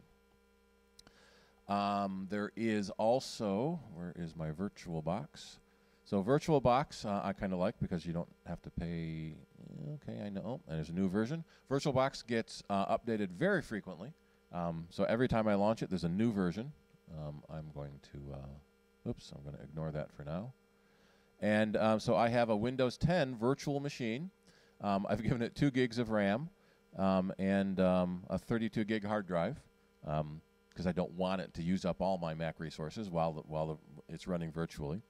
There is also, where is my VirtualBox? So VirtualBox I kind of like because you don't have to pay. Okay, I know. And there's a new version. VirtualBox gets updated very frequently. So every time I launch it, there's a new version. I'm going to, I'm going to ignore that for now. And so I have a Windows 10 virtual machine. I've given it 2 gigs of RAM and a 32 gig hard drive because I don't want it to use up all my Mac resources while it's running virtually.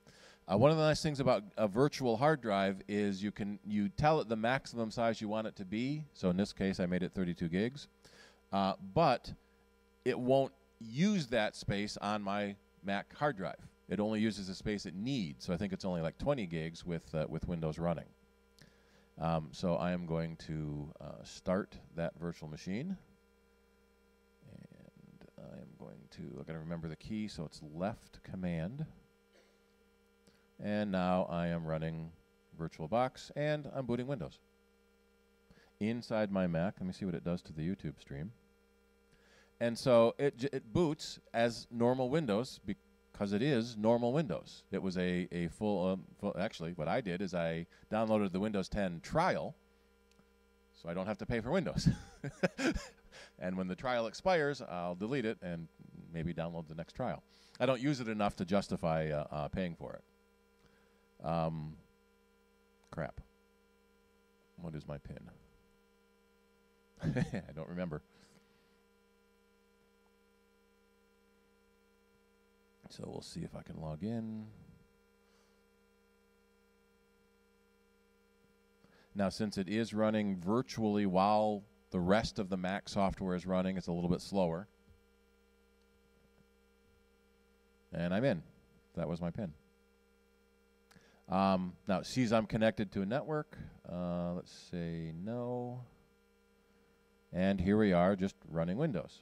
One of the nice things about a virtual hard drive is you tell it the maximum size you want it to be. So in this case, I made it 32 gigs. But it won't use that space on my Mac hard drive. It only uses the space it needs. So I think it's only like 20 gigs with Windows running. So I am going to start that virtual machine. And I am going to, I've got to remember the key, so it's left command. And now I am running VirtualBox, and I'm booting Windows. Inside my Mac, let me see what it does to the YouTube stream. And so it boots as normal Windows because it is normal Windows. It was a full, actually, what I did is I downloaded the Windows 10 trial, so I don't have to pay for Windows. And when the trial expires, I'll delete it and maybe download the next trial. I don't use it enough to justify paying for it. Crap. What is my PIN? I don't remember. So we'll see if I can log in. Now, since it is running virtually while the rest of the Mac software is running, it's a little bit slower. And I'm in. That was my PIN. Now, it sees I'm connected to a network. Let's say no. And here we are, just running Windows.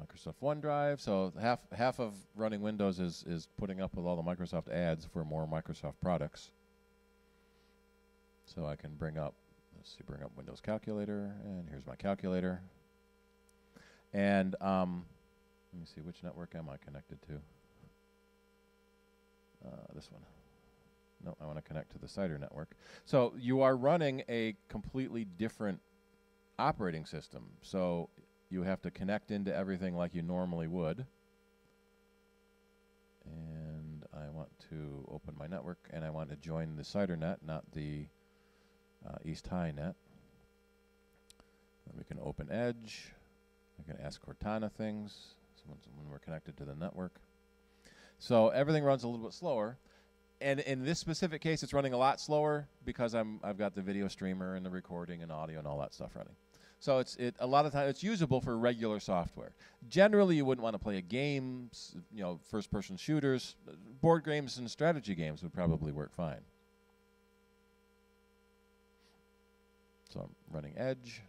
Microsoft OneDrive. So half of running Windows is putting up with all the Microsoft ads for more Microsoft products. So I can bring up Windows Calculator, and here's my calculator. And let me see, which network am I connected to? This one. No, I want to connect to the CIDR network. So you are running a completely different operating system. So you have to connect into everything like you normally would. And I want to open my network, and I want to join the CIDR net, not the East High net. And we can open Edge. I can ask Cortana things when we're connected to the network. So everything runs a little bit slower. And in this specific case, it's running a lot slower because I've got the video streamer and the recording and audio and all that stuff running. So a lot of times it's usable for regular software. Generally, you wouldn't want to play a game, first-person shooters. Board games and strategy games would probably work fine. So I'm running Edge.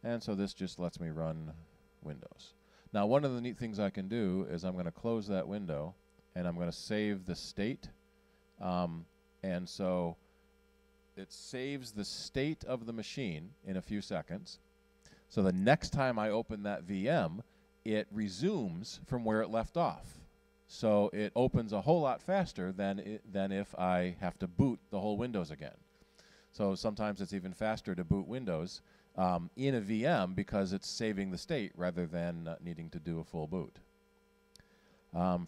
And so this just lets me run Windows. Now, one of the neat things I can do is I'm going to close that window, and I'm going to save the state. And so it saves the state of the machine in a few seconds. So the next time I open that VM, it resumes from where it left off. So it opens a whole lot faster than if I have to boot the whole Windows again. So sometimes it's even faster to boot Windows in a VM because it's saving the state rather than needing to do a full boot.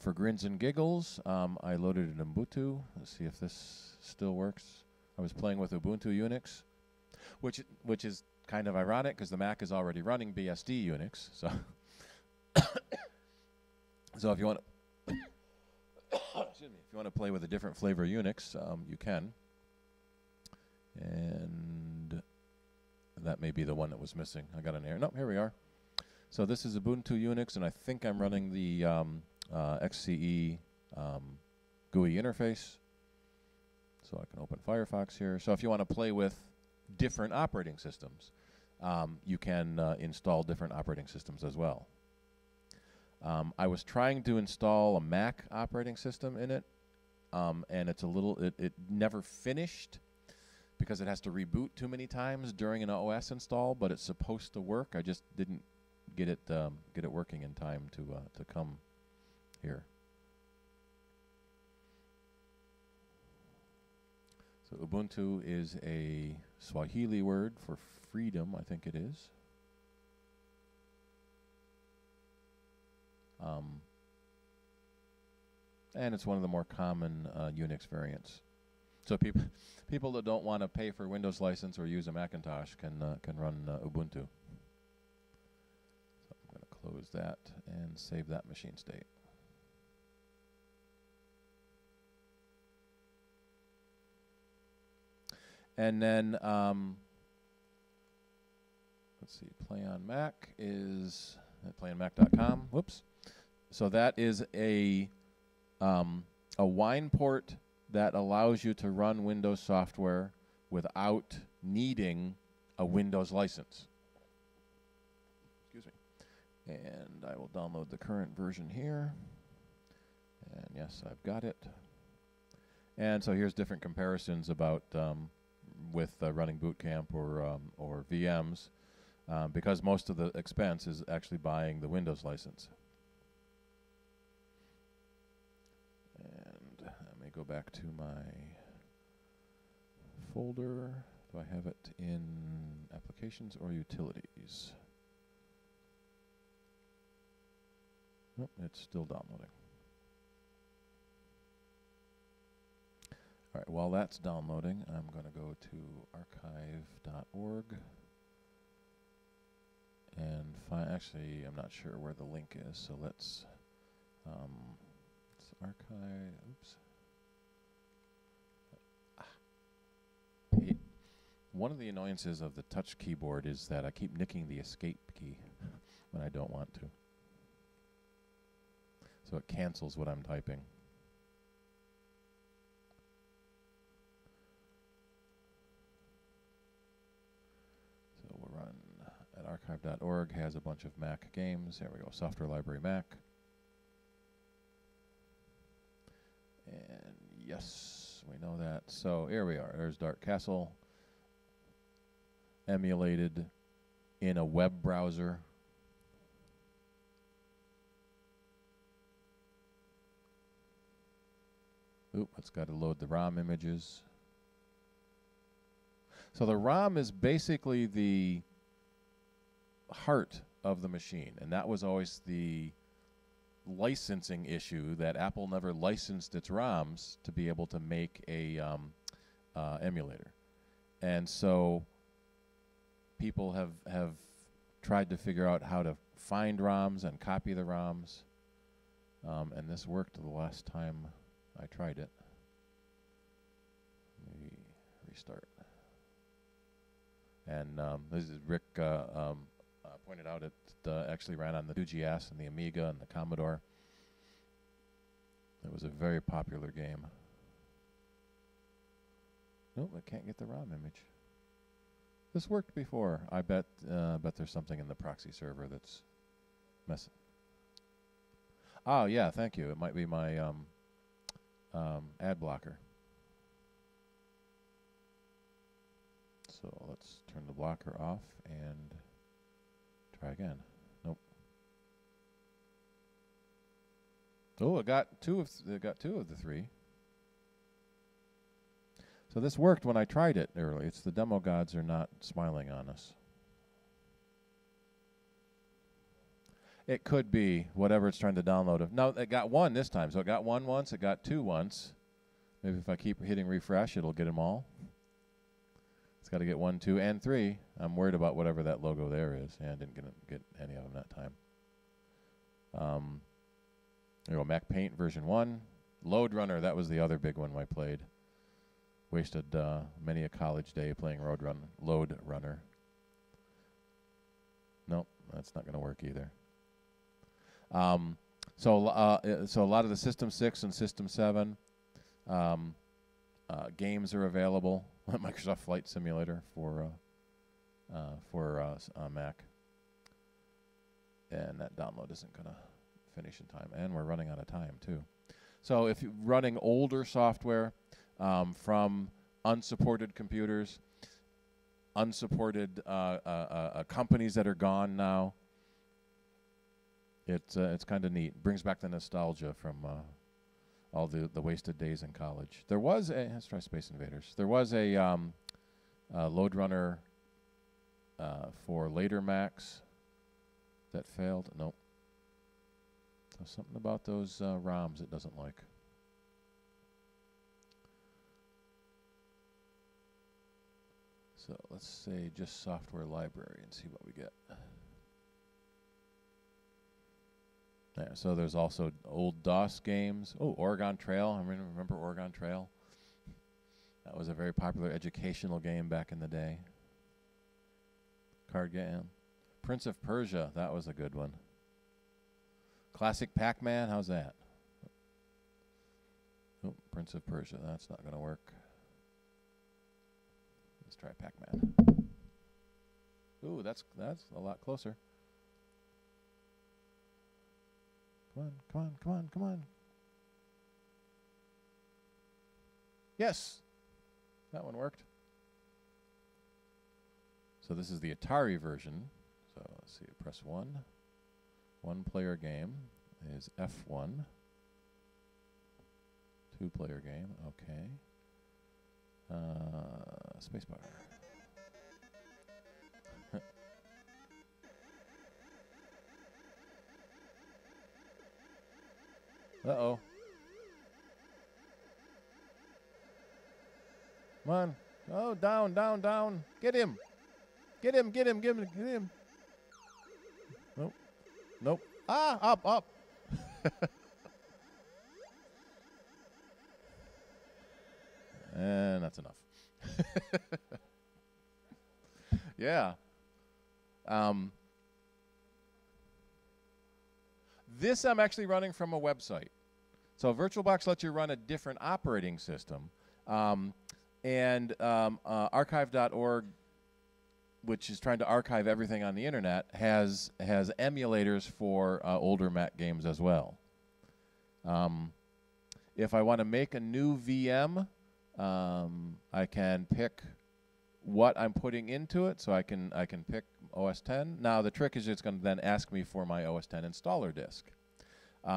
For grins and giggles, I loaded an Ubuntu. Let's see if this still works. I was playing with Ubuntu Unix, which is kind of ironic because the Mac is already running BSD Unix. So, so if you want to, excuse me, if you want to play with a different flavor Unix, you can. And that may be the one that was missing. I got an error. No, here we are. So this is Ubuntu Unix, and I think I'm running the XCE GUI interface. So I can open Firefox here. So if you want to play with different operating systems, you can install different operating systems as well. I was trying to install a Mac operating system in it, and it never finished because it has to reboot too many times during an OS install, but it's supposed to work. I just didn't get it working in time to come here. So Ubuntu is a Swahili word for freedom, I think it is. And it's one of the more common Unix variants. So people that don't want to pay for Windows license or use a Macintosh can run Ubuntu. So I'm going to close that and save that machine state. And then let's see, Play on Mac is at playonmac.com. Whoops. So that is a wine port that allows you to run Windows software without needing a Windows license. Excuse me. And I will download the current version here. And yes, I've got it. And so here's different comparisons about with running Boot Camp or VMs. because most of the expense is actually buying the Windows license. And let me go back to my folder. Do I have it in applications or utilities? Nope, it's still downloading. All right, while that's downloading, I'm going to go to archive.org and find, actually, I'm not sure where the link is, so let's archive, oops. One of the annoyances of the touch keyboard is that I keep nicking the escape key when I don't want to. So it cancels what I'm typing. So we'll run at archive.org, has a bunch of Mac games. There we go, Software Library Mac. And yes, we know that. So here we are, there's Dark Castle, emulated in a web browser. Oop, it's got to load the ROM images. So the ROM is basically the heart of the machine, and that was always the licensing issue, that Apple never licensed its ROMs to be able to make a emulator. And so people have tried to figure out how to find ROMs and copy the ROMs, and this worked the last time I tried it. Let me restart. And this is Rick pointed out, it actually ran on the 2GS and the Amiga and the Commodore. It was a very popular game. Nope, I can't get the ROM image. This worked before. I bet there's something in the proxy server that's messing. Oh yeah, thank you. It might be my ad blocker. So let's turn the blocker off and try again. Nope. Oh, it got two of the three. So this worked when I tried it early. It's the demo gods are not smiling on us. It could be whatever it's trying to download. No, it got one this time. So it got one once, it got two once. Maybe if I keep hitting refresh, it'll get them all. It's got to get 1, 2, and 3. I'm worried about whatever that logo there is. Yeah, I didn't get any of them that time. There you go, Mac Paint version 1. Load Runner, that was the other big one I played. Wasted many a college day playing Load Runner. Nope, that's not going to work either. So a lot of the System 6 and System 7 games are available. Microsoft Flight Simulator for Mac. And that download isn't going to finish in time. And we're running out of time, too. So if you're running older software from unsupported computers, unsupported companies that are gone now, it's kind of neat. Brings back the nostalgia from all the wasted days in college. There was a, let's try Space Invaders. There was a load runner for later Macs that failed. Nope. So something about those ROMs it doesn't like. So let's say just software library and see what we get. Yeah, so there's also old DOS games. Oh, Oregon Trail. I remember Oregon Trail. That was a very popular educational game back in the day. Card game. Prince of Persia. That was a good one. Classic Pac-Man. How's that? Oh, Prince of Persia. That's not going to work. Let's try Pac-Man. Ooh, that's a lot closer. Come on. Yes, that one worked. So this is the Atari version. let's see, press 1. One-player game is F1. Two-player game, okay. Spacebar. Uh-oh. Come on. Oh, down, down, down. Get him. Get him, get him, get him, get him. Nope. Nope. Ah, up, up. And that's enough. Yeah. This I'm actually running from a website. So VirtualBox lets you run a different operating system. Archive.org, which is trying to archive everything on the internet, has emulators for older Mac games as well. If I want to make a new VM, I can pick what I'm putting into it, so I can pick OS 10. Now the trick is it's going to then ask me for my OS 10 installer disk.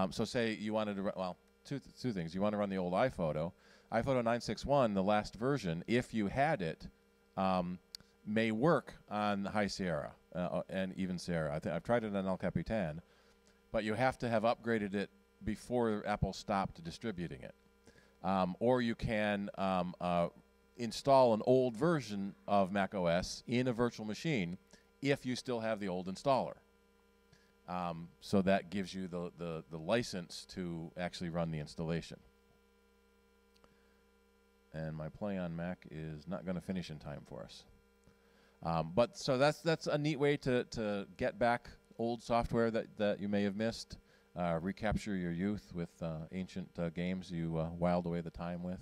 So say you wanted to run, well, two things. You want to run the old iPhoto. iPhoto 961, the last version, if you had it, may work on High Sierra and even Sierra. I've tried it on El Capitan, but you have to have upgraded it before Apple stopped distributing it. Or you can install an old version of Mac OS in a virtual machine if you still have the old installer. So that gives you the license to actually run the installation. And my play on Mac is not going to finish in time for us. But so that's a neat way to get back old software that you may have missed, recapture your youth with ancient games you whiled away the time with.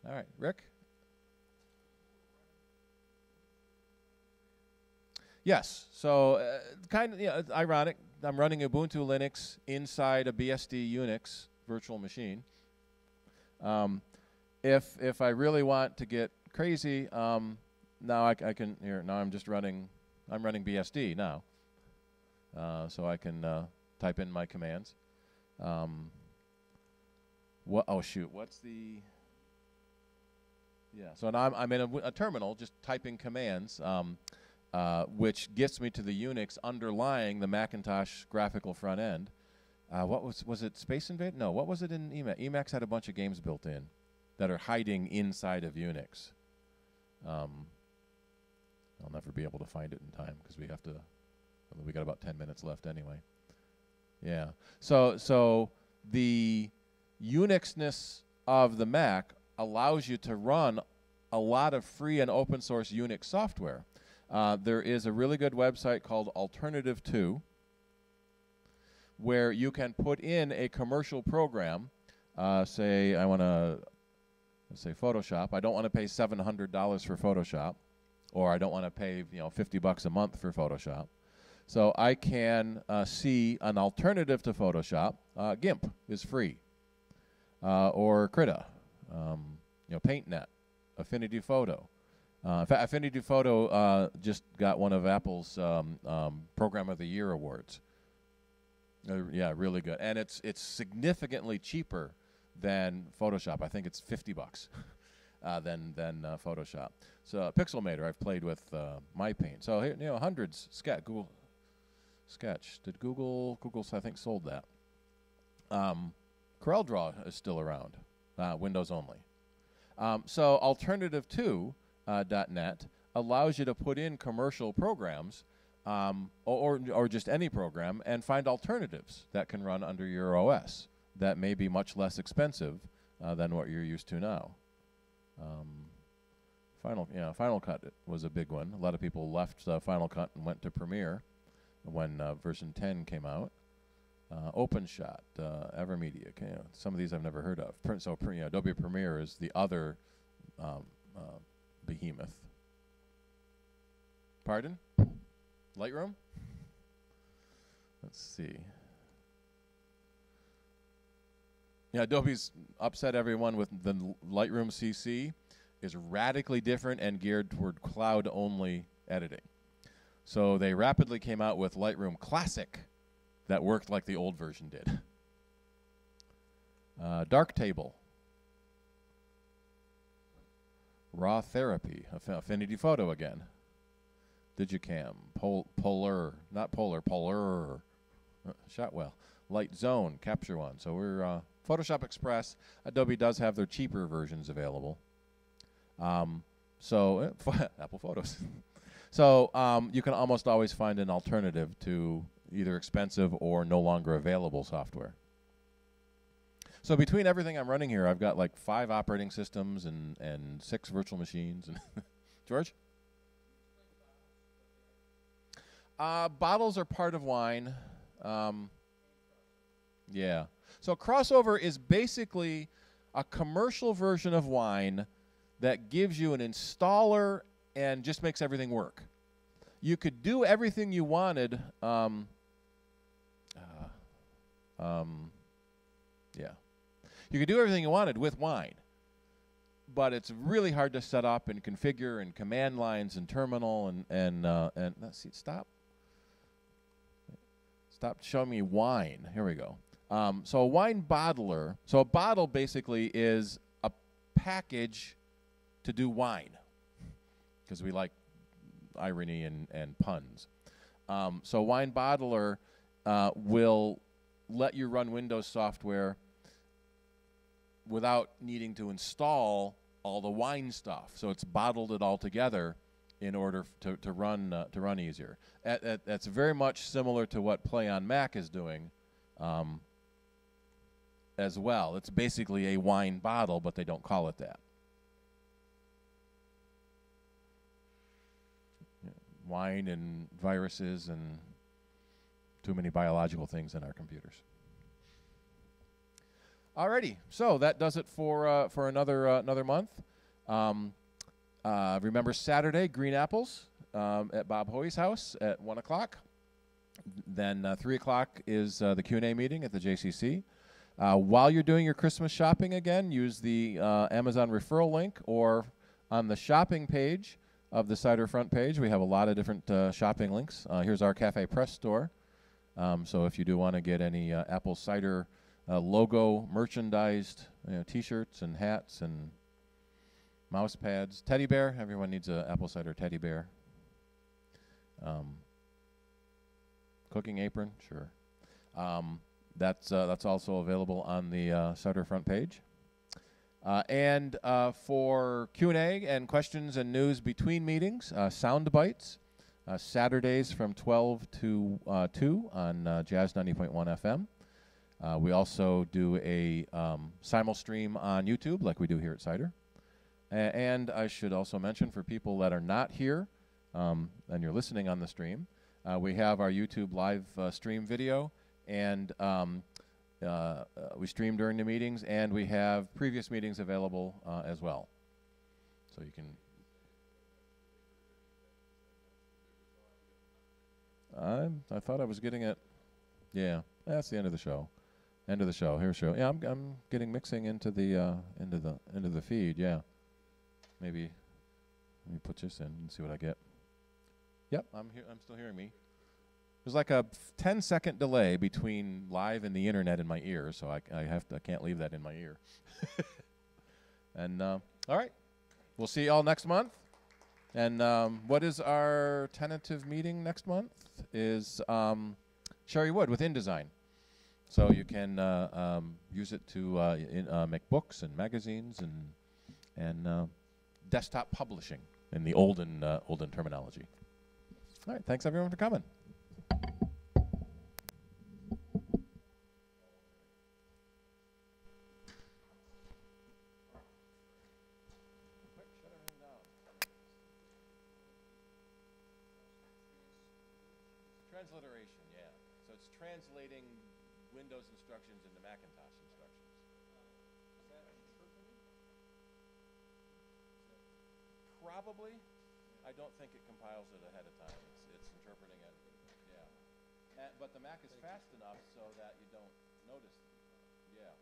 All right, Rick? Yes. So kind of, it's ironic. I'm running Ubuntu Linux inside a BSD Unix virtual machine. If I really want to get crazy, now I can here. Now I'm running BSD now, so I can type in my commands. Oh shoot! What's the? Yeah. So now I'm in a terminal, just typing commands, which gets me to the Unix underlying the Macintosh graphical front end. What was it? Space Invade? No. What was it in Emacs? Emacs had a bunch of games built in that are hiding inside of Unix. I'll never be able to find it in time because we got about 10 minutes left anyway. Yeah. So the Unixness of the Mac allows you to run a lot of free and open source Unix software. There is a really good website called Alternative 2 where you can put in a commercial program. Say I want to, let's say Photoshop. I don't want to pay $700 for Photoshop, or I don't want to pay $50 a month for Photoshop. So I can see an alternative to Photoshop. GIMP is free, or Krita, PaintNet, Affinity Photo. In fact, Affinity Photo just got one of Apple's Program of the Year awards. Yeah, really good, and it's significantly cheaper than Photoshop. I think it's $50 than Photoshop. So Pixelmator, I've played with MyPaint. So here, hundreds. Google Sketch. Did Google I think sold that. CorelDRAW is still around, Windows only. So Alternative2.net allows you to put in commercial programs. Or just any program, and find alternatives that can run under your OS that may be much less expensive than what you're used to now. Final Cut was a big one. A lot of people left Final Cut and went to Premiere when version 10 came out. OpenShot, Evermedia. Some of these I've never heard of. Adobe Premiere is the other behemoth. Pardon? Lightroom? Let's see. Yeah, Adobe's upset everyone with the Lightroom CC is radically different and geared toward cloud-only editing. So they rapidly came out with Lightroom Classic that worked like the old version did. Darktable. Raw Therapy. Affinity Photo again. Digicam. Polar. Not Polar. Polar. Shotwell. Light Zone. Capture One. So we're Photoshop Express. Adobe does have their cheaper versions available. Apple Photos. So you can almost always find an alternative to either expensive or no longer available software. So between everything I'm running here, I've got like 5 operating systems and 6 virtual machines. George? Bottles are part of wine. Yeah. So Crossover is basically a commercial version of wine that gives you an installer and just makes everything work. You could do everything you wanted. You could do everything you wanted with wine, but it's really hard to set up and configure and command lines and terminal and let's see, stop showing me wine. Here we go. So a wine bottler. So a bottle basically is a package to do wine, because we like irony and puns. So wine bottler will let you run Windows software without needing to install all the wine stuff. So it's bottled it all together in order to run easier. That's very much similar to what Play on Mac is doing as well. It's basically a wine bottle, but they don't call it that. Wine and viruses and too many biological things in our computers. Alrighty, so that does it for another month. Remember Saturday, green apples at Bob Hoy's house at 1 o'clock. Then 3 o'clock is the Q&A meeting at the JCC. While you're doing your Christmas shopping again, use the Amazon referral link, or on the shopping page of the Cider front page, we have a lot of different shopping links. Here's our Cafe Press store. So if you do want to get any Apple Cider logo merchandised, T-shirts and hats and mouse pads, teddy bear. Everyone needs an Apple Cider teddy bear. Cooking apron, sure. That's also available on the Cider front page. And for Q&A and questions and news between meetings, sound bites, Saturdays from 12 to 2 on Jazz 90.1 FM. We also do a simul-stream on YouTube like we do here at Cider. And I should also mention, for people that are not here and you're listening on the stream, we have our YouTube live stream video, and we stream during the meetings, and we have previous meetings available as well. So you can... I thought I was getting it. Yeah, that's the end of the show. End of the show. Here's show. Yeah, I'm getting mixing into the feed. Yeah. Maybe let me put this in and see what I get. Yep, I'm still hearing me. There's like a 10-second delay between live and the internet in my ear, so I can't leave that in my ear. And all right, we'll see you all next month. And what is our tentative meeting next month? Is Sherry Wood with InDesign. So you can use it to make books and magazines and desktop publishing in the olden terminology. All right, thanks everyone for coming. Transliteration, yeah. So it's translating Windows instructions into Macintosh instructions. Is that interpreting? Probably. I don't think it compiles it ahead of time. It's interpreting it. Yeah. But the Mac is fast enough so that you don't notice. Yeah.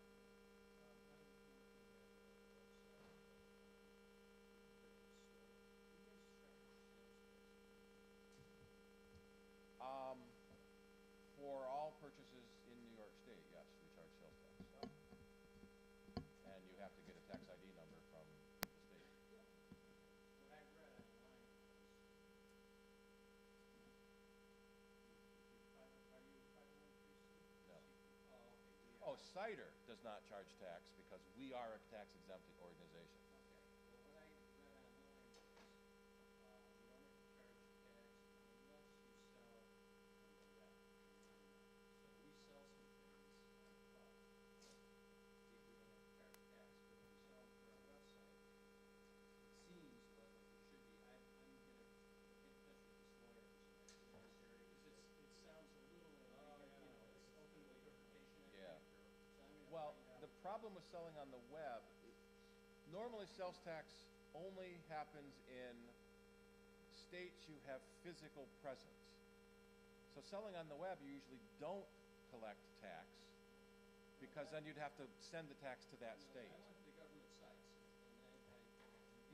Cider does not charge tax because we are a tax exempt organization. Okay, well, what I read online was, you don't have to charge tax unless you sell on the web. So we sell some things on the cloud. We don't have to charge tax, but if we sell them through our website, it seems like we should be, I'm gonna get in touch with this lawyer who's an expert in this area, because it sounds a little ambiguous, you know, it's open to interpretation, I Yeah. think, so I'm gonna Well, find out. the problem with selling on the web, normally sales tax only happens in states you have physical presence. So selling on the web, you usually don't collect tax because then you'd have to send the tax to that state. I went to the government sites, and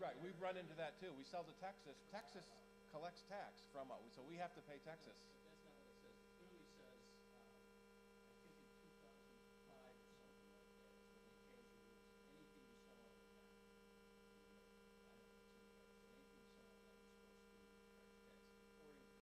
Right, we've run into that too. We sell to Texas. Texas collects tax from us, so we have to pay Texas. But